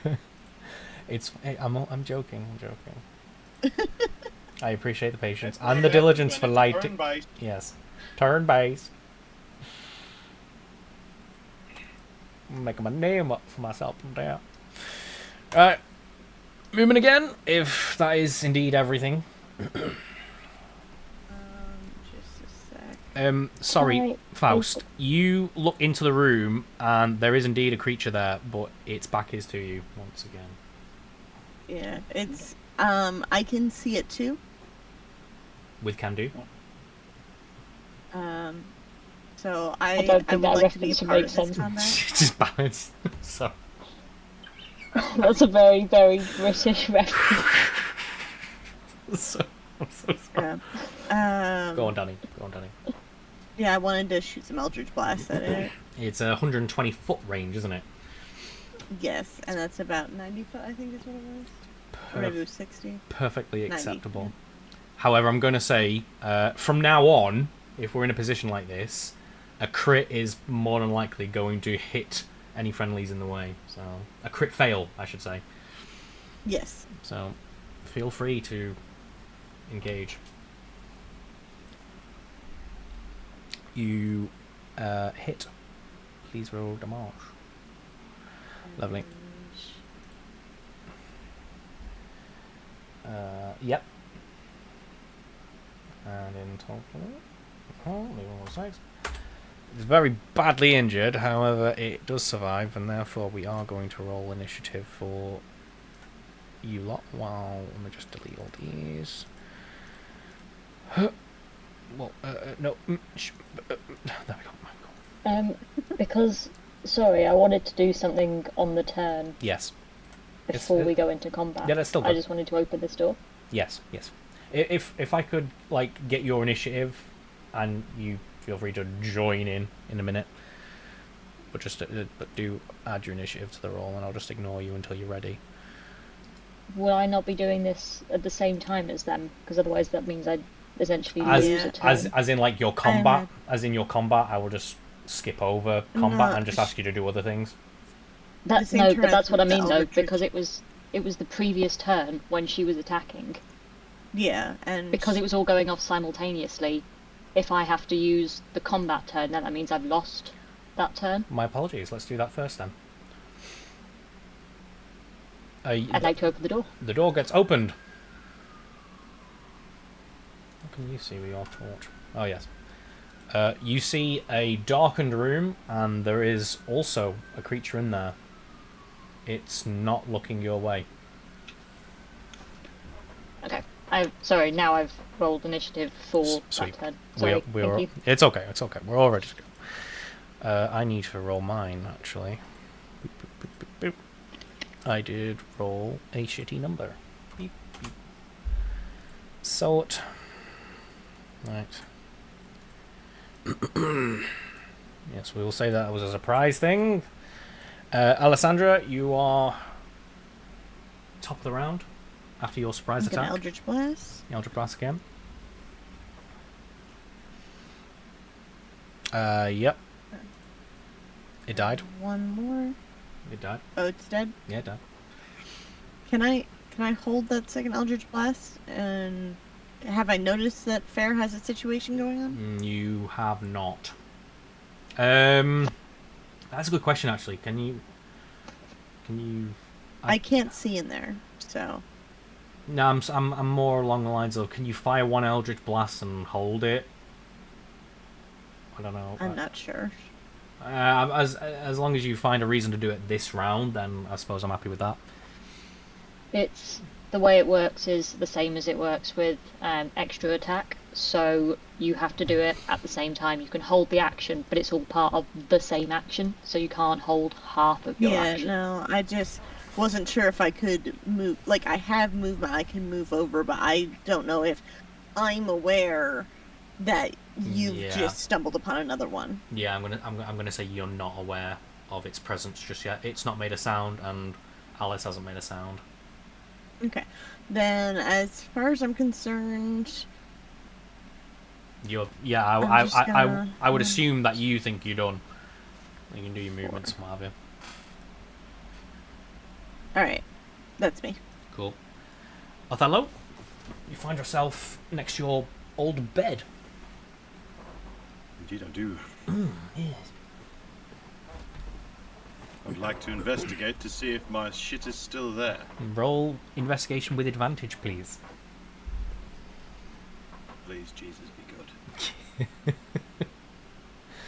I'm joking. I appreciate the patience and the diligence for lighting. Yes, turn base. I'm making my name up for myself from there. Alright, moving again. If that is indeed everything. Just a sec. Sorry, Right. Faust. You look into the room, and there is indeed a creature there, but its back is to you once again. Yeah, it's I can see it too. With can do. So I I don't think would that like to be a reference part of makes this sense. combat. Just balance. So. That's a very, very British reference. I'm so sorry. Go on, Danny. Yeah, I wanted to shoot some Eldritch Blast at it. It's a 120-foot range, isn't it? Yes, and that's about 95, I think is what it was. Or maybe it was 60. Perfectly 90, acceptable. yeah. However, I'm going to say, from now on, if we're in a position like this, a crit is more than likely going to hit any friendlies in the way. So, a crit fail, I should say. Yes. So, feel free to engage. You hit. Please roll damage. Lovely. Yep. And in total, it's very badly injured. However, it does survive, and therefore we are going to roll initiative for you lot. Well, let me just delete all these. Well, no. There we go. Because sorry, I wanted to do something on the turn Yes. before we go into combat. Yeah, that's still I good. just wanted to open this door. Yes. If I could get your initiative, and you feel free to join in a minute, but just but do add your initiative to the roll, and I'll just ignore you until you're ready. Will I not be doing this at the same time as them? Because otherwise that means I'd essentially As lose a turn. as in your combat, as in your combat, I will just skip over combat and just ask you to do other things. But that's what I mean though, Eldritch. because it was the previous turn when she was attacking. Yeah, and Because it was all going off simultaneously. If I have to use the combat turn, then that means I've lost that turn. My apologies. Let's do that first then. I'd like to open the door. The door gets opened. What can you see with your torch? Oh, yes. You see a darkened room, and there is also a creature in there. It's not looking your way. Okay. Now I've rolled initiative for Sweet. that turn. Sorry, thank you. It's okay. We're all ready to go. I need to roll mine, actually. Boop, boop, boop, boop, boop. I did roll a shitty number. Beep, beep. Sort. Right. Yes, we will say that was a surprise thing. Alessandra, you are top of the round after your surprise I'm gonna attack. Eldritch Blast. Eldritch Blast again. Yep. It died. One more. It died. Oh, it's dead. Yeah, it died. Can I hold that second Eldritch Blast? And have I noticed that Fair has a situation going on? You have not. That's a good question, actually. Can you? I can't see in there, so. No, I'm more along the lines of, can you fire one Eldritch Blast and hold it? I don't know. I'm not sure. As long as you find a reason to do it this round, then I suppose I'm happy with that. It's the way it works is the same as it works with extra attack. So you have to do it at the same time. You can hold the action, but it's all part of the same action. So you can't hold half of your action. No, I just wasn't sure if I could move. Like, I have movement I can move over, but I don't know if I'm aware that you've just stumbled upon another one. Yeah, I'm gonna say you're not aware of its presence just yet. It's not made a sound, and Alice hasn't made a sound. Okay, then as far as I'm concerned, I would assume that you think you're done. You can do your movements and what have you. All right, that's me. Cool. Othello, you find yourself next to your old bed. Indeed, I do. Yes. I'd like to investigate to see if my shit is still there. Roll investigation with advantage, please. Please, Jesus, be good.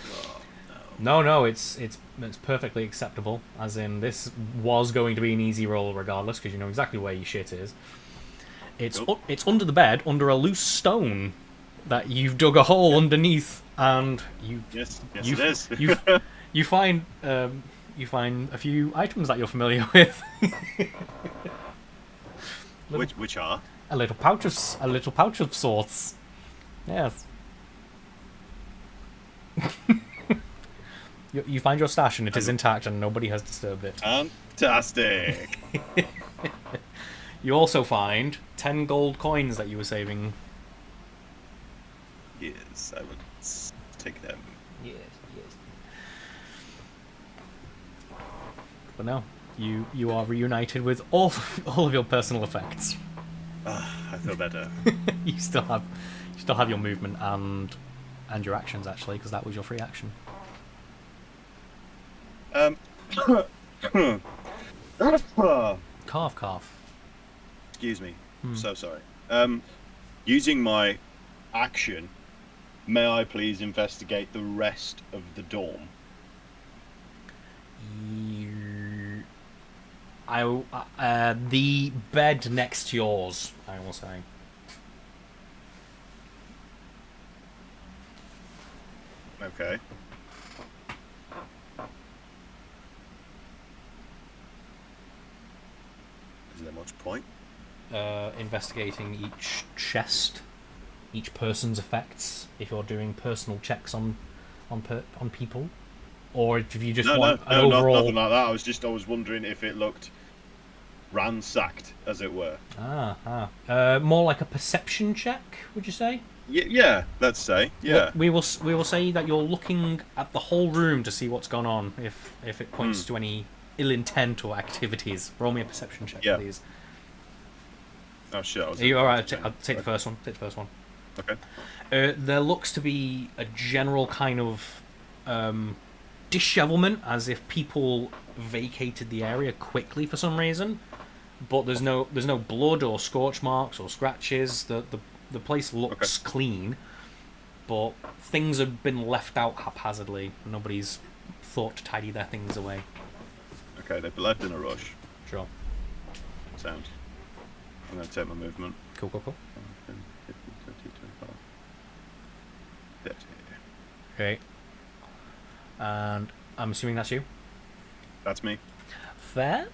Oh, No, it's perfectly acceptable. As in, this was going to be an easy roll regardless, because you know exactly where your shit is. It's under the bed, under a loose stone that you've dug a hole underneath, and Yes, it is. you find a few items that you're familiar with. Which are? A little pouch of sorts. Yes. You find your stash and it is intact and nobody has disturbed it. Fantastic. You also find 10 gold coins that you were saving. Yes, I will take them. Yes. But no, you are reunited with all of your personal effects. I feel better. you still have your movement and your actions actually, because that was your free action. Cough. Excuse me. So sorry. Using my action, may I please investigate the rest of the dorm? The bed next to yours, I will say. Okay. Is there much point? Investigating each chest, each person's effects. If you're doing personal checks on people, or if you just want an overall. Nothing like that. I was wondering if it looked ransacked, as it were. More like a perception check, would you say? Yeah. Let's say. Yeah. We will say that you're looking at the whole room to see what's gone on. If it points to any ill intent or activities, roll me a perception check, please. Oh shit! Are you all right? I'll take the first one. Okay. There looks to be a general kind of dishevelment, as if people vacated the area quickly for some reason. But there's no blood or scorch marks or scratches. The place looks clean, but things have been left out haphazardly. Nobody's thought to tidy their things away. Okay, they've been left in a rush. Sure. Sound. I'm going to take my movement. Cool. 10, 15, 20, 25. 30. Okay. And I'm assuming that's you? That's me. Fair.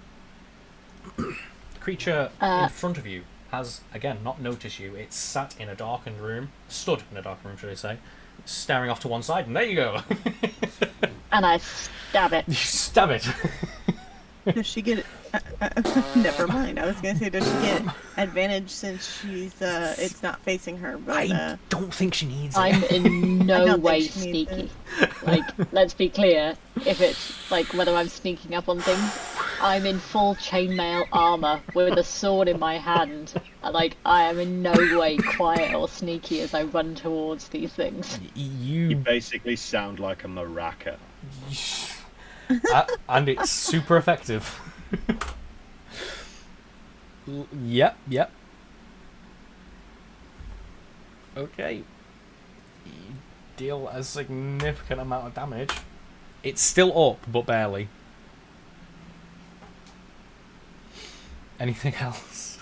The creature in front of you has, again, not noticed you. It's sat in a darkened room, stood in a darkened room, should I say, staring off to one side, and there you go. And I stab it. You stab it. Does she get? Never mind. I was gonna say, does she get advantage since she's? It's not facing her. But I don't think she needs it. I'm in no way sneaky. Like, let's be clear. If it's like whether I'm sneaking up on things, I'm in full chainmail armor with a sword in my hand. Like, I am in no way quiet or sneaky as I run towards these things. You basically sound like a maraca. And it's super effective. Yep. Okay. You deal a significant amount of damage. It's still up, but barely. Anything else?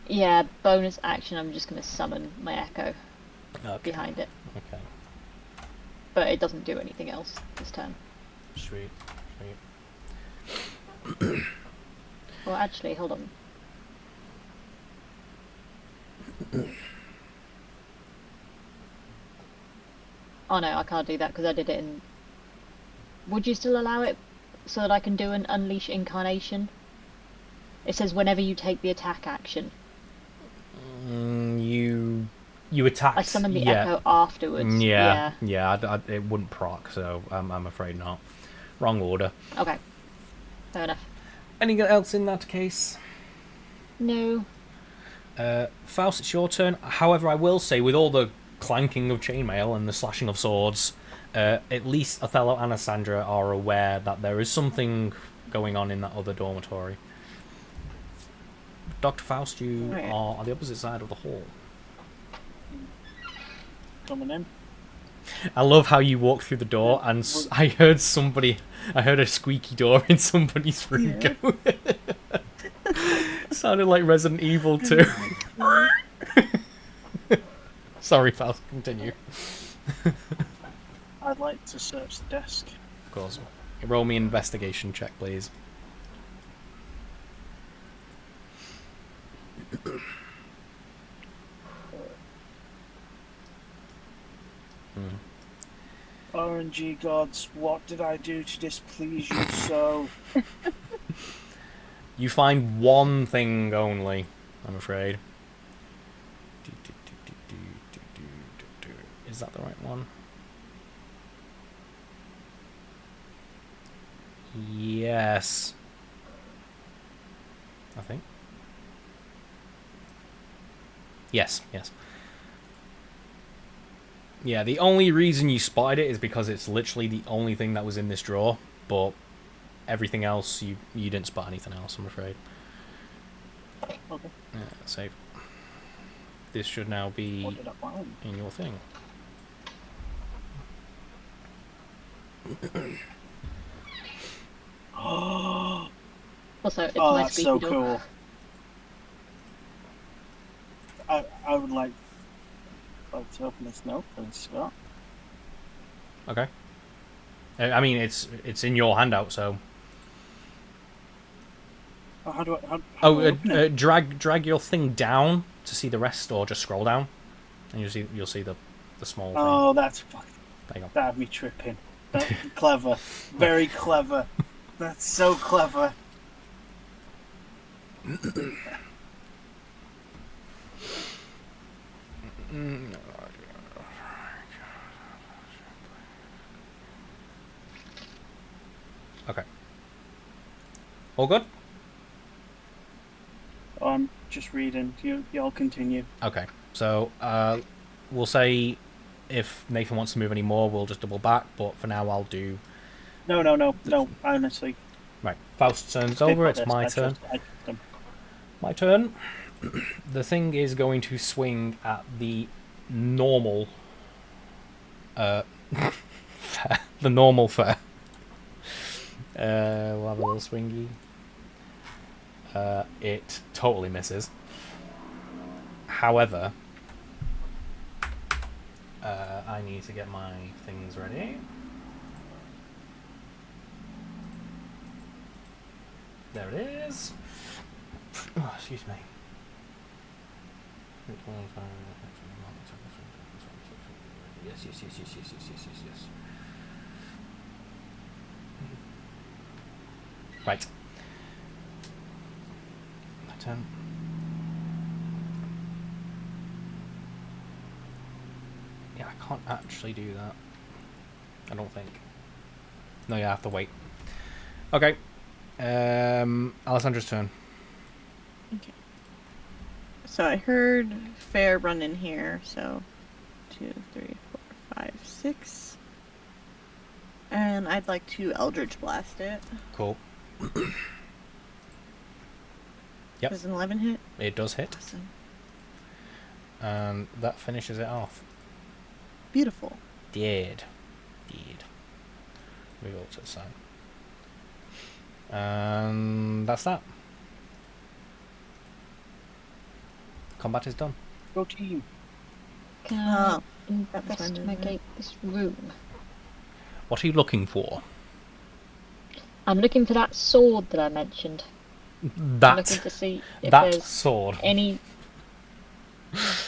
Yeah, bonus action, I'm just going to summon my echo behind it. Okay. But it doesn't do anything else this turn. Sweet. Well, actually, hold on. Oh no, I can't do that because I did it in... Would you still allow it so that I can do an Unleash Incarnation? It says whenever you take the attack action. You attacked. I summon the echo afterwards. Yeah. It wouldn't proc, so I'm afraid not. Wrong order. Okay. Fair enough. Anything else in that case? No. Faust, it's your turn. However, I will say, with all the clanking of chainmail and the slashing of swords, at least Othello and Sandra are aware that there is something going on in that other dormitory. Dr. Faust, you are on the opposite side of the hall. Coming in. I love how you walk through the door and I heard a squeaky door in somebody's room go. Sounded like Resident Evil 2. Sorry, Faust, continue. I'd like to search the desk. Of course. Roll me an investigation check, please. OMG gods, what did I do to displease you so? You find one thing only, I'm afraid. Is that the right one? Yes. I think. Yes. Yeah, the only reason you spotted it is because it's literally the only thing that was in this drawer, but everything else, you didn't spot anything else, I'm afraid. Okay. Yeah, save. This should now be What did I find? in your thing. Oh, Also, it's my that's squeaky so door. cool. I would like to open this note, please, Scott. Okay. I mean, it's in your handout, so. Oh, how do I open it? Drag your thing down to see the rest, or just scroll down, and you'll see the small thing. Oh, that's fucking. There you go. That had me tripping. That's clever. Very clever. That's so clever. Okay. All good? I'm just reading. Y'all continue. Okay. So, we'll say if Nathan wants to move any more, we'll just double back, but for now I'll do... No. Honestly. Right. Faust's turn's over, it's my turn. My turn. The thing is going to swing at the normal... fair. The normal fair. We'll have a little swingy. It totally misses. However, I need to get my things ready. There it is. Oh, excuse me. Yes. Right. My turn. Yeah, I can't actually do that. I don't think. No, you have to wait. Okay. Alessandra's turn. Okay. So I heard Fair run in here, so 2, 3, 4, 5, 6. And I'd like to Eldritch Blast it. Cool. Yep. Does an 11 hit? It does hit. Awesome. And that finishes it off. Beautiful. Did. Move over to the side. And that's that. Combat is done. Go team. Can I that's fine, isn't it? investigate this room? What are you looking for? I'm looking for that sword that I mentioned. I'm looking to see if that there's sword. any,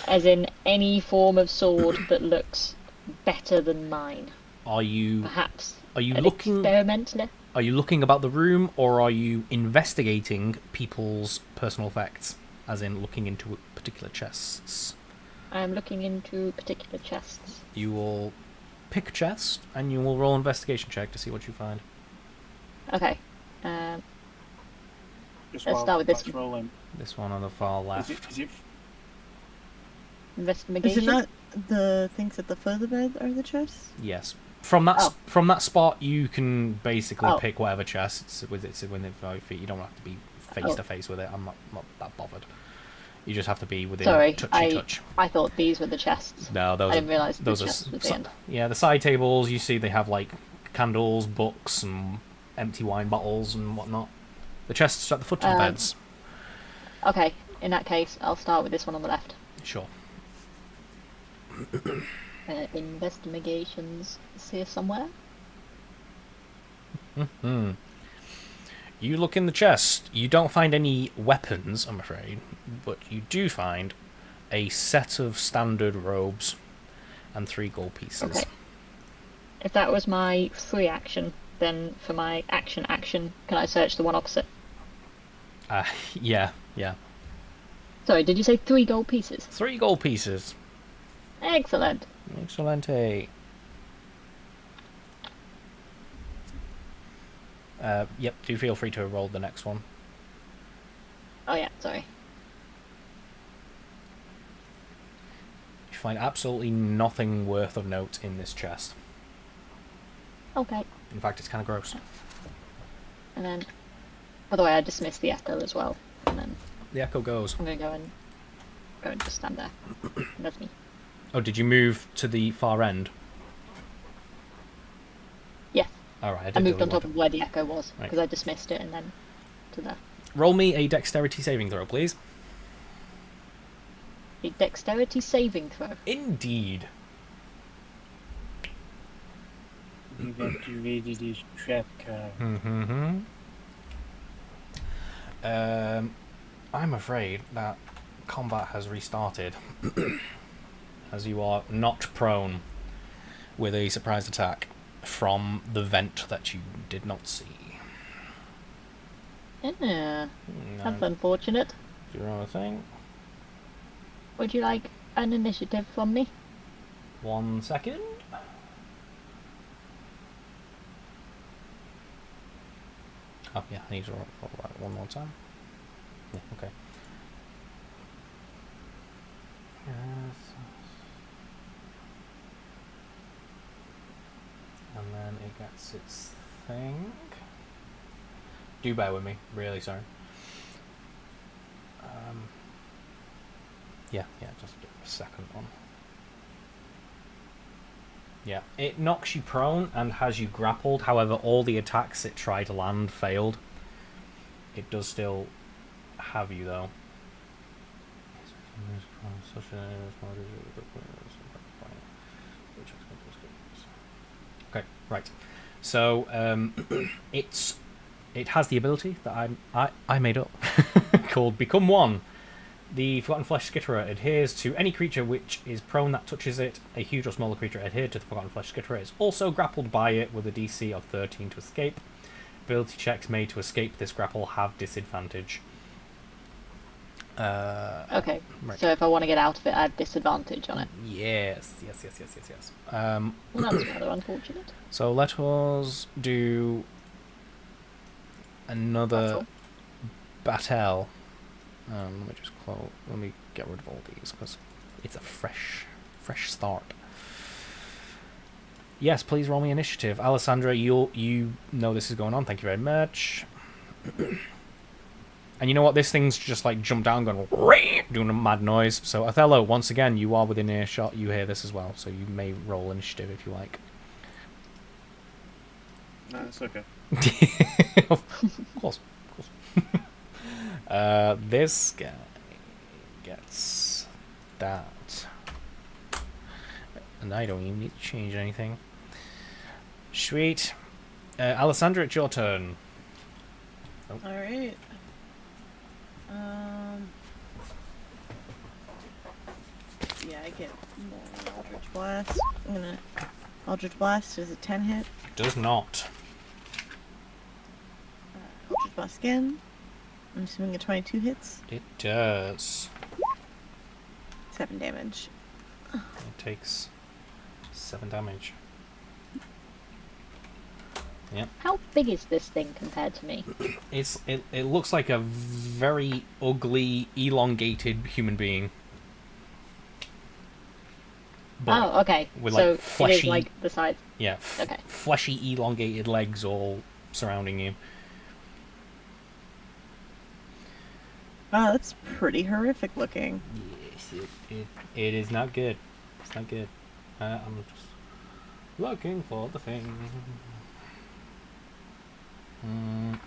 as in any form of sword that looks better than mine. Are you Perhaps. looking experimentally? Are you looking about the room, or are you investigating people's personal effects, as in looking into particular chests? I'm looking into particular chests. You will pick a chest, and you will roll an investigation check to see what you find. Okay. Just Let's start with this that's rolling. This one on the far left. Is it Investigation. Is it not the things at the foot of the bed are the chests? Yes. From that Oh. from that spot, you can basically Oh. pick whatever chest it's within 5 feet. You don't have to be face to face with it. I'm not that bothered. You just have to be within touch. I thought these were the chests. No, those I didn't realise those the are chests were the end. yeah, the side tables. You see, they have like candles, books, and empty wine bottles and whatnot. The chests are at the foot of the beds. Okay, in that case, I'll start with this one on the left. Sure. Investigations is here somewhere. You look in the chest. You don't find any weapons, I'm afraid, but you do find a set of standard robes and 3 gold pieces. Okay. if that was my free action, then for my action, can I search the one opposite? Yeah. Sorry, did you say 3 gold pieces? 3 gold pieces. Excellent. Excelente. Yep, do feel free to roll the next one. Oh yeah, sorry. You find absolutely nothing worth of note in this chest. Okay. In fact, it's kind of gross. And then, by the way, I dismissed the echo as well. And then The echo goes. I'm gonna go and just stand there. That's me. Oh, did you move to the far end? Yes. Alright, I moved on top of where the echo was, because I dismissed it and then to there. Roll me a dexterity saving throw, please. A dexterity saving throw. Indeed. You've activated his trap card. I'm afraid that combat has restarted. As you are not prone with a surprise attack from the vent that you did not see. Yeah, that's unfortunate. Do you want to think? Would you like an initiative from me? 1 second. Oh yeah, I need to roll that one more time. Yeah, okay. And then it gets its thing. Do bear with me, really sorry. Yeah, just give it a second one. Yeah, it knocks you prone and has you grappled. However, all the attacks it tried to land failed. It does still have you though. Okay, right. So it has the ability that I made up called Become One. The Forgotten Flesh Skitterer adheres to any creature which is prone that touches it. A huge or smaller creature adhered to the Forgotten Flesh Skitterer is also grappled by it with a DC of 13 to escape. Ability checks made to escape this grapple have disadvantage. Okay, right. So if I want to get out of it, I have disadvantage on it. Yes. Well, that's rather unfortunate. So let us do another battle. Let me just close. Let me get rid of all these because it's a fresh start. Yes, please roll me initiative, Alessandra. You know this is going on. Thank you very much. And you know what? This thing's just like jumped down, going doing a mad noise. So Othello, once again, you are within earshot. You hear this as well, so you may roll initiative if you like. No, it's okay. Of course. This guy gets that. And I don't even need to change anything. Sweet. Alessandra, it's your turn. All right. Yeah, I get more Eldritch Blast. I'm gonna Eldritch Blast is a 10 hit. Does not. Eldritch Blast again. I'm assuming a 22 hits. It does. 7 damage. It takes 7 damage. Yep. How big is this thing compared to me? It looks like a very ugly, elongated human being. But oh, okay. with So like fleshy, it is like the size. yeah, Okay. fleshy, elongated legs all surrounding you. Wow, that's pretty horrific looking. Yes, it is not good. It's not good. I'm just looking for the thing. Am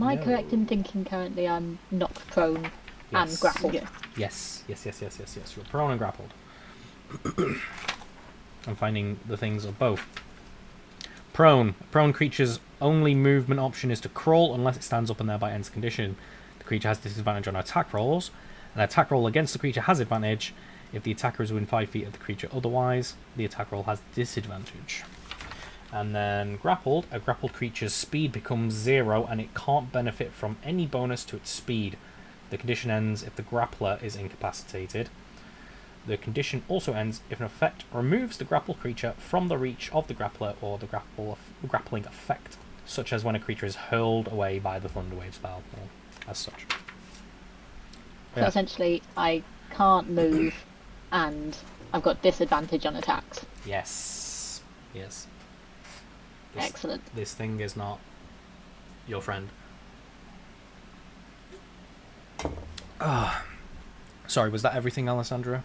I no. correct in thinking currently I'm knocked prone and Yes. grappled? Yeah. Yes. You're prone and grappled. I'm finding the things of both. Prone. Prone creature's only movement option is to crawl unless it stands up and thereby ends the condition. The creature has disadvantage on attack rolls. An attack roll against the creature has advantage If the attacker is within 5 feet of the creature otherwise, the attack roll has disadvantage. And then grappled, a grappled creature's speed becomes 0 and it can't benefit from any bonus to its speed. The condition ends if the grappler is incapacitated. The condition also ends if an effect removes the grappled creature from the reach of the grappler or the grappling effect, such as when a creature is hurled away by the Thunderwave spell, or as such. So Yeah. essentially, I can't move, and I've got disadvantage on attacks. Yes. Yes. Excellent. This thing is not your friend. Sorry, was that everything, Alessandra?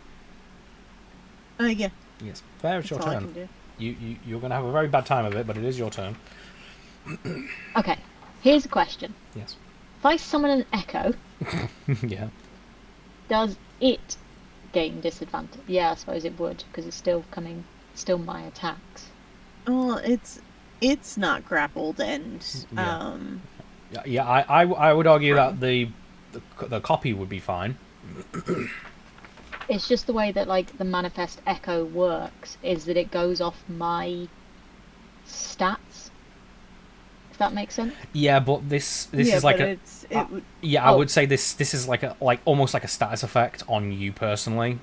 Yeah. Yes. Fair, it's That's your all I turn. can do. You're going to have a very bad time of it, but it is your turn. Okay, here's a question. Yes. If I summon an echo, Yeah. does it gain disadvantage? Yeah, I suppose it would, because it's still my attacks. Well, it's not grappled, and Yeah. Yeah, I would argue that the copy would be fine. It's just the way that like the manifest echo works is that it goes off my stats. If that makes sense. Yeah, but this yeah, is like but a it would. yeah. I Oh. would say this is like almost like a status effect on you personally.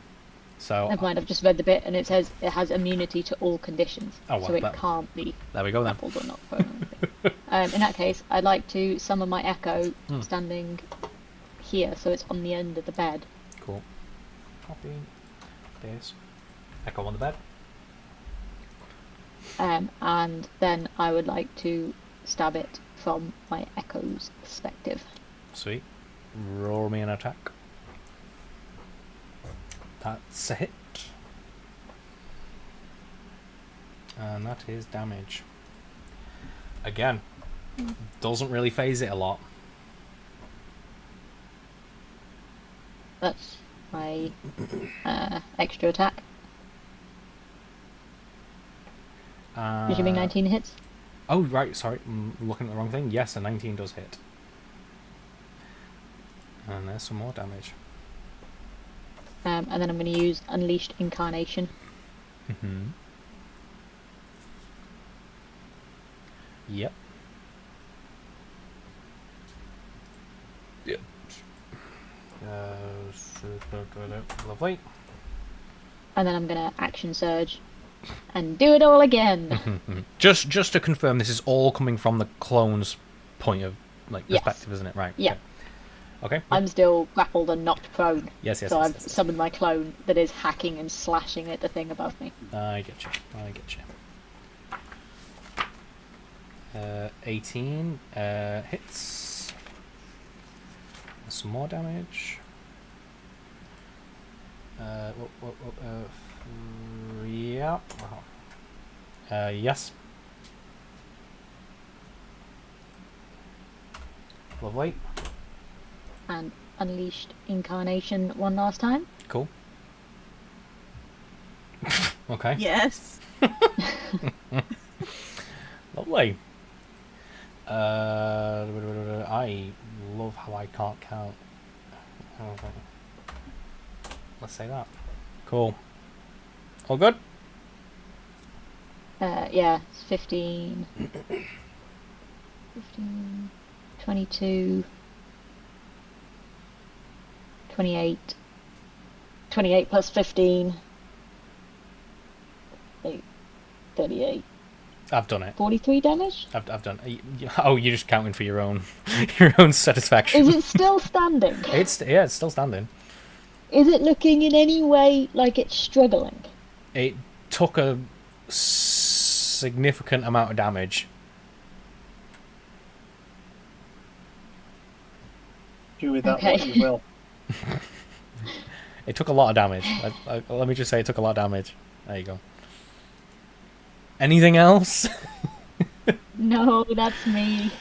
So Never mind, I've just read the bit and it says it has immunity to all conditions, Oh, well, so it that- can't be there we go then. grappled or not prone or anything. In that case, I'd like to summon my echo standing here, so it's on the end of the bed. Cool. Copy this. Echo on the bed. And then I would like to stab it from my echo's perspective. Sweet. Roll me an attack. That's a hit. And that is damage. Again, doesn't really phase it a lot. That's my extra attack. Presuming 19 hits. Oh, right, sorry. I'm looking at the wrong thing. Yes, a 19 does hit. And there's some more damage. And then I'm going to use Unleashed Incarnation. Mm-hmm. Yep. Yep. Lovely. And then I'm going to Action Surge and do it all again. Just to confirm, this is all coming from the clone's point of Yes. perspective, isn't it? Right. Yeah. Okay. I'm still grappled and knocked prone. Yes, yes, So yes, I've yes. summoned my clone that is hacking and slashing at the thing above me. I get you. 18 hits. Some more damage. Yeah. Yes. Lovely. And Unleashed Incarnation one last time. Cool. Okay. Yes. Lovely. I love how I can't count. Okay. Let's say that. Cool. All good? Yeah, it's 15, 22, 28, 28 plus 15, 38, I've done it. 43 damage? I've done. Oh, you're just counting for your own your own satisfaction. Is it still standing? It's still standing. Is it looking in any way like it's struggling? It took a significant amount of damage. Do with that Okay. what you will. It took a lot of damage. Let me just say, it took a lot of damage. There you go. Anything else? No, that's me.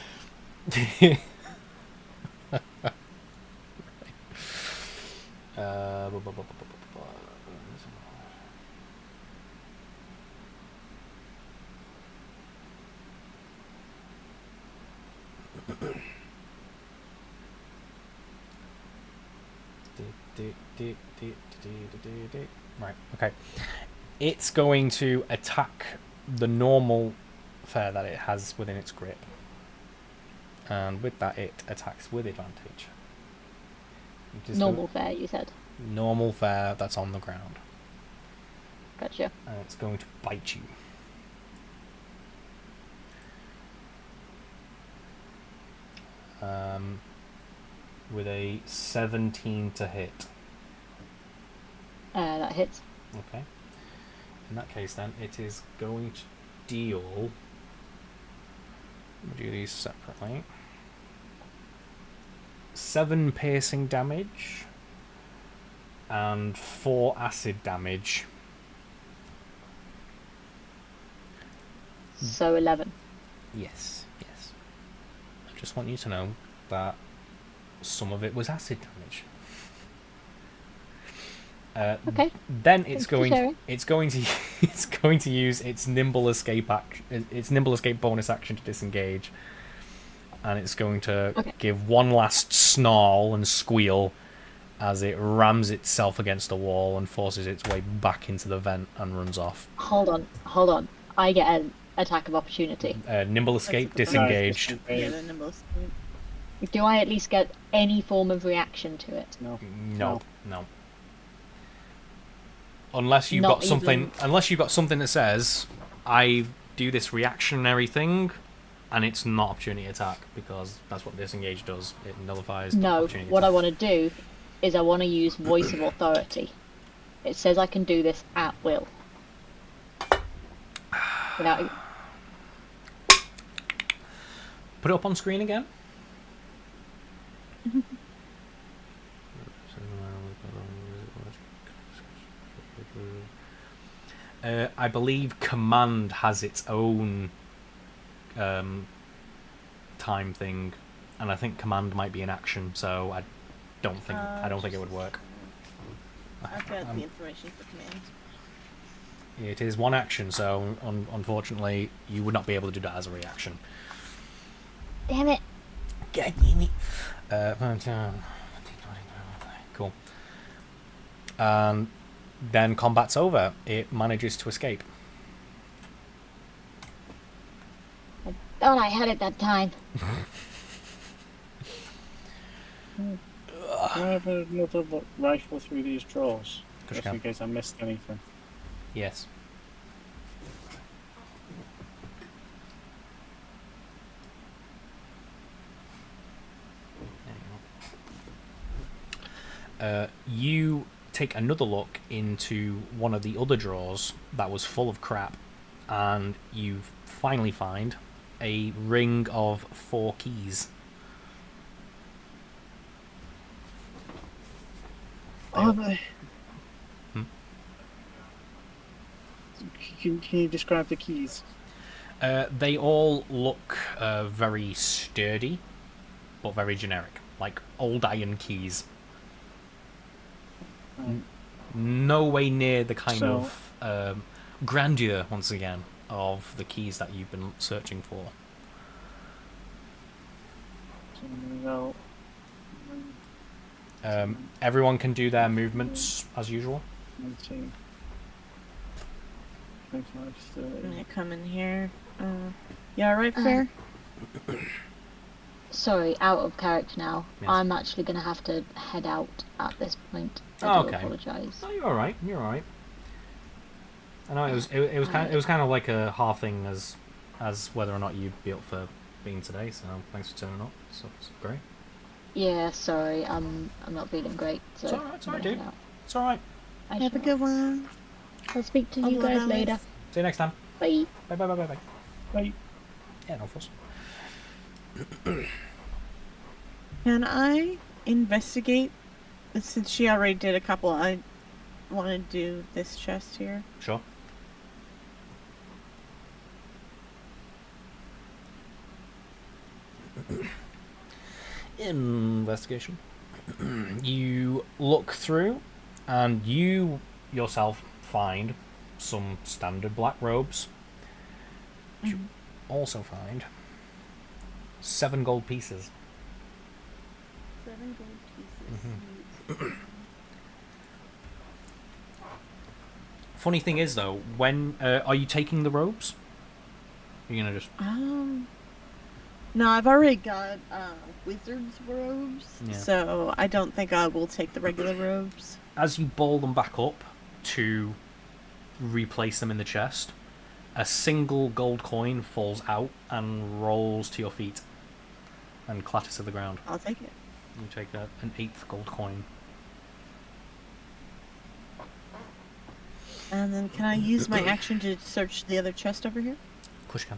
Right, okay. It's going to attack the normal fare that it has within its grip. And with that, it attacks with advantage. Normal fare, you said. Normal fare that's on the ground. Gotcha. And it's going to bite you. With a 17 to hit. That hits. Okay. In that case, then, it is going to deal... We'll do these separately. 7 piercing damage and 4 acid damage. So 11. Yes. I just want you to know that some of it was acid damage. Okay. Then it's Thanks for going to use its nimble escape bonus action to disengage, and it's going to give one last snarl and squeal as it rams itself against the wall and forces its way back into the vent and runs off. Hold on. I get an attack of opportunity. Nimble escape, disengaged. Yeah, the nimble escape. Do I at least get any form of reaction to it? No. Unless you've got something that says, I do this reactionary thing, and it's not opportunity attack, because that's what disengage does. It nullifies opportunity what attack. I want to do is I want to use voice of authority. It says I can do this at will. Without... Put it up on screen again. I believe command has its own time thing, and I think command might be an action, so I don't think it would work. I've got the information for command. It is one action, so unfortunately you would not be able to do that as a reaction. Damn it. God damn it. Cool. And then combat's over. It manages to escape. I thought I had it that time. Can I have another rifle through these drawers? Just Just in case I missed anything. Yes. You take another look into one of the other drawers that was full of crap, and you finally find a ring of 4 keys. Can you describe the keys? They all look very sturdy, but very generic, like old iron keys. No way near the kind of grandeur, once again, of the keys that you've been searching for. Everyone can do their movements as usual. 19, 25, 30. I'm gonna come in here. Yeah, right, fair. Sorry, out of character now. Yes. I'm actually going to have to head out at this point. I do Okay. apologise. No, you're all right. You're all right. I know it was kind of like a half thing as whether or not you'd be up for being today. So thanks for turning up. So it's great. Yeah, sorry, I'm not feeling great. So It's all right. It's all right, I'm gonna dude. head out. It's all right. I Have a shall. good one. I'll speak to I'll you go guys down later. with- See you next time. Bye. Bye bye bye bye bye. Wait, Yeah, no fuss. Can I investigate? Since she already did a couple, I want to do this chest here. Sure. Investigation. You look through, and you yourself find some standard black robes. You also find 7 gold pieces. 7 gold pieces. Funny thing is, though, when are you taking the robes? Are you gonna just... No, I've already got wizard's robes, Yeah. so I don't think I will take the regular robes. As you ball them back up to replace them in the chest, a single gold coin falls out and rolls to your feet and clatters to the ground. I'll take it. You take an 8th gold coin. And then can I use my action to search the other chest over here? Of course you can.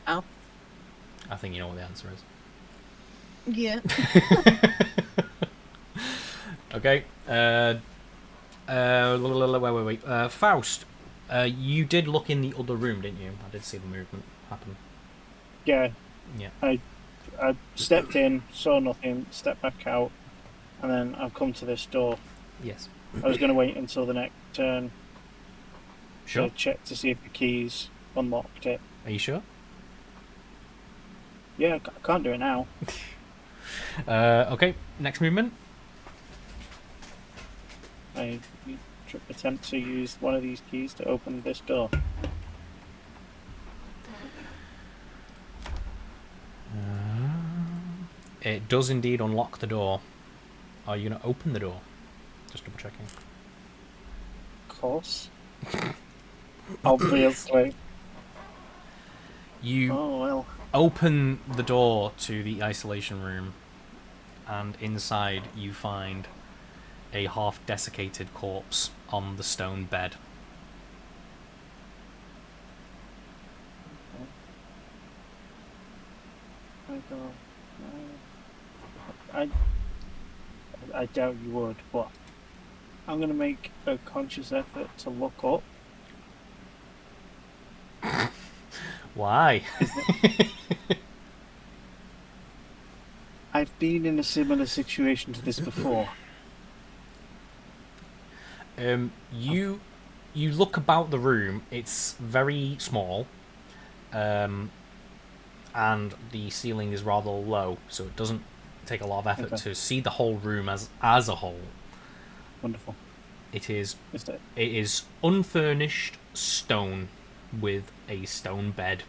Oh. I think you know what the answer is. Yeah. Okay. Wait. Faust, you did look in the other room, didn't you? I did see the movement happen. Yeah. Yeah. I stepped in, saw nothing, stepped back out, and then I've come to this door. Yes. I was going to wait until the next turn Sure. to check to see if the keys unlocked it. Are you sure? Yeah, I can't do it now. Okay. Next movement. I attempt to use one of these keys to open this door. It does indeed unlock the door. Are you going to open the door? Just double checking. Of course. Obviously. You Oh, well. open the door to the isolation room, and inside you find a half-desiccated corpse on the stone bed. I doubt you would, but I'm going to make a conscious effort to look up. Why? I've been in a similar situation to this before. You look about the room. It's very small, and the ceiling is rather low, so it doesn't take a lot of effort to see the whole room as a whole. Wonderful. It is Is it? It is unfurnished stone with a stone bed,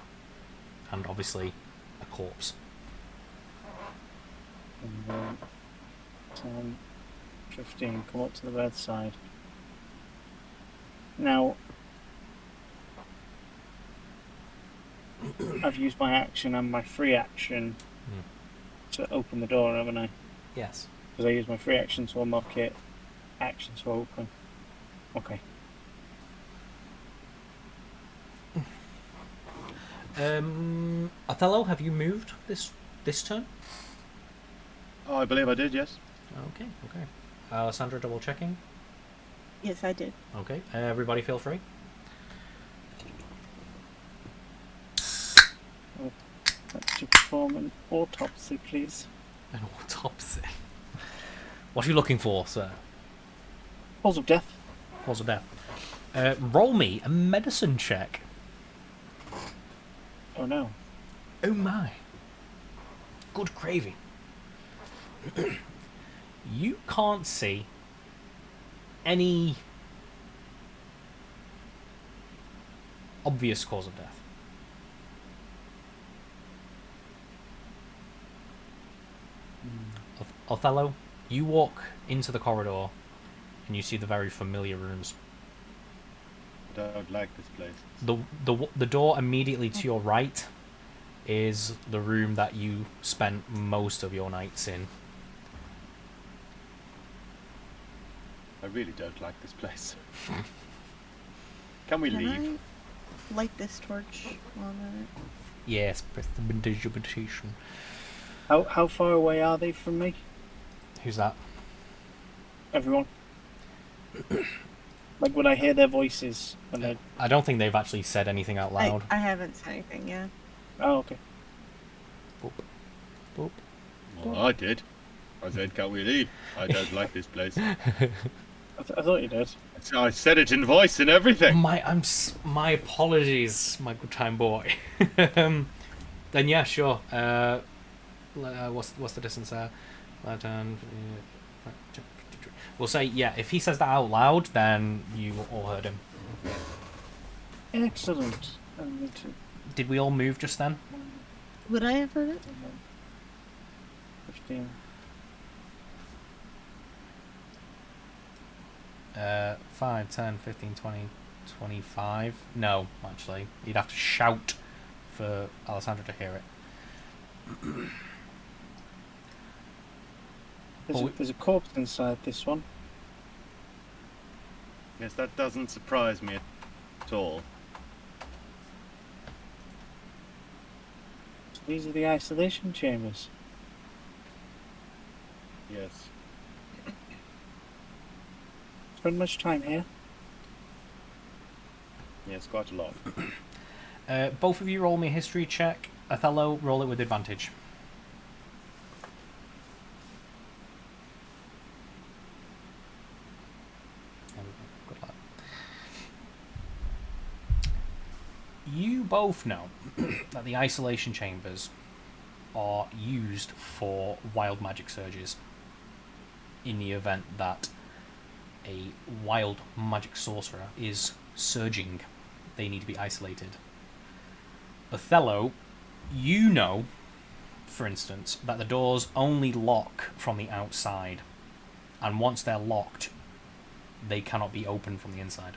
and obviously a corpse. And then 10, 15, come up to the bedside. Now, I've used my action and my free action to open the door, haven't I? Yes. Because I used my free action to unlock it, action to open. Okay. Othello, have you moved this turn? Oh, I believe I did, yes. Okay. Alessandra, double checking. Yes, I did. Okay. Everybody feel free. Let's to perform an autopsy, please. An autopsy. What are you looking for, sir? Cause of death. Cause of death. Roll me a medicine check. Oh no. Oh my. Good gravy. You can't see any obvious cause of death. Othello, you walk into the corridor and you see the very familiar rooms. I don't like this place. The door immediately to your right is the room that you spent most of your nights in. I really don't like this place. Can we Can leave? I light this torch on it? Yes, press the invitation. How far away are they from me? Who's that? Everyone. Like, would I hear their voices when they... I don't think they've actually said anything out loud. I haven't said anything yet. Oh, okay. Boop. Boop. Well, I did. I said, can we leave? I don't like this place. I thought you did. So I said it in voice and everything. My apologies, my good time boy. Then yeah, sure. What's the distance there? We'll say, yeah, if he says that out loud, then you all heard him. Excellent. Did we all move just then? Would I have heard it? 15. 5, 10, 15, 20, 25. No, actually. You'd have to shout for Alessandra to hear it. There's a corpse inside this one. Yes, that doesn't surprise me at all. So these are the isolation chambers. Yes. Spend much time here. Yes, quite a lot. Both of you roll me a history check. Othello, roll it with advantage. Good luck. You both know that the isolation chambers are used for wild magic surges in the event that a wild magic sorcerer is surging. They need to be isolated. Othello, you know, for instance, that the doors only lock from the outside, and once they're locked, they cannot be opened from the inside.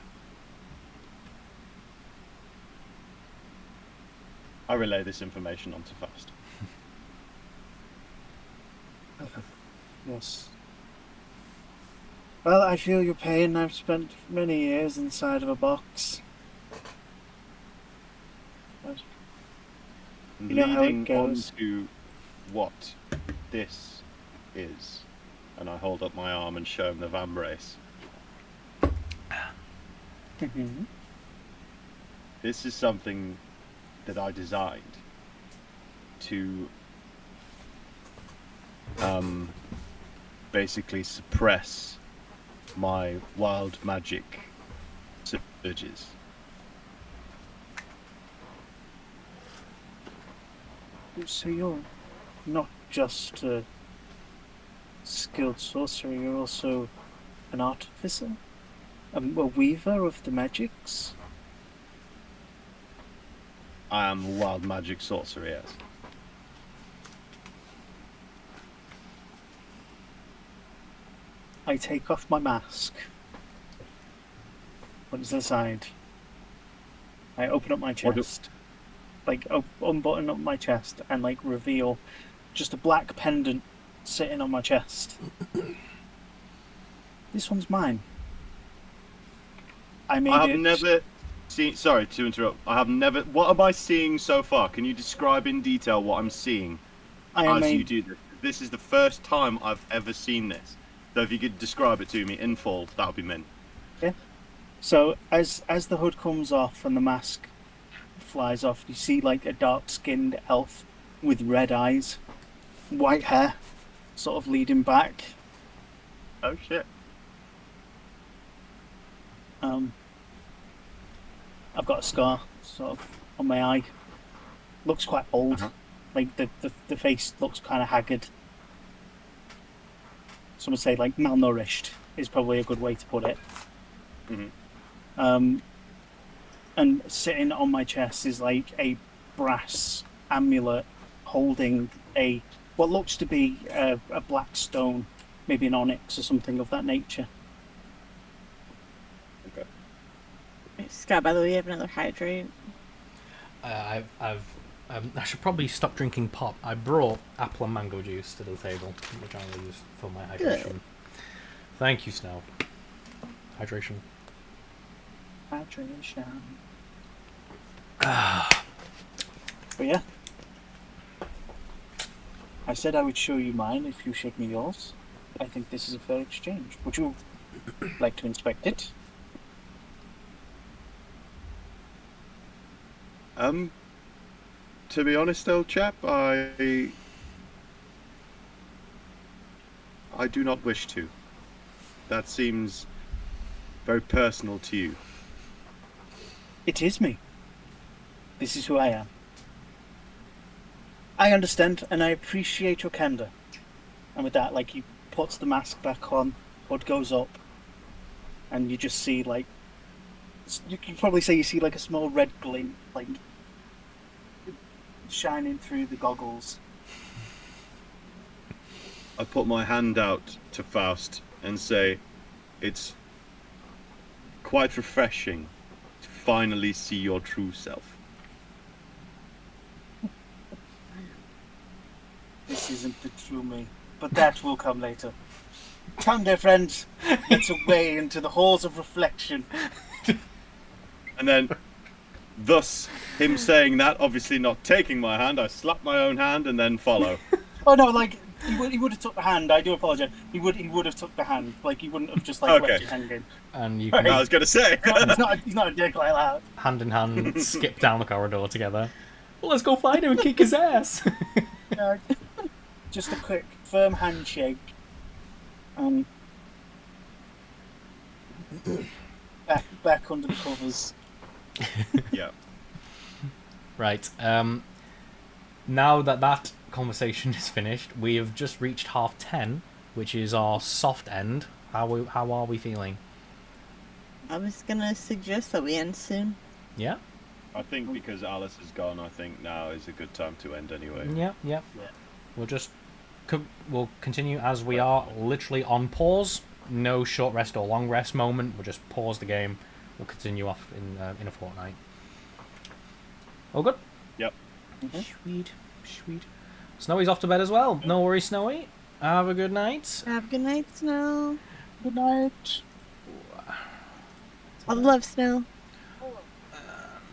I relay this information on to Fast. Yes. Well, I feel your pain. I've spent many years inside of a box. But you know how it Leading goes. on to what this is, and I hold up my arm and show him the vambrace. Mhm. This is something that I designed to basically suppress my wild magic surges. So you're not just a skilled sorcerer, you're also an artificer? A weaver of the magics? I am a wild magic sorcerer, yes. I take off my mask. Put it to the side. I open up my chest. Unbutton up my chest and reveal just a black pendant sitting on my chest. This one's mine. I have never seen. Sorry to interrupt. I have never. What am I seeing so far? Can you describe in detail what I'm seeing you do this? This is the first time I've ever seen this. So if you could describe it to me in full, that would be mint. Yeah. So as the hood comes off and the mask flies off, you see a dark-skinned elf with red eyes, white hair, sort of leading back. Oh shit. I've got a scar sort of on my eye. Looks quite old. The face looks kind of haggard. Some would say malnourished is probably a good way to put it. Mm-hmm. And sitting on my chest is a brass amulet holding what looks to be a black stone, maybe an onyx or something of that nature. Okay. Scott, by the way, you have another hydrate. I should probably stop drinking pop. I brought apple and mango juice to the table, which I will use for my hydration. Good. Thank you, Snell. Hydration. But yeah, I said I would show you mine if you showed me yours. I think this is a fair exchange. Would you like to inspect it? To be honest, old chap, I do not wish to. That seems very personal to you. It is me. This is who I am. I understand and I appreciate your candor. And with that, he puts the mask back on hood goes up, and you just see like you can probably say you see like a small red glint like shining through the goggles. I put my hand out to Faust and say, "It's quite refreshing to finally see your true self." This isn't the true me, but that will come later. Come, dear friends, let's away into the halls of reflection. And then, thus, him saying that, obviously not taking my hand, I slap my own hand and then follow. Oh no, like he would have took the hand. I do apologize. He would have took the hand. Like he wouldn't have just like Okay. left you hanging. And you Right. can, I was going to say. He's not a dick like that. hand in hand, skip down the corridor together. Well, let's go find him and kick his ass. Just a quick, firm handshake. Back under the covers. Yeah. Right. Now that conversation is finished, we have just reached 10:30, which is our soft end. How are we feeling? I was gonna suggest that we end soon. Yeah. I think because Alice is gone, I think now is a good time to end anyway. Yeah. Yeah. We'll continue as we are, literally on pause. No short rest or long rest moment. We'll just pause the game. We'll continue off in a fortnight. All good? Yep. Sweet. Snowy's off to bed as well. No worries, Snowy. Have a good night. Have a good night, Snow. Good night. I love Snow.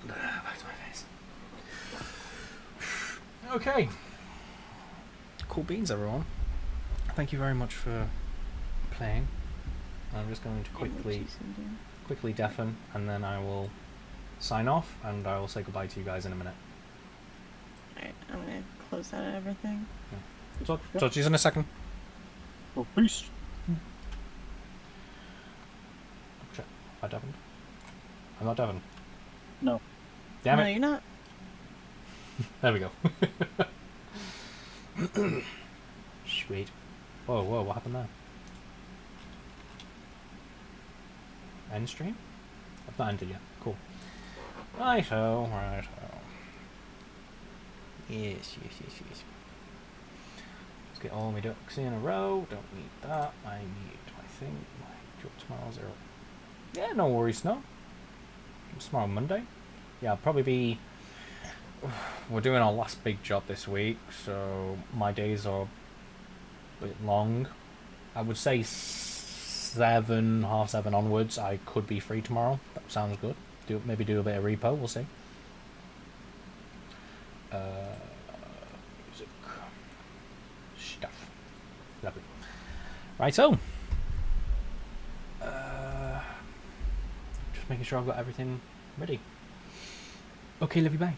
Back to my face. Okay. Cool beans, everyone. Thank you very much for playing. I'm just going to quickly deafen, and then I will sign off, and I will say goodbye to you guys in a minute. Alright, I'm gonna close out everything. Talk to you in a second. Well, peace. Check. I deafened? I'm not deafened. No. Damn No, it. you're not. There we go. Sweet. Whoa, what happened there? End stream? I've not ended yet. Cool. Righto. Yes. Let's get all my ducks in a row. Don't need that. I need my thing. My job tomorrow 0. Yeah, no worries, no. It's tomorrow Monday. Yeah, I'll probably be... We're doing our last big job this week, so my days are a bit long. I would say 7, half 7 onwards, I could be free tomorrow. That sounds good. Maybe do a bit of repo, we'll see. Music. Stuff. Lovely. Righto. Just making sure I've got everything ready. Okay, love you, bye.